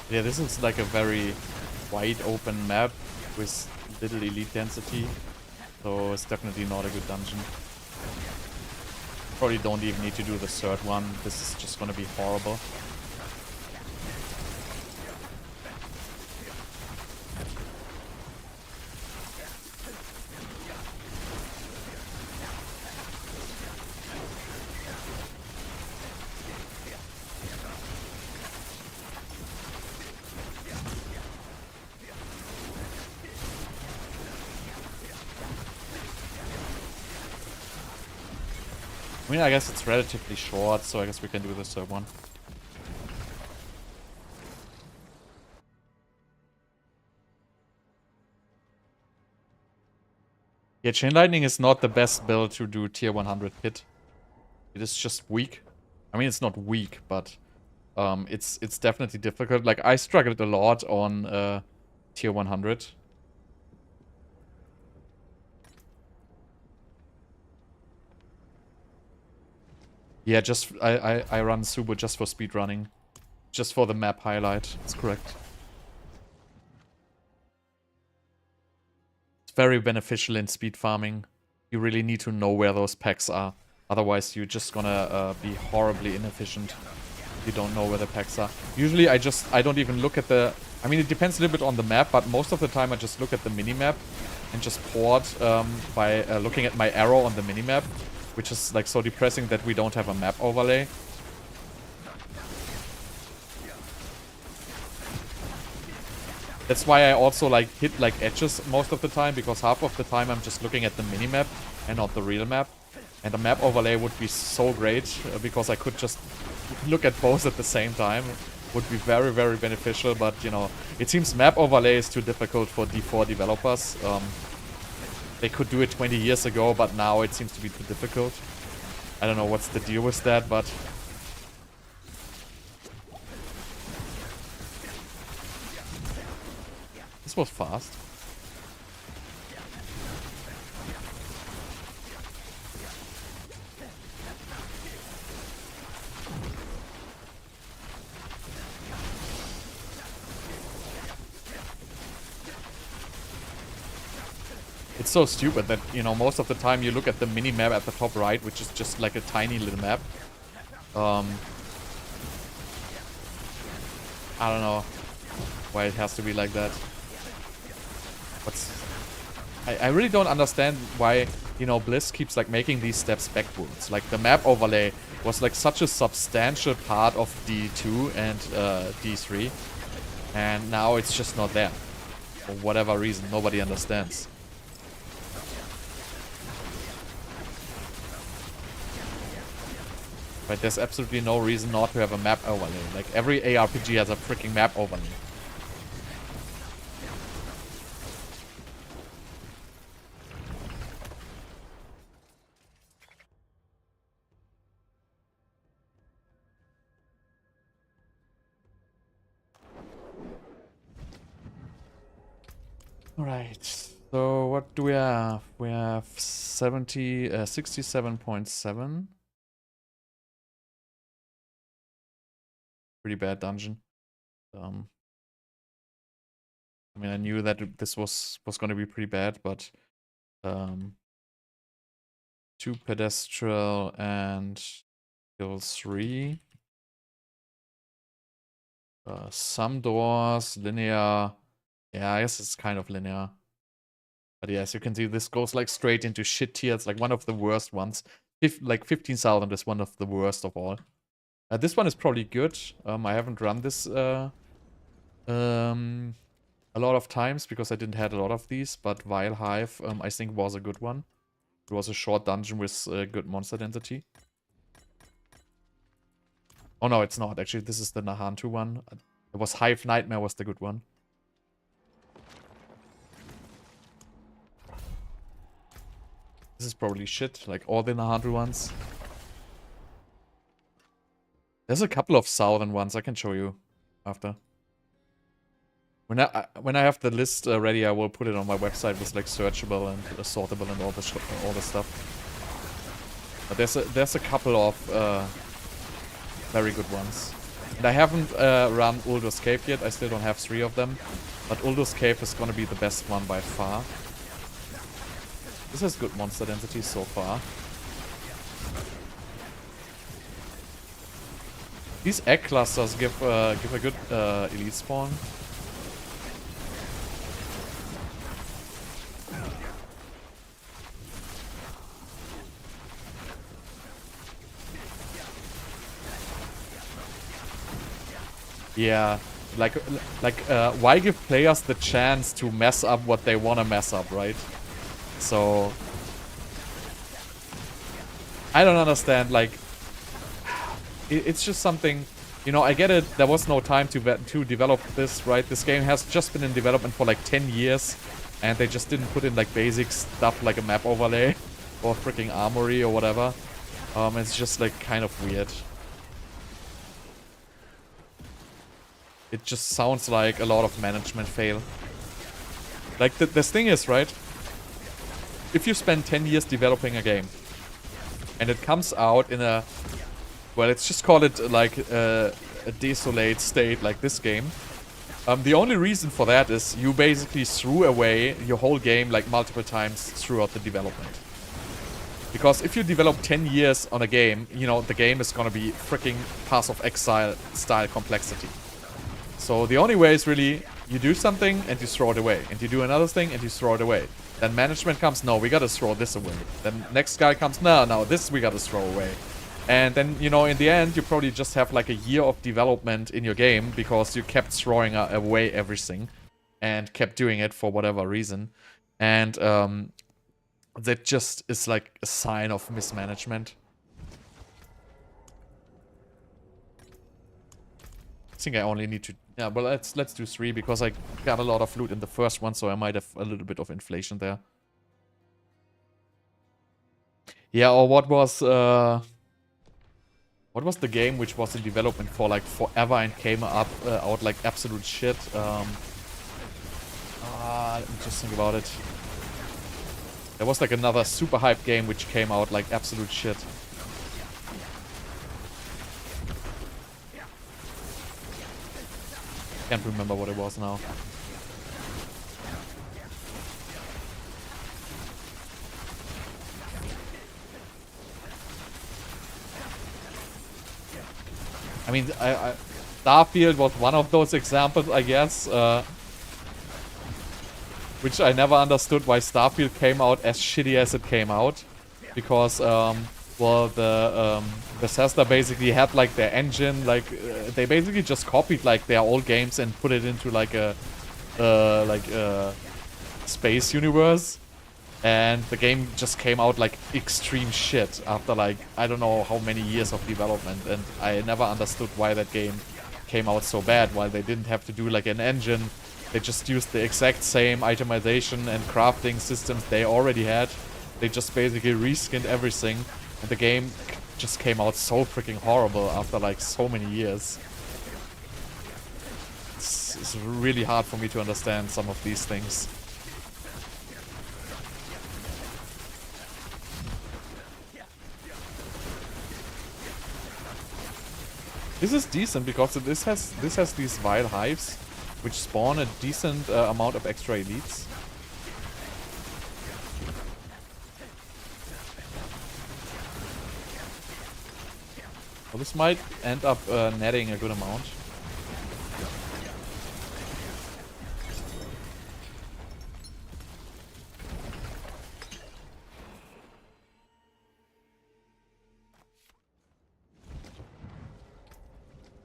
Yeah, this is like a very wide open map with little elite density, so it's definitely not a good dungeon. Probably don't even need to do the third one. This is just gonna be horrible. I mean, I guess it's relatively short, so I guess we can do the third one. Yeah, Chain Lightning is not the best build to do tier 100 hit. It is just weak. I mean, it's not weak, but it's definitely difficult. Like, I struggled a lot on tier 100. Yeah, just I run Subo just for speedrunning. Just for the map highlight. That's correct. It's very beneficial in speed farming. You really need to know where those packs are. Otherwise, you're just gonna be horribly inefficient. You don't know where the packs are. Usually, I don't even look at the... I mean, it depends a little bit on the map, but most of the time I just look at the minimap and just port by looking at my arrow on the minimap. Which is like so depressing that we don't have a map overlay. That's why I also like hit like edges most of the time, because half of the time I'm just looking at the minimap and not the real map. And a map overlay would be so great because I could just look at both at the same time. Would be very, very beneficial, but you know, it seems map overlay is too difficult for D4 developers. They could do it 20 years ago, but now it seems to be too difficult. I don't know what's the deal with that, but... This was fast. It's so stupid that, you know, most of the time you look at the mini-map at the top right, which is just like a tiny little map. I don't know why it has to be like that. I really don't understand why, you know, Bliss keeps like making these steps backwards. Like the map overlay was like such a substantial part of D2 and D3. And now it's just not there. For whatever reason, nobody understands. But there's absolutely no reason not to have a map overlay. Like, every ARPG has a freaking map overlay. Alright, so what do we have? We have 67.7. Pretty bad dungeon. I mean, I knew that this was going to be pretty bad, but 2 pedestral and skill 3. Some doors, linear. Yeah, I guess it's kind of linear. But yeah, as you can see, this goes like straight into shit tier. It's like one of the worst ones. Like 15,000 is one of the worst of all. This one is probably good. I haven't run this a lot of times because I didn't have a lot of these. But Vile Hive, I think, was a good one. It was a short dungeon with good monster density. Oh no, it's not. Actually, this is the Nahantu one. It was Hive Nightmare was the good one. This is probably shit, like all the Nahantu ones. There's a couple of southern ones I can show you after. When I have the list ready, I will put it on my website with like searchable and sortable and all the stuff. But there's a couple of very good ones. And I haven't run Uldur's Cave yet. I still don't have 3 of them. But Uldur's Cave is gonna be the best one by far. This has good monster density so far. These egg clusters give a good elite spawn. Yeah, like why give players the chance to mess up what they want to mess up, right? So I don't understand. Like, it's just something, you know. I get it. There was no time to develop this, right? This game has just been in development for like 10 years, and they just didn't put in like basic stuff like a map overlay or freaking armory or whatever. It's just like kind of weird. It just sounds like a lot of management fail. Like, this thing is, right? If you spend 10 years developing a game, and it comes out in a... Well, let's just call it, like, a desolate state, like this game. The only reason for that is you basically threw away your whole game, like, multiple times throughout the development. Because if you develop 10 years on a game, you know, the game is gonna be freaking Path of Exile style complexity. So the only way is really, you do something and you throw it away. And you do another thing and you throw it away. Then management comes, no, we gotta throw this away. Then next guy comes, no, this we gotta throw away. And then, you know, in the end, you probably just have like a year of development in your game because you kept throwing away everything. And kept doing it for whatever reason. And that just is like a sign of mismanagement. I think I only need to... Yeah, well, let's do 3 because I got a lot of loot in the first one, so I might have a little bit of inflation there. Yeah, or what was the game which was in development for like forever and came up out like absolute shit? Let me just think about it. There was like another super hype game which came out like absolute shit. Can't remember what it was now. I mean, Starfield was one of those examples, I guess. Which I never understood why Starfield came out as shitty as it came out. Because, well, the Bethesda basically had like their engine, like they basically just copied like their old games and put it into like a space universe, and the game just came out like extreme shit after like I don't know how many years of development, and I never understood why that game came out so bad. While they didn't have to do like an engine, they just used the exact same itemization and crafting systems they already had. They just basically reskinned everything. And the game just came out so freaking horrible after like so many years. It's really hard for me to understand some of these things. This is decent because this has these vile hives, which spawn a decent amount of extra elites. Well, this might end up netting a good amount.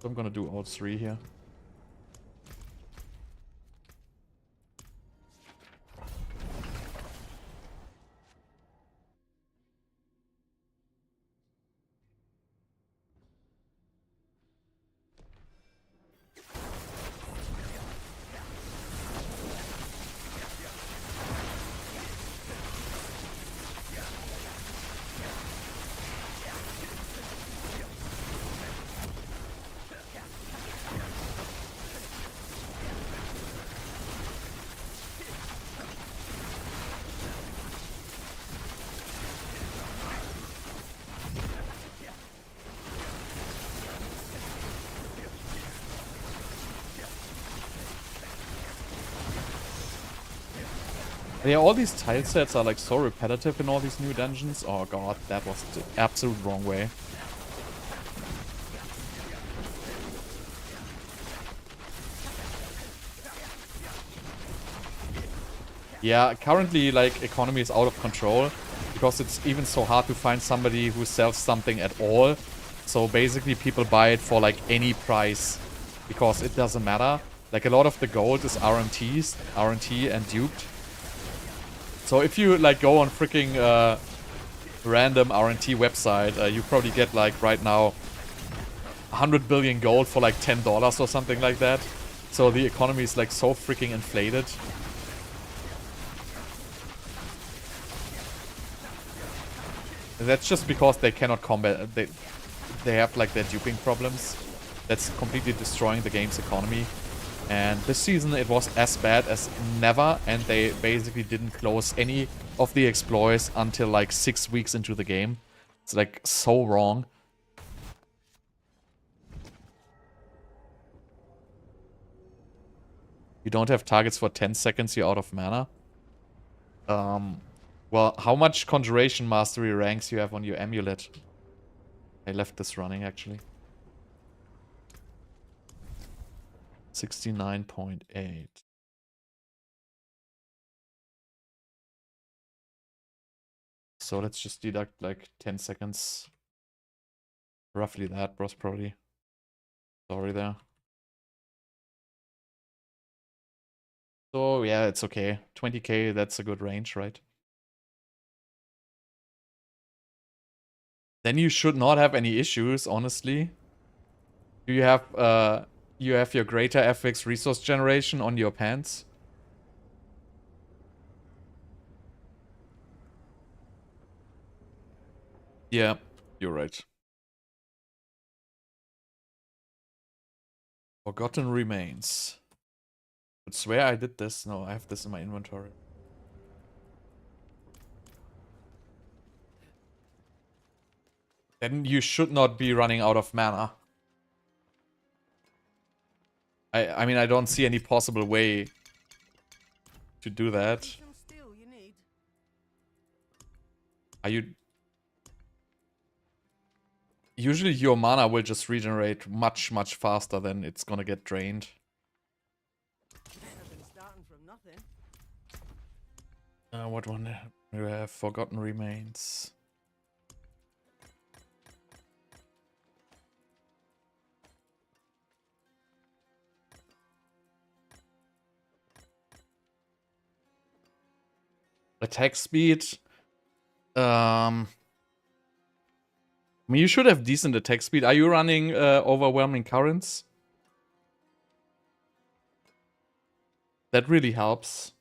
So I'm gonna do all 3 here. Yeah, all these tile sets are like so repetitive in all these new dungeons. Oh god, that was the absolute wrong way. Yeah, currently, like, economy is out of control because it's even so hard to find somebody who sells something at all. So basically, people buy it for, like, any price because it doesn't matter. Like, a lot of the gold is RNT and duped. So if you, like, go on freaking random RNT website, you probably get, like, right now 100 billion gold for, like, $10 or something like that. So the economy is, like, so freaking inflated. That's just because they cannot combat. They have like their duping problems. That's completely destroying the game's economy. And this season it was as bad as never, and they basically didn't close any of the exploits until like 6 weeks into the game. It's like so wrong. You don't have targets for 10 seconds, you're out of mana. Well, how much Conjuration Mastery ranks you have on your amulet? I left this running, actually. 69.8. So let's just deduct like 10 seconds. Roughly that, bros, probably. Sorry there. So yeah, it's okay. 20k, that's a good range, right? Then you should not have any issues, honestly. Do you have your greater FX resource generation on your pants? Yeah, you're right. Forgotten Remains. I swear I did this. No, I have this in my inventory. Then you should not be running out of mana. I mean, I don't see any possible way to do that. Some steel you need. Are you... Usually your mana will just regenerate much, much faster than it's gonna get drained. I've been starting from nothing. What one do we have? Forgotten Remains. Attack speed. I mean, you should have decent attack speed. Are you running Overwhelming Currents? That really helps.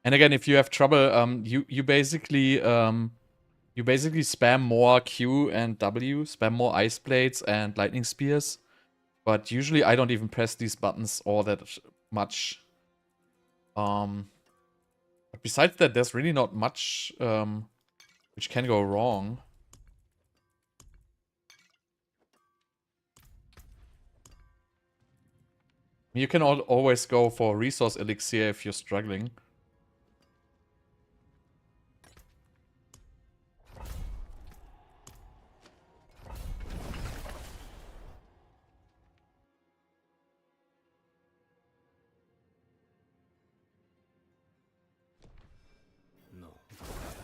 And again, if you have trouble, you basically spam more Q and W, spam more Ice Blades and Lightning Spears. But usually I don't even press these buttons all that much. But besides that, there's really not much which can go wrong. You can always go for Resource Elixir if you're struggling.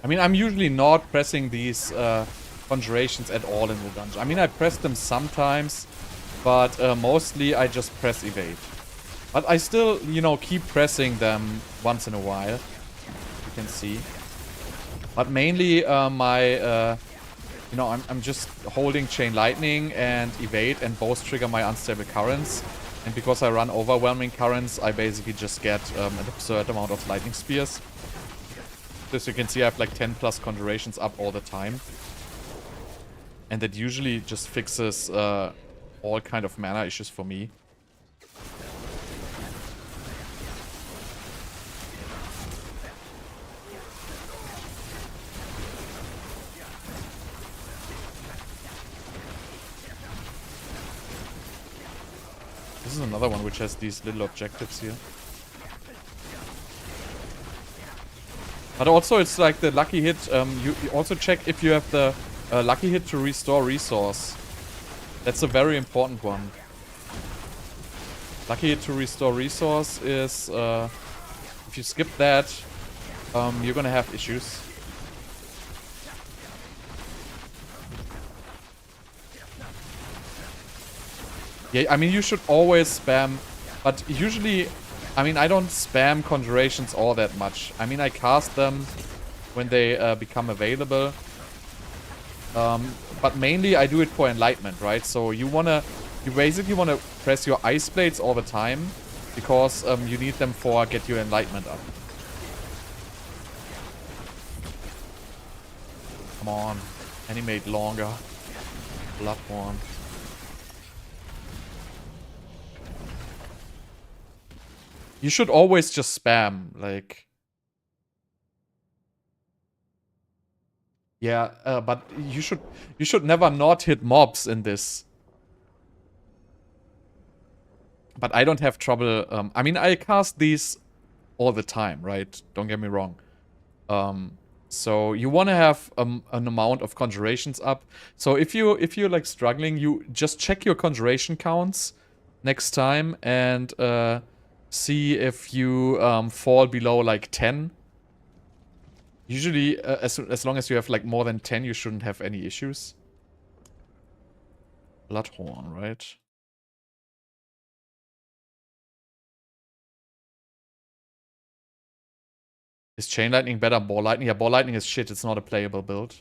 I mean, I'm usually not pressing these conjurations at all in the dungeon. I mean, I press them sometimes, but mostly I just press evade. But I still, you know, keep pressing them once in a while. You can see. But mainly you know, I'm just holding Chain Lightning and evade, and both trigger my Unstable Currents. And because I run Overwhelming Currents, I basically just get an absurd amount of Lightning Spears. As you can see, I have like 10 plus Conjurations up all the time. And that usually just fixes all kind of mana issues for me. This is another one which has these little objectives here. But also it's like the lucky hit, you also check if you have the lucky hit to restore resource. That's a very important one. Lucky hit to restore resource is, if you skip that, you're gonna have issues. Yeah, I mean, you should always spam, but usually, I mean, I don't spam conjurations all that much. I mean, I cast them when they become available. But mainly I do it for enlightenment, right? So you basically wanna press your ice blades all the time because you need them for get your enlightenment up. Come on, animate longer. Bloodborne. You should always just spam, like... Yeah, but you should never not hit mobs in this. But I don't have trouble, I mean, I cast these all the time, right? Don't get me wrong. So you want to have an amount of conjurations up. So if you're like struggling, you just check your conjuration counts next time and see if you fall below like 10. Usually, as long as you have like more than 10, you shouldn't have any issues. Bloodhorn, right? Is Chain Lightning better than Ball Lightning? Yeah, Ball Lightning is shit. It's not a playable build.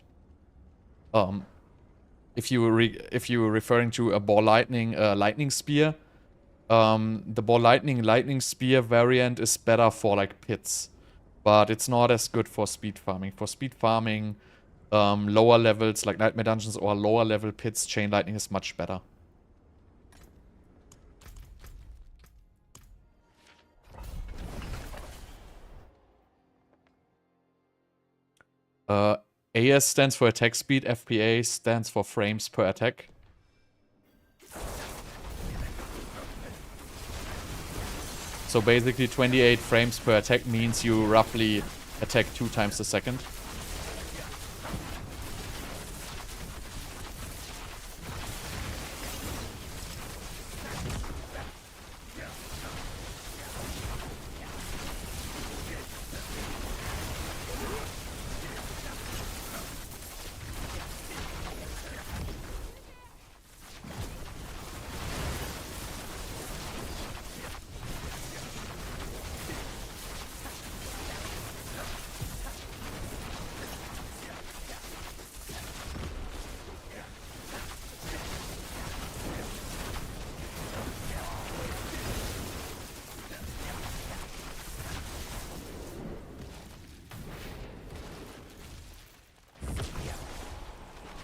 If you were referring to a Ball Lightning Lightning Spear, the Ball Lightning Spear variant is better for like pits, but it's not as good for speed farming. For speed farming, lower levels like Nightmare Dungeons or lower level pits, Chain Lightning is much better. AS stands for attack speed, FPA stands for frames per attack. So basically 28 frames per attack means you roughly attack 2 times a second.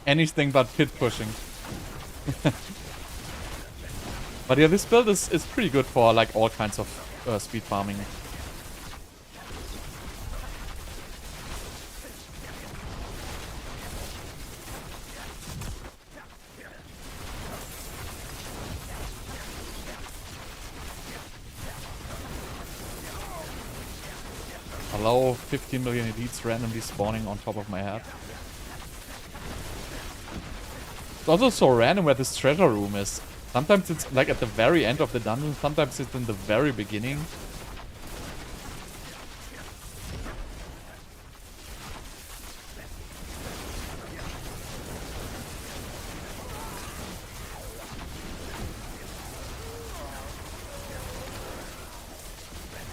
Anything but pit pushing. But yeah, this build is pretty good for like all kinds of speed farming. Hello, 15 million elites randomly spawning on top of my head. It's also so random where this treasure room is. Sometimes it's like at the very end of the dungeon, sometimes it's in the very beginning.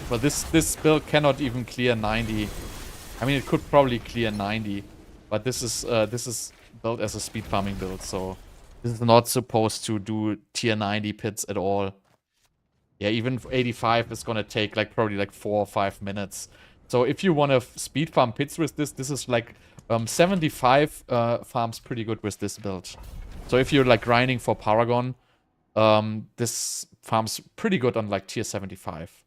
But this build cannot even clear 90. I mean, it could probably clear 90, but this is built as a speed farming build, so this is not supposed to do tier 90 pits at all. Yeah, even 85 is gonna take like probably like 4 or 5 minutes. So if you want to speed farm pits with this is like 75 farms pretty good with this build. So if you're like grinding for Paragon, this farms pretty good on like tier 75.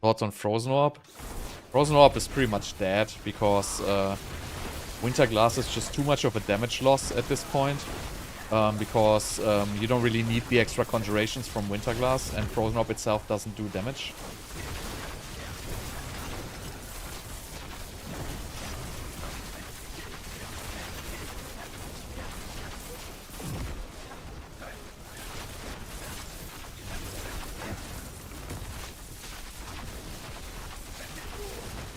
Thoughts on Frozen Orb? Frozen Orb is pretty much dead because Winter Glass is just too much of a damage loss at this point. Because you don't really need the extra conjurations from Winter Glass, and Frozen Orb itself doesn't do damage.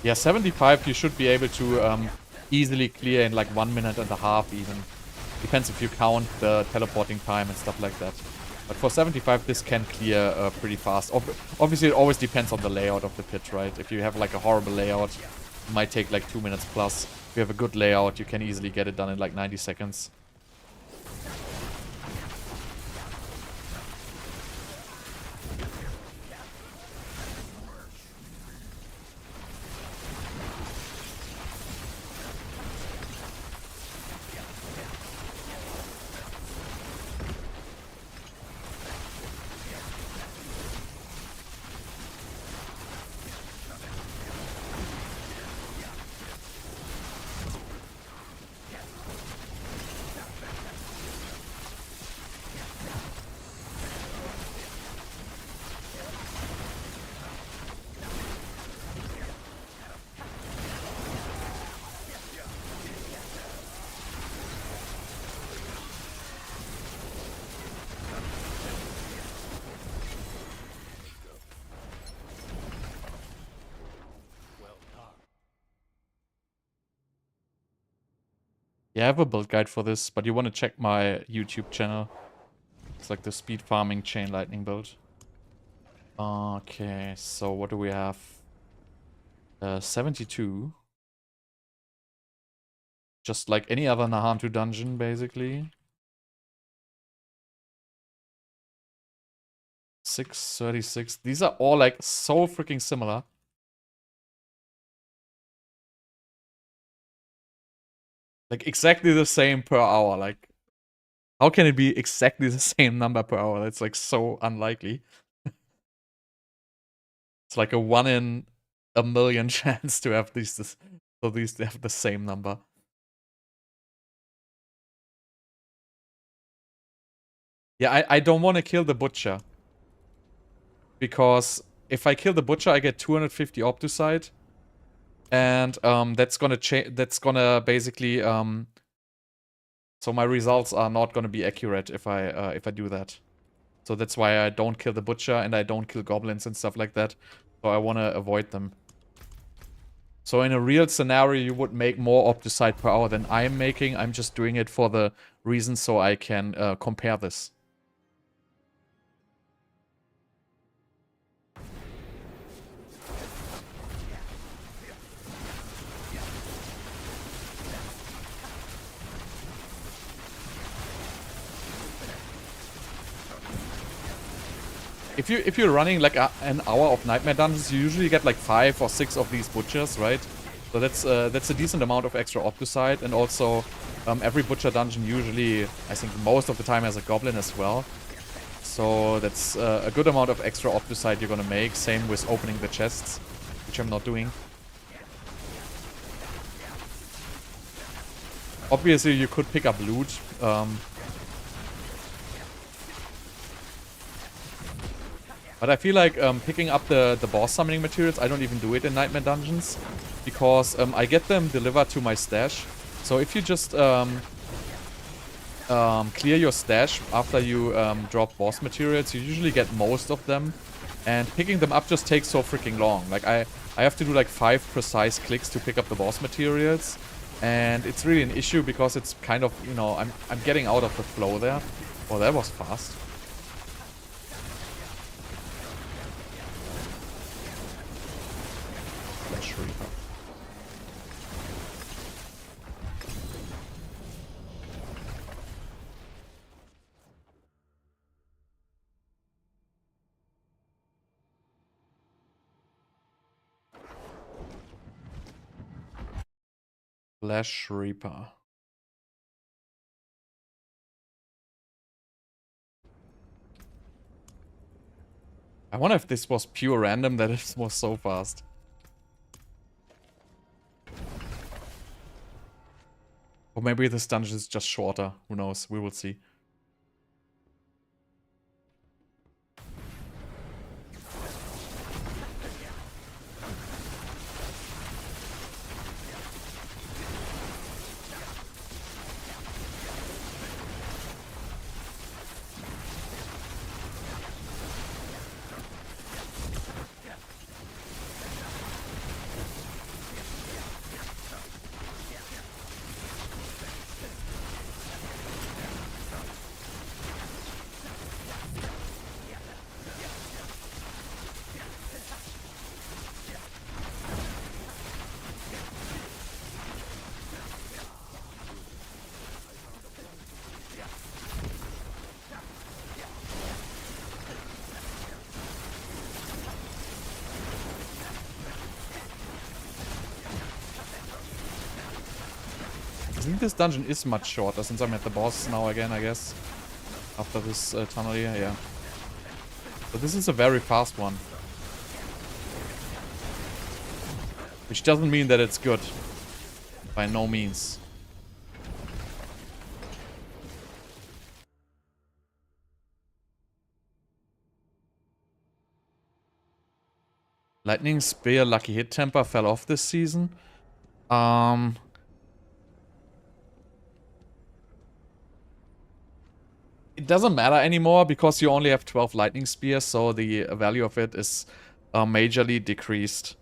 Yeah, 75 you should be able to easily clear in like 1.5 minutes even. Depends if you count the teleporting time and stuff like that. But for 75 this can clear pretty fast. Obviously it always depends on the layout of the pit, right? If you have like a horrible layout, it might take like 2 minutes plus. If you have a good layout, you can easily get it done in like 90 seconds. Yeah, I have a build guide for this, but you want to check my YouTube channel. It's like the speed farming chain lightning build. Okay, so what do we have? 72. Just like any other Nahantu dungeon, basically. 636. These are all like so freaking similar. Like exactly the same per hour. Like, how can it be exactly the same number per hour? That's like so unlikely. It's like a 1 in a million chance to have these to have the same number. Yeah, I don't want to kill the butcher. Because if I kill the butcher, I get 250 Obducite. And that's gonna basically so my results are not gonna be accurate if I do that. So that's why I don't kill the butcher and I don't kill goblins and stuff like that. So I wanna avoid them. So in a real scenario, you would make more Obducite per hour than I'm making. I'm just doing it for the reason so I can compare this. If you're running like an hour of nightmare dungeons, you usually get like 5 or 6 of these butchers, right? So that's a decent amount of extra Obducite, and also every butcher dungeon usually, I think most of the time, has a goblin as well. So that's a good amount of extra Obducite you're gonna make. Same with opening the chests, which I'm not doing. Obviously, you could pick up loot. But I feel like picking up the boss summoning materials, I don't even do it in Nightmare Dungeons. Because I get them delivered to my stash. So if you just clear your stash after you drop boss materials, you usually get most of them. And picking them up just takes so freaking long. Like I have to do like 5 precise clicks to pick up the boss materials. And it's really an issue because it's kind of, you know, I'm getting out of the flow there. Oh, that was fast. Flash Reaper. Flash Reaper. I wonder if this was pure random that it was so fast. Or maybe this dungeon is just shorter. Who knows? We will see. I think this dungeon is much shorter since I'm at the boss now again, I guess. After this tunnel here, yeah. But this is a very fast one. Which doesn't mean that it's good. By no means. Lightning Spear lucky hit temper fell off this season. It doesn't matter anymore because you only have 12 lightning spears, so the value of it is majorly decreased.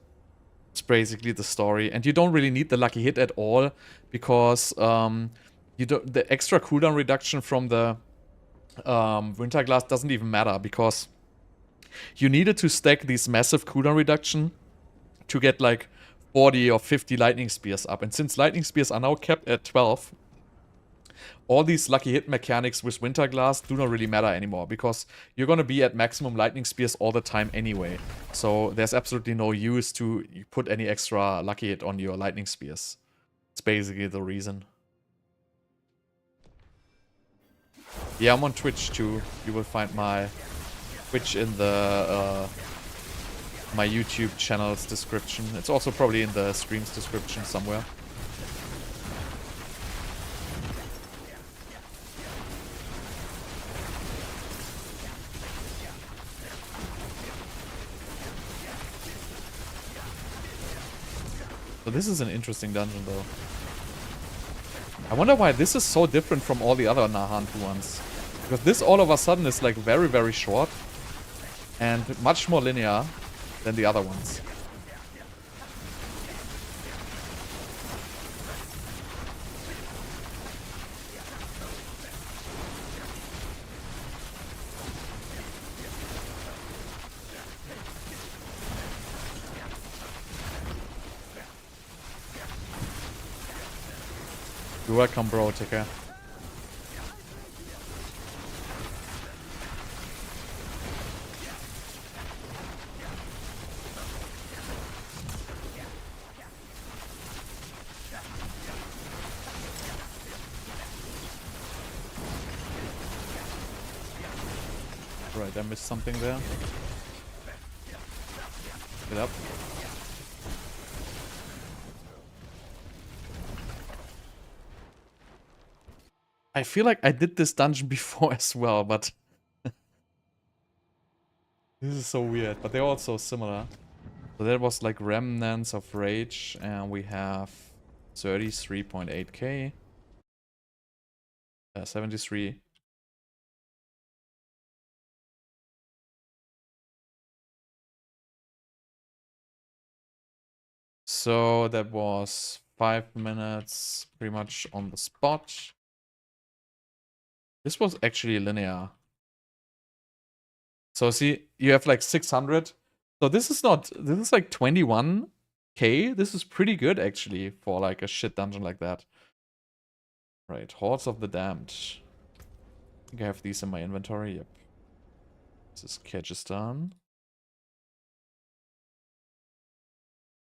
It's basically the story, and you don't really need the lucky hit at all because the extra cooldown reduction from the Winter Glass doesn't even matter because you needed to stack these massive cooldown reduction to get like 40 or 50 lightning spears up, and since lightning spears are now kept at 12. All these lucky hit mechanics with Winter Glass do not really matter anymore because you're gonna be at maximum lightning spears all the time anyway. So there's absolutely no use to put any extra lucky hit on your lightning spears. It's basically the reason. Yeah, I'm on Twitch too. You will find my Twitch in the my YouTube channel's description. It's also probably in the stream's description somewhere. So this is an interesting dungeon though. I wonder why this is so different from all the other Nahant ones. Because this all of a sudden is like very, very short. And much more linear than the other ones. You're welcome, bro. Take care. Right, I missed something there. Get up. I feel like I did this dungeon before as well, but this is so weird. But they're all so similar. So that was like Remnants of Rage, and we have 33.8k. 73. So that was 5 minutes pretty much on the spot. This was actually linear. So see, you have like 600. So this is like 21k. This is pretty good actually for like a shit dungeon like that. Right, Hordes of the Damned. I think I have these in my inventory, yep. This is Kyrgyzstan.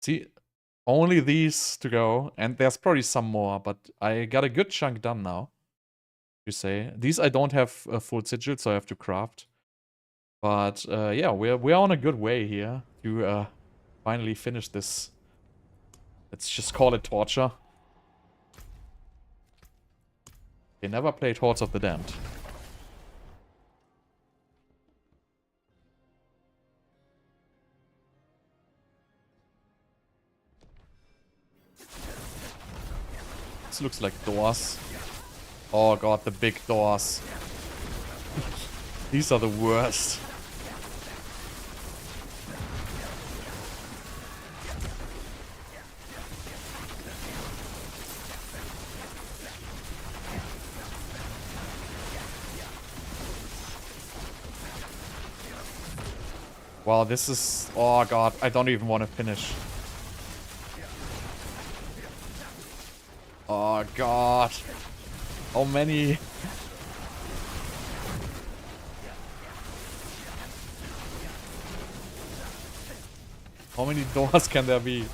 See, only these to go, and there's probably some more, but I got a good chunk done now. You say. These I don't have a full sigil, so I have to craft. But yeah, we're on a good way here to finally finish this. Let's just call it torture. They never played Hordes of the Damned. This looks like doors. Oh god, the big doors. These are the worst. Wow, this is... Oh god, I don't even want to finish. Oh god. How many? How many doors can there be?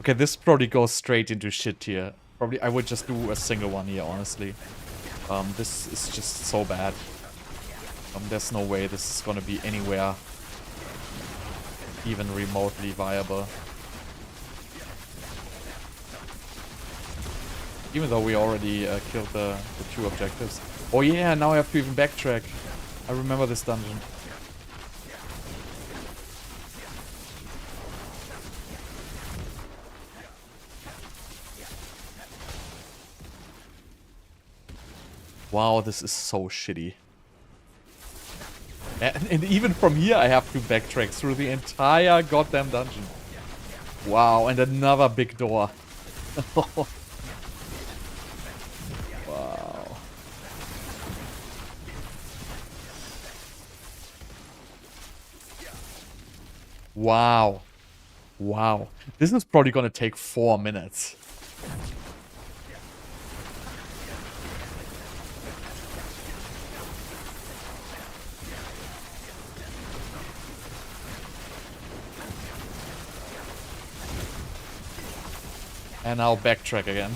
Okay, this probably goes straight into shit tier. Probably I would just do a single one here, honestly. This is just so bad. There's no way this is gonna be anywhere even remotely viable. Even though we already killed the 2 objectives. Oh yeah, now I have to even backtrack. I remember this dungeon. Wow, this is so shitty. And even from here I have to backtrack through the entire goddamn dungeon. Wow, and another big door. Wow. Wow. Wow. This is probably gonna take 4 minutes. And I'll backtrack again.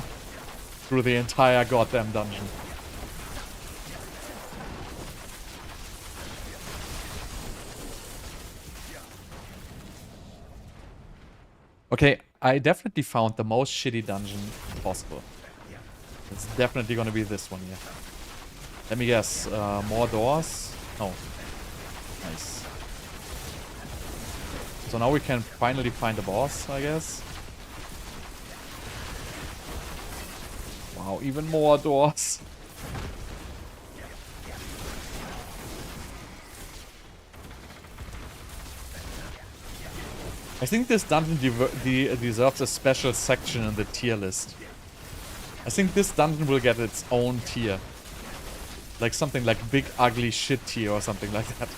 Through the entire goddamn dungeon. Okay, I definitely found the most shitty dungeon possible. It's definitely gonna be this one here. Let me guess, more doors? Oh. Nice. So now we can finally find the boss, I guess. Wow, even more doors. I think this dungeon deserves a special section in the tier list. I think this dungeon will get its own tier. Like something like big ugly shit tier or something like that.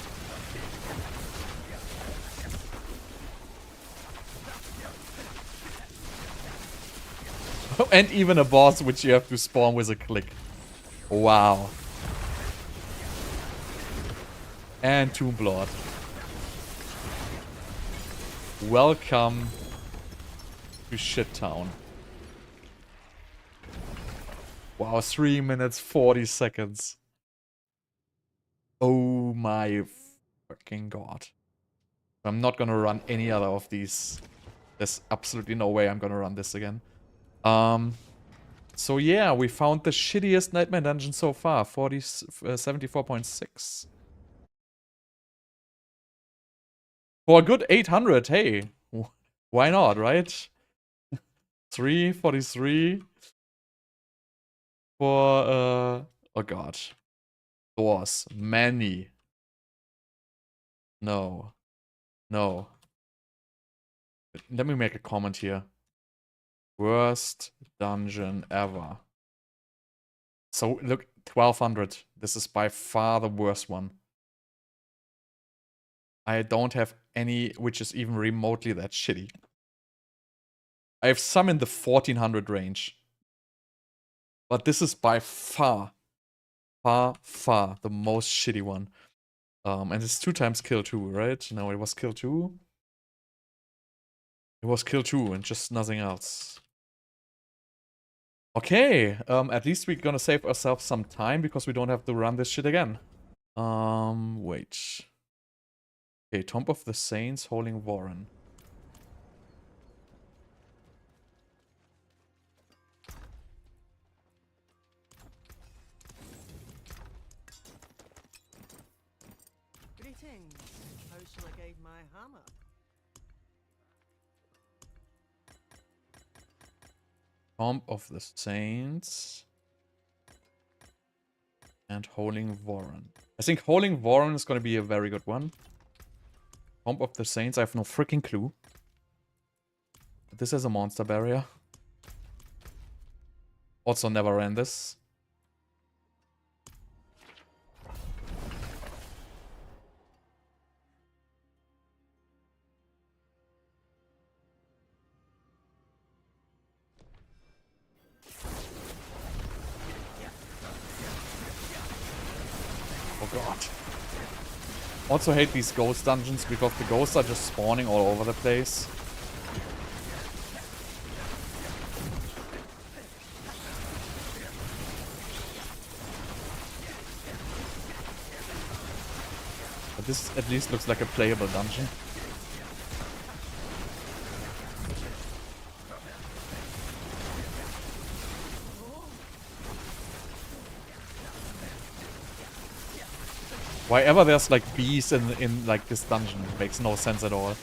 And even a boss which you have to spawn with a click. Wow. And Tomb Lord. Welcome to Shit Town. Wow, 3 minutes 40 seconds. Oh my fucking god. I'm not gonna run any other of these. There's absolutely no way I'm gonna run this again. So yeah, we found the shittiest Nightmare dungeon so far. 74.6. For a good 800, hey. Why not, right? 343. For, oh god. Doors. Many. No. No. Let me make a comment here. Worst dungeon ever. So, look, 1200. This is by far the worst one. I don't have any which is even remotely that shitty. I have some in the 1400 range. But this is by far the most shitty one. And it's 2 times kill 2, right? No, it was kill 2. It was kill 2 and just nothing else. Okay, at least we're gonna save ourselves some time because we don't have to run this shit again. Wait. Okay, Tomb of the Saints, Holding Warren. Greetings. How shall I guide my hammer? Tomb of the Saints. And Holding Warren. I think Holding Warren is gonna be a very good one. Tomb of the Saints, I have no freaking clue. But this is a monster barrier. Also never ran this. Oh god. Also hate these ghost dungeons because the ghosts are just spawning all over the place. But this at least looks like a playable dungeon. Why ever there's like bees in like this dungeon makes no sense at all.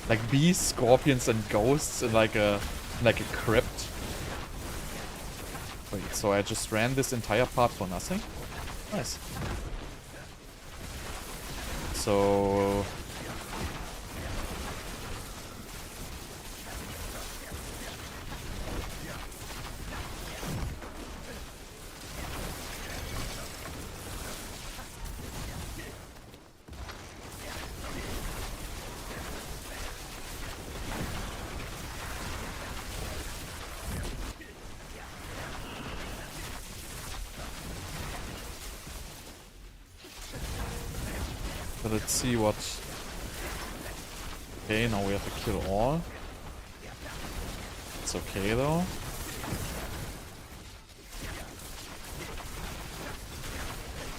Like bees, scorpions, and ghosts in like a crypt. Wait, so I just ran this entire part for nothing? Nice. So let's see what... Okay, now we have to kill all. It's okay though.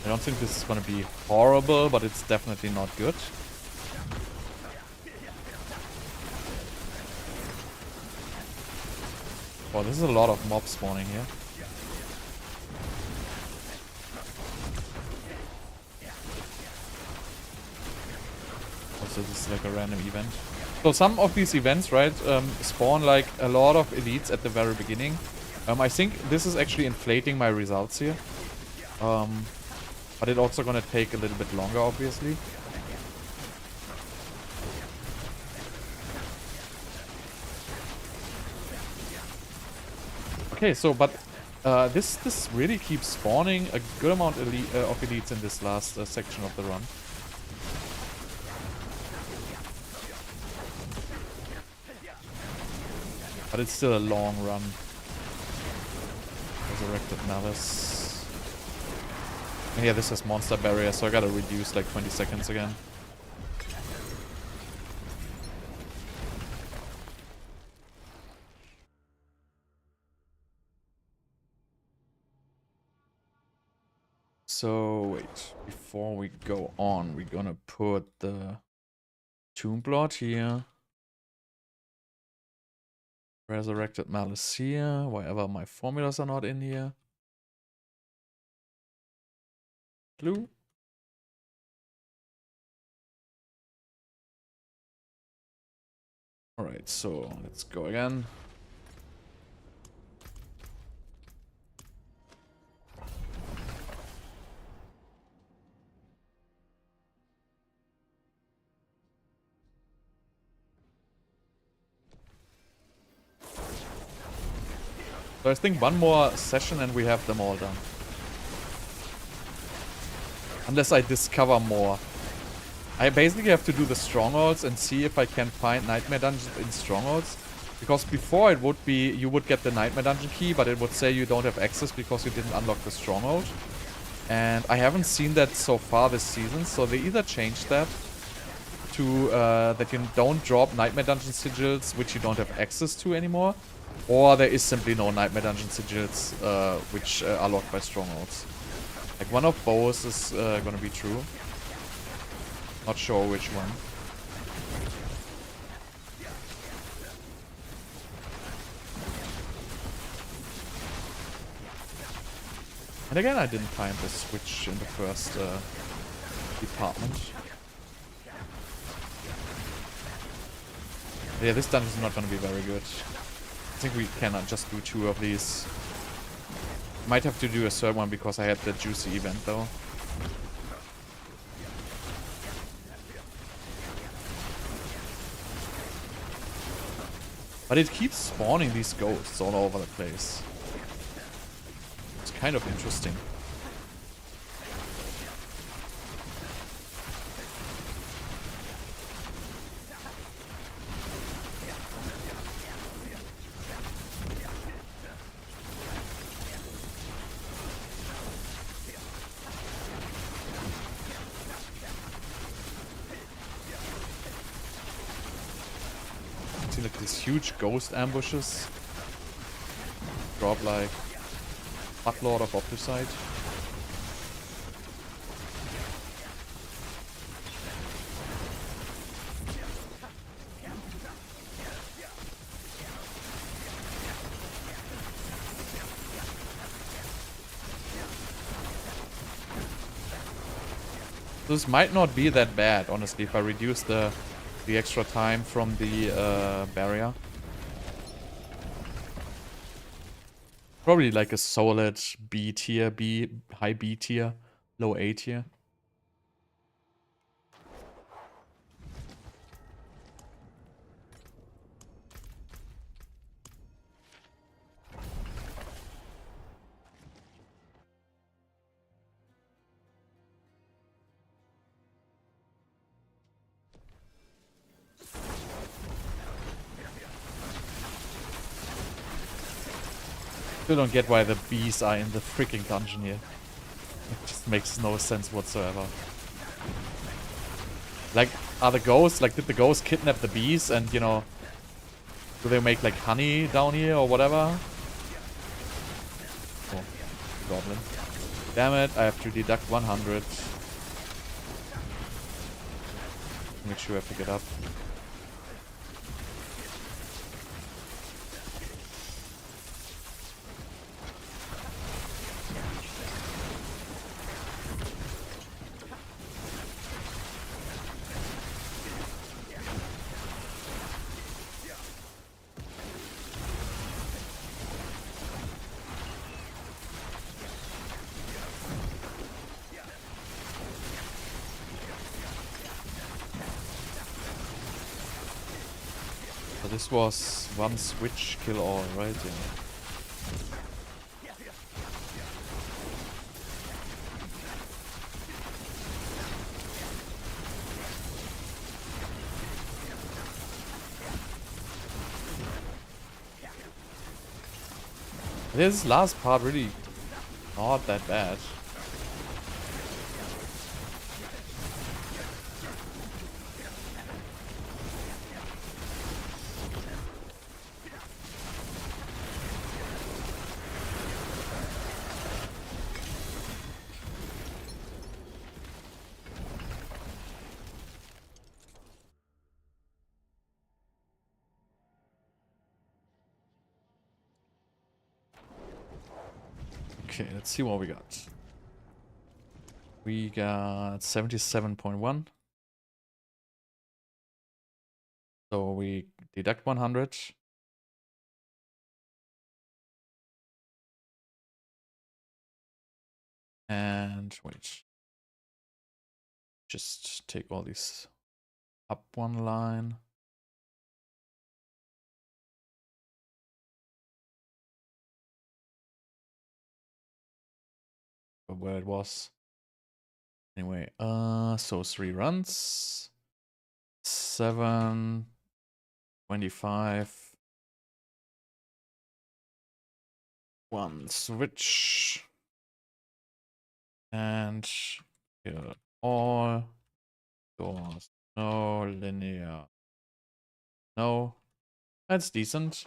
I don't think this is gonna be horrible, but it's definitely not good. Oh, this is a lot of mob spawning here. So this is like a random event. So some of these events, right, spawn like a lot of elites at the very beginning. I think this is actually inflating my results here. But it's also gonna take a little bit longer, obviously. Okay, so but this really keeps spawning a good amount of elites in this last section of the run. But it's still a long run. Resurrected Malice. And yeah, this has monster barrier, so I gotta reduce like 20 seconds again. So wait, before we go on, we're gonna put the Tomb Blood here. Resurrected Malice here, wherever my formulas are not in here. Blue. Alright, so let's go again. So I think one more session and we have them all done. Unless I discover more. I basically have to do the strongholds and see if I can find nightmare dungeons in strongholds. Because before it would be, you would get the nightmare dungeon key, but it would say you don't have access because you didn't unlock the stronghold. And I haven't seen that so far this season, so they either changed that to that you don't drop nightmare dungeon sigils which you don't have access to anymore. Or there is simply no nightmare dungeon sigils which are locked by strongholds. Like one of both is gonna be true. Not sure which one. And again, I didn't find the switch in the first department. Yeah, this dungeon is not gonna be very good. I think we cannot just do 2 of these. Might have to do a third one because I had the juicy event though. But it keeps spawning these ghosts all over the place. It's kind of interesting. Like these huge ghost ambushes. Drop like Buttload of Obducite. This might not be that bad, honestly, if I reduce the extra time from the barrier. Probably like a solid B tier, high B tier, low A tier. Still don't get why the bees are in the freaking dungeon here. It just makes no sense whatsoever. Like, are the ghosts, like, did the ghosts kidnap the bees and, you know, do they make, like, honey down here or whatever? Oh, goblin. Damn it, I have to deduct 100. Make sure I pick it up. This was one switch kill all, right? Yeah. This last part really not that bad. Okay, let's see what we got. We got 77.1. So we deduct 100. And wait. Just take all these up one line. Where it was. Anyway, so 3 runs. 7, 25. 1 switch. And kill all doors. No linear. No. That's decent.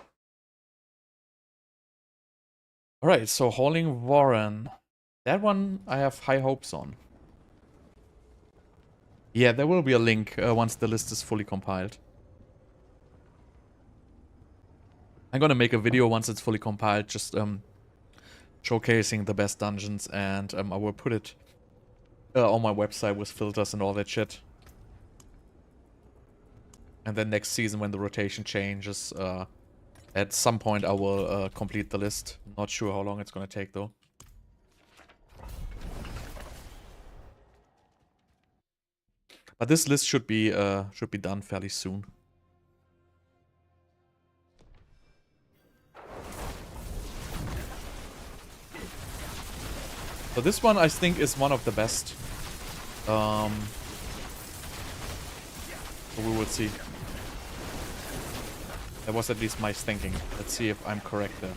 Alright, so Hauling Warren. That one I have high hopes on. Yeah, there will be a link once the list is fully compiled. I'm gonna make a video once it's fully compiled, just showcasing the best dungeons, and I will put it on my website with filters and all that shit. And then next season, when the rotation changes, at some point I will complete the list. Not sure how long it's gonna take though. But this list should be done fairly soon. So this one I think is one of the best. So we will see. That was at least my thinking. Let's see if I'm correct there.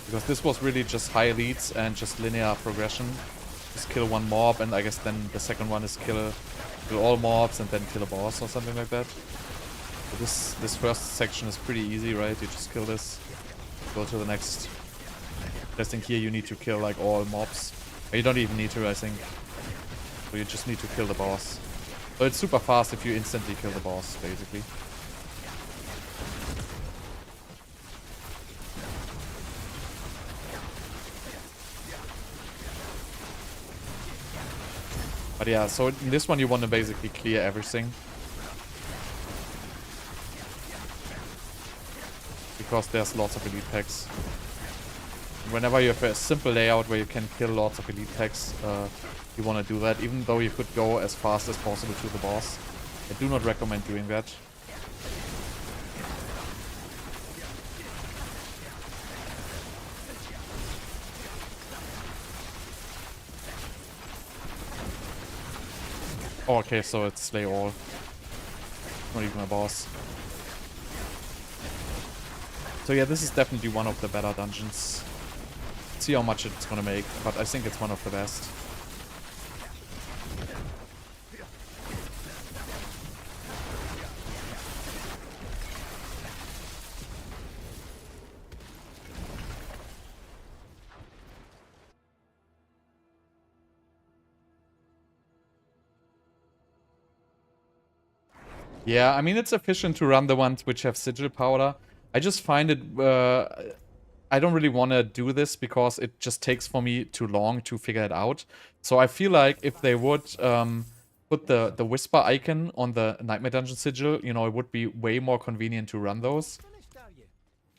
Because this was really just high leads and just linear progression. Just kill one mob, and I guess then the second one is kill all mobs and then kill a boss or something like that. So this first section is pretty easy, right? You just kill this, go to the next. I think here you need to kill like all mobs. Or you don't even need to, I think. So you just need to kill the boss. So it's super fast if you instantly kill the boss, basically. But yeah, so in this one you want to basically clear everything. Because there's lots of elite packs. Whenever you have a simple layout where you can kill lots of elite packs, you want to do that, even though you could go as fast as possible to the boss. I do not recommend doing that. Oh, okay, so it's slay all. Not even a boss. So yeah, this is definitely one of the better dungeons. See how much it's gonna make, but I think it's one of the best. Yeah, I mean, it's efficient to run the ones which have sigil powder. I just find it, I don't really want to do this because it just takes for me too long to figure it out. So I feel like if they would put the whisper icon on the Nightmare Dungeon sigil, you know, it would be way more convenient to run those.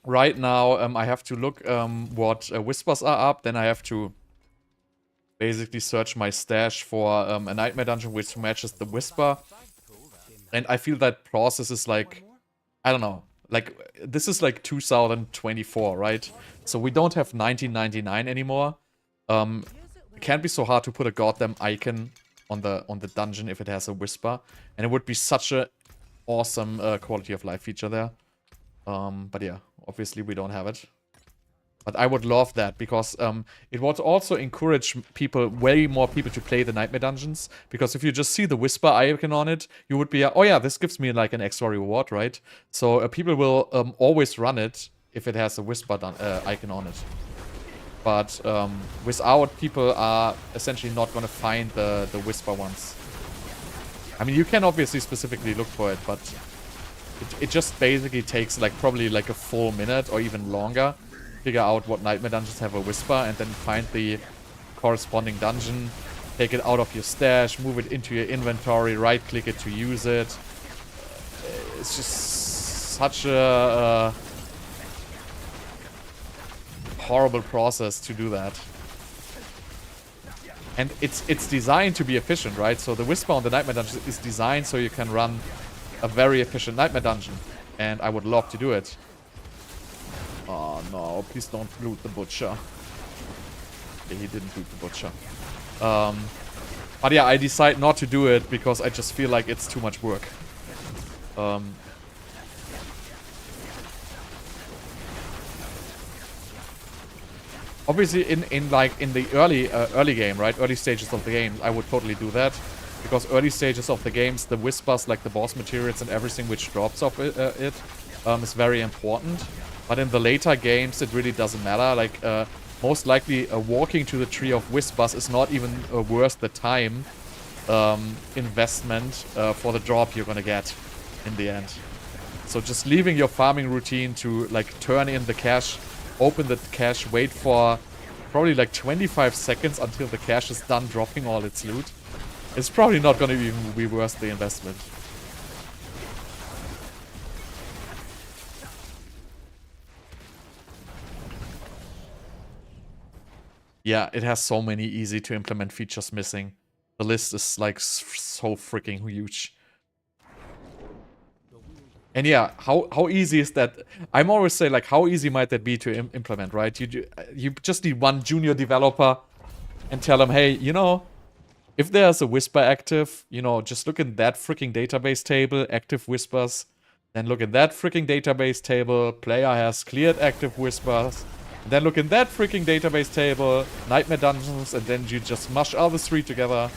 Right now, I have to look what whispers are up, then I have to basically search my stash for a Nightmare Dungeon which matches the whisper. And I feel that process is like, I don't know, like, this is like 2024, right? So we don't have 1999 anymore. It can't be so hard to put a goddamn icon on the dungeon if it has a whisper. And it would be such a awesome quality of life feature there. But yeah, obviously we don't have it. But I would love that, because it would also encourage people, way more people, to play the Nightmare Dungeons. Because if you just see the Whisper icon on it, you would be, oh yeah, this gives me like an extra reward, right? So people will always run it if it has a Whisper icon on it. But without, people are essentially not going to find the Whisper ones. I mean, you can obviously specifically look for it, but it just basically takes like probably like a full minute or even longer. Figure out what Nightmare Dungeons have a Whisper, and then find the corresponding dungeon, take it out of your stash, move it into your inventory, right click it to use it. It's just such a horrible process to do that. And it's designed to be efficient, right? So the Whisper on the Nightmare Dungeon is designed so you can run a very efficient Nightmare Dungeon, and I would love to do it. Oh no, please don't loot the butcher. Okay, he didn't loot the butcher. But yeah, I decide not to do it because I just feel like it's too much work. Obviously, in the early game, right, early stages of the game, I would totally do that, because early stages of the games, the whispers, like the boss materials and everything which drops off it, is very important. But in the later games, it really doesn't matter. Like, most likely, walking to the Tree of Whispers is not even worth the time investment for the drop you're gonna get in the end. So just leaving your farming routine to, like, turn in the cache, open the cache, wait for probably like 25 seconds until the cache is done dropping all its loot, it's probably not gonna even be worth the investment. Yeah, it has so many easy to implement features missing. The list is like so freaking huge. And yeah, how easy is that? I'm always say, like, how easy might that be to implement, right? You just need one junior developer and tell them, hey, you know, if there's a whisper active, you know, just look in that freaking database table, active whispers. Then look in that freaking database table, player has cleared active whispers. And then look in that freaking database table, Nightmare Dungeons, and then you just mush all the three together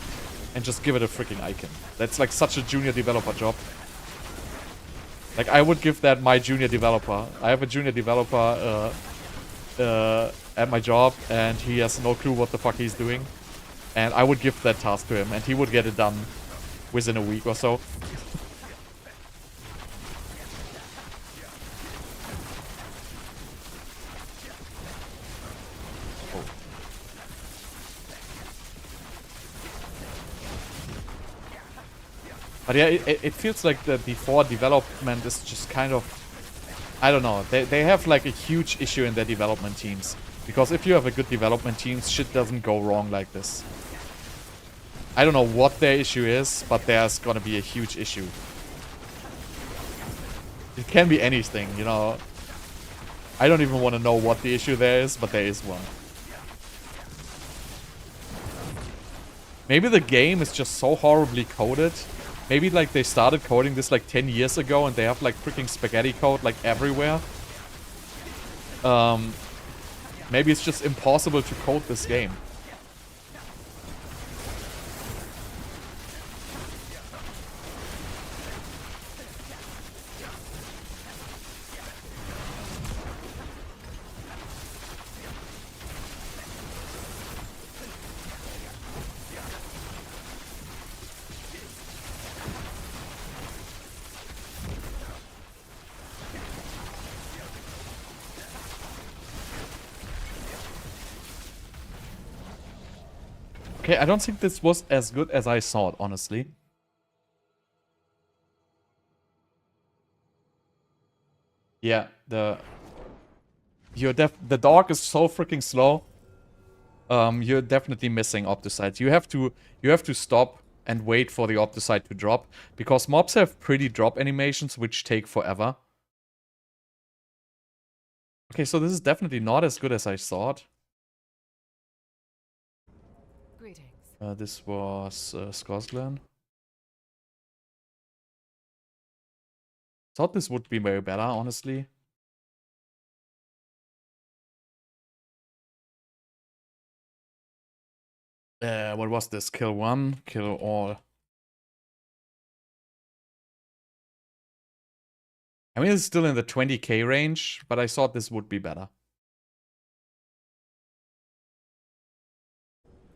and just give it a freaking icon. That's like such a junior developer job. Like, I would give that my junior developer. I have a junior developer at my job, and he has no clue what the fuck he's doing. And I would give that task to him, and he would get it done within a week or so. But yeah, it feels like the before development is just kind of... I don't know. They have like a huge issue in their development teams. Because if you have a good development team, shit doesn't go wrong like this. I don't know what their issue is, but there's gonna be a huge issue. It can be anything, you know. I don't even want to know what the issue there is, but there is one. Maybe the game is just so horribly coded. Maybe like they started coding this like 10 years ago and they have like freaking spaghetti code like everywhere. Maybe it's just impossible to code this game. Okay, I don't think this was as good as I thought, honestly. Yeah, the dog is so freaking slow. You're definitely missing Obducite. You have to stop and wait for the Obducite to drop, because mobs have pretty drop animations which take forever. Okay, so this is definitely not as good as I thought. This was Scotland. Thought this would be way better, honestly. What was this? Kill one, kill all. I mean, it's still in the 20k range, but I thought this would be better.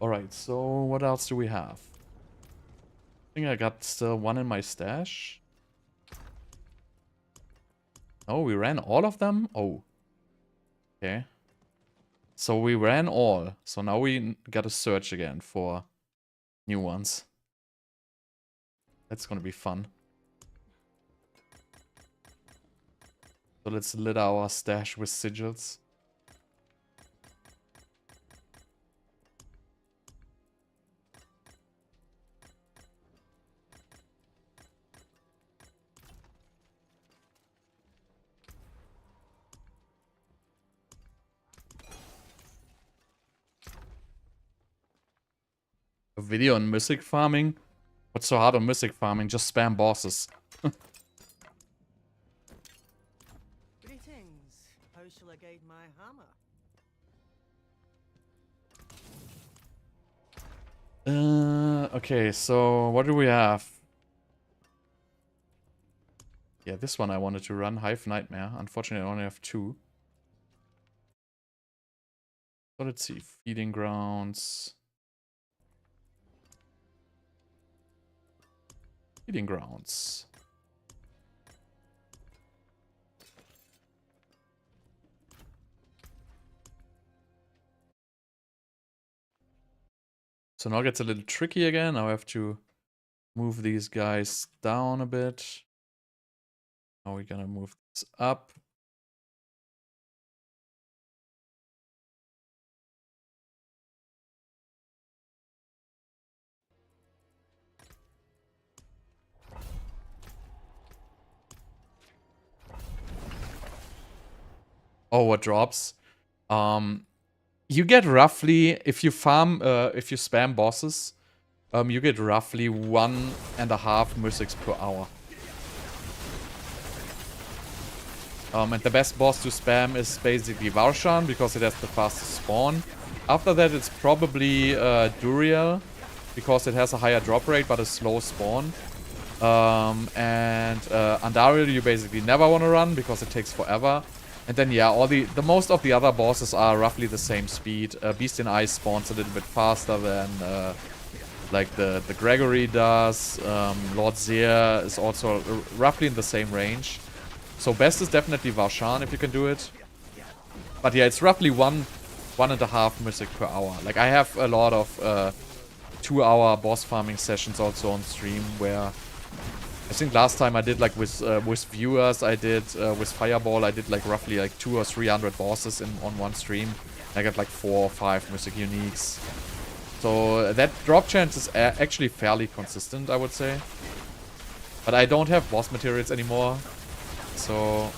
Alright, so what else do we have? I think I got still one in my stash. Oh, we ran all of them? Oh. Okay. So we ran all. So now we gotta search again for new ones. That's gonna be fun. So let's litter our stash with sigils. A video on mythic farming? What's so hard on mythic farming? Just spam bosses. Greetings. How shall I guide my hammer? Okay, so what do we have? Yeah, this one I wanted to run, Hive Nightmare. Unfortunately, I only have two. So let's see, Feeding Grounds. Feeding Grounds. So now it gets a little tricky again. Now I have to move these guys down a bit. Now we're gonna move this up. Oh, what drops? You get roughly, if you farm, if you spam bosses, you get roughly 1.5 mythics per hour. And the best boss to spam is basically Varshan, because it has the fastest spawn. After that, it's probably Duriel, because it has a higher drop rate but a slow spawn. And Andariel you basically never want to run, because it takes forever. And then yeah, the most of the other bosses are roughly the same speed. Beast in Ice spawns a little bit faster than like the Gregory does. Lord Zir is also roughly in the same range. So best is definitely Varshan if you can do it. But yeah, it's roughly 1.5 mythic per hour. Like I have a lot of 2-hour boss farming sessions also on stream where I think last time I did like with viewers, I did with Fireball, I did like roughly like 200 or 300 bosses on one stream. I got like 4 or 5 Mystic Uniques. So that drop chance is actually fairly consistent, I would say. But I don't have boss materials anymore, so...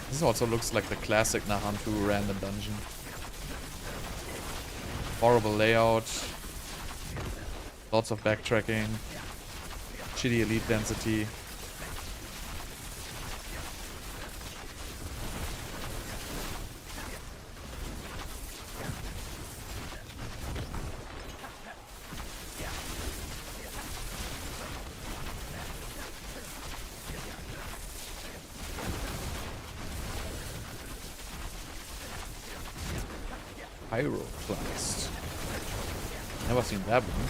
This also looks like the classic Nahantu random dungeon. Horrible layout. Lots of backtracking. Shitty elite density. Pyroclast. Never seen that one.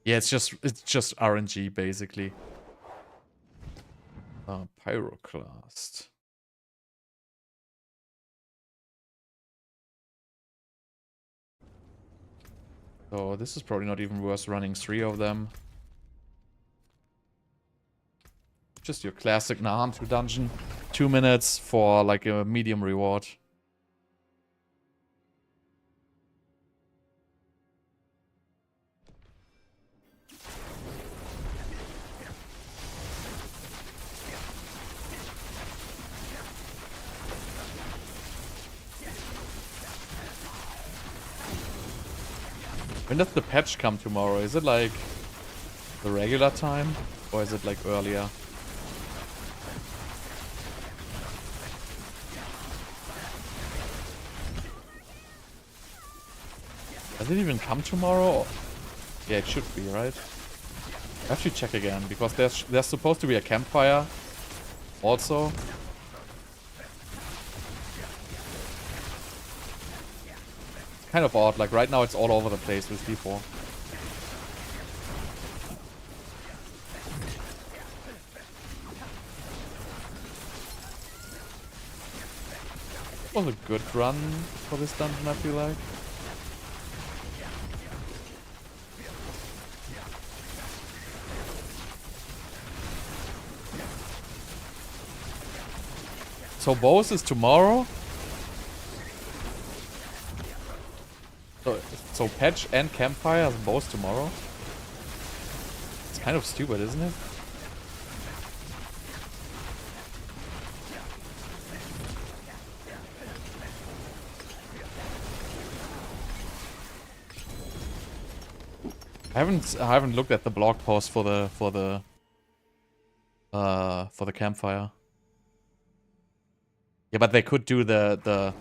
Yeah, it's just RNG basically. Pyroclast. So this is probably not even worth running 3 of them. Just your classic Nahantu dungeon. 2 minutes for like a medium reward. When does the patch come tomorrow? Is it like the regular time? Or is it like earlier? Does it even come tomorrow? Yeah, it should be, right? I have to check again, because there's supposed to be a campfire also. It's kind of odd, like right now it's all over the place with D4. It was a good run for this dungeon, I feel like. So both is tomorrow? So patch and campfire is both tomorrow? It's kind of stupid, isn't it? I haven't looked at the blog post for the campfire. Yeah, but they could do the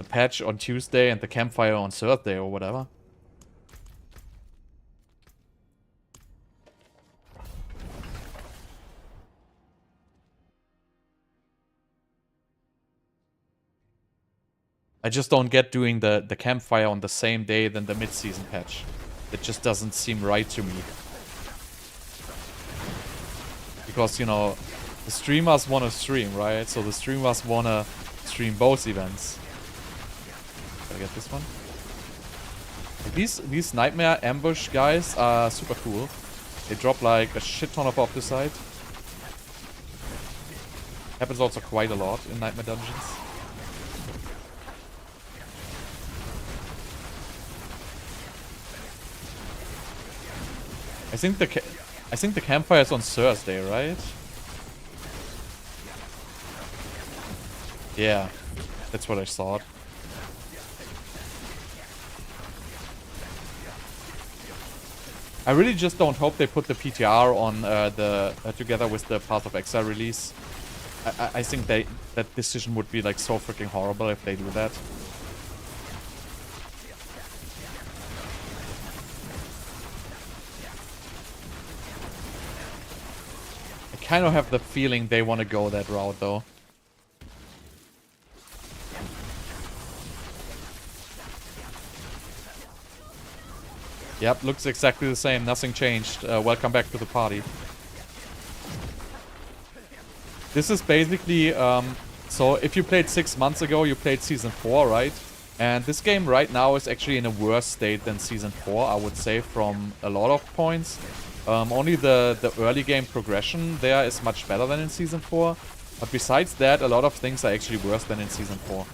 patch on Tuesday and the campfire on Thursday or whatever. I just don't get doing the campfire on the same day than the mid-season patch. It just doesn't seem right to me. Because, you know, the streamers want to stream, right? So the streamers want to stream both events. Gotta get this one. Like these Nightmare Ambush guys are super cool. They drop like a shit ton of Obducite. Happens also quite a lot in Nightmare Dungeons. I think the campfire is on Thursday, right? Yeah, that's what I thought. I really just don't hope they put the PTR on together with the Path of Exile release. I think that decision would be like so freaking horrible if they do that. I kind of have the feeling they want to go that route though. Yep, looks exactly the same. Nothing changed. Welcome back to the party. This is basically, so if you played 6 months ago, you played Season 4, right? And this game right now is actually in a worse state than Season 4, I would say, from a lot of points. Only the early game progression there is much better than in Season 4. But besides that, a lot of things are actually worse than in Season 4.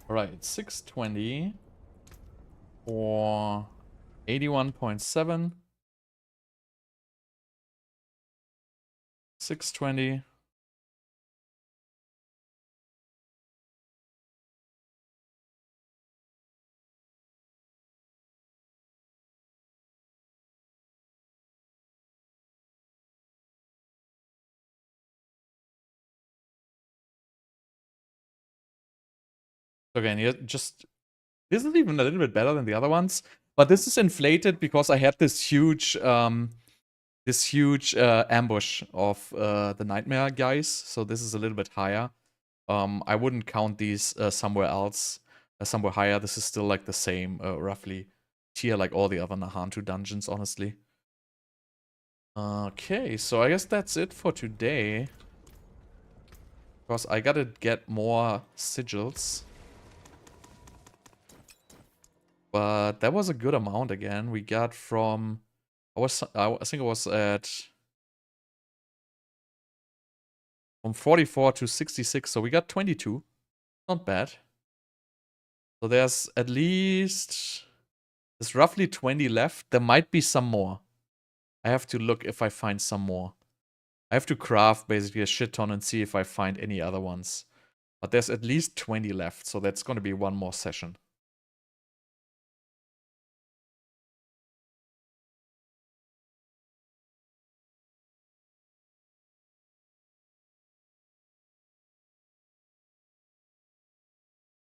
Alright, 620 for 81.7. 620. Again, here just this is even a little bit better than the other ones, but this is inflated because I had this huge ambush of the nightmare guys, so this is a little bit higher. I wouldn't count these somewhere else, somewhere higher. This is still like the same, roughly tier like all the other Nahantu dungeons, honestly. Okay, so I guess that's it for today. Because I gotta get more sigils. But that was a good amount again. We got from... I think it was at... From 44 to 66, so we got 22. Not bad. So there's at least... There's roughly 20 left. There might be some more. I have to look if I find some more. I have to craft basically a shit ton and see if I find any other ones. But there's at least 20 left, so that's gonna be one more session.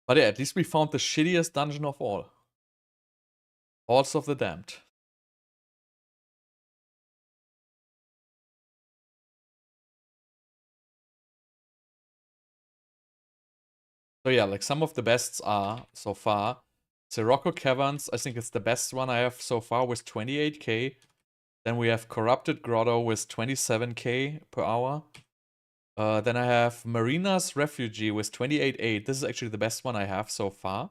But yeah, at least we found the shittiest dungeon of all. Halls of the Damned. So yeah, like some of the bests are so far. Sirocco Caverns, I think it's the best one I have so far with 28k. Then we have Corrupted Grotto with 27k per hour. Then I have Marina's Refugee with 28.8. This is actually the best one I have so far.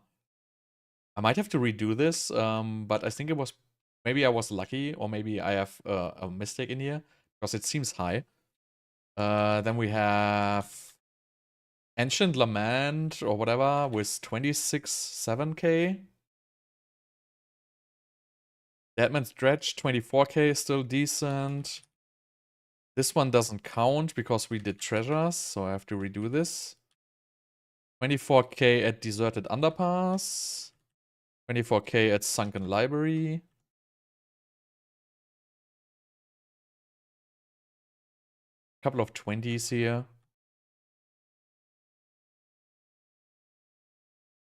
I might have to redo this, but I think it was... Maybe I was lucky, or maybe I have a mistake in here, because it seems high. Then we have Ancient Lament, or whatever, with 26.7k. Deadman's Dredge, 24k, still decent. This one doesn't count because we did treasures, so I have to redo this. 24k at Deserted Underpass. 24k at Sunken Library. Couple of 20s here.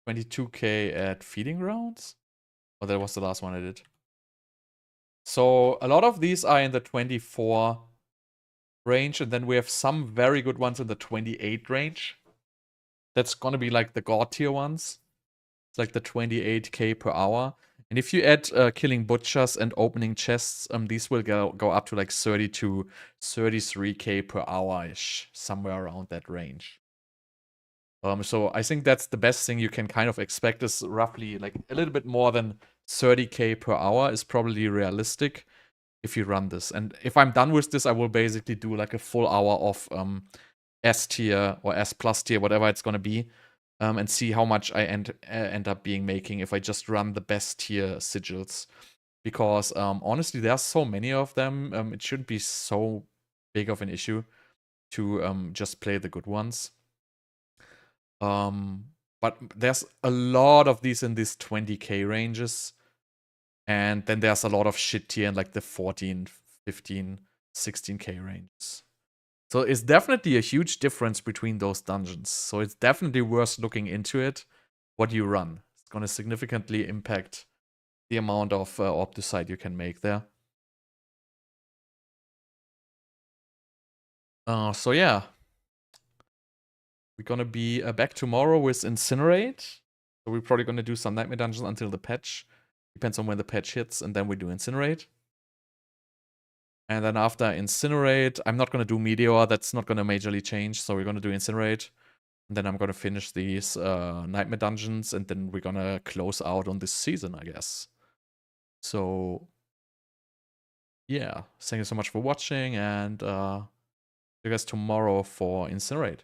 22k at Feeding Grounds. Oh, that was the last one I did. So a lot of these are in the 24 range, and then we have some very good ones in the 28 range. That's gonna be like the god tier ones. It's like the 28k per hour. And if you add killing butchers and opening chests, these will go up to like 30 to 33k per hour-ish, somewhere around that range. So I think that's the best thing you can kind of expect, is roughly like a little bit more than 30k per hour is probably realistic if you run this. And if I'm done with this, I will basically do like a full hour of S tier or S plus tier, whatever it's gonna be, and see how much I end up making if I just run the best tier sigils. Because honestly, there's so many of them, it shouldn't be so big of an issue to just play the good ones. But there's a lot of these in these 20k ranges. And then there's a lot of shit tier in like the 14, 15, 16k ranges. So it's definitely a huge difference between those dungeons. So it's definitely worth looking into it, what you run. gonna significantly impact the amount of Obducite you can make there. So yeah, we're gonna be back tomorrow with Incinerate. So we're probably gonna do some Nightmare Dungeons until the patch. Depends on when the patch hits, and then we do Incinerate. And then after Incinerate, I'm not gonna do Meteor. That's not gonna majorly change. So we're gonna do Incinerate. And then I'm gonna finish these Nightmare Dungeons, and then we're gonna close out on this season, I guess. So yeah, thank you so much for watching, and see you guys tomorrow for Incinerate.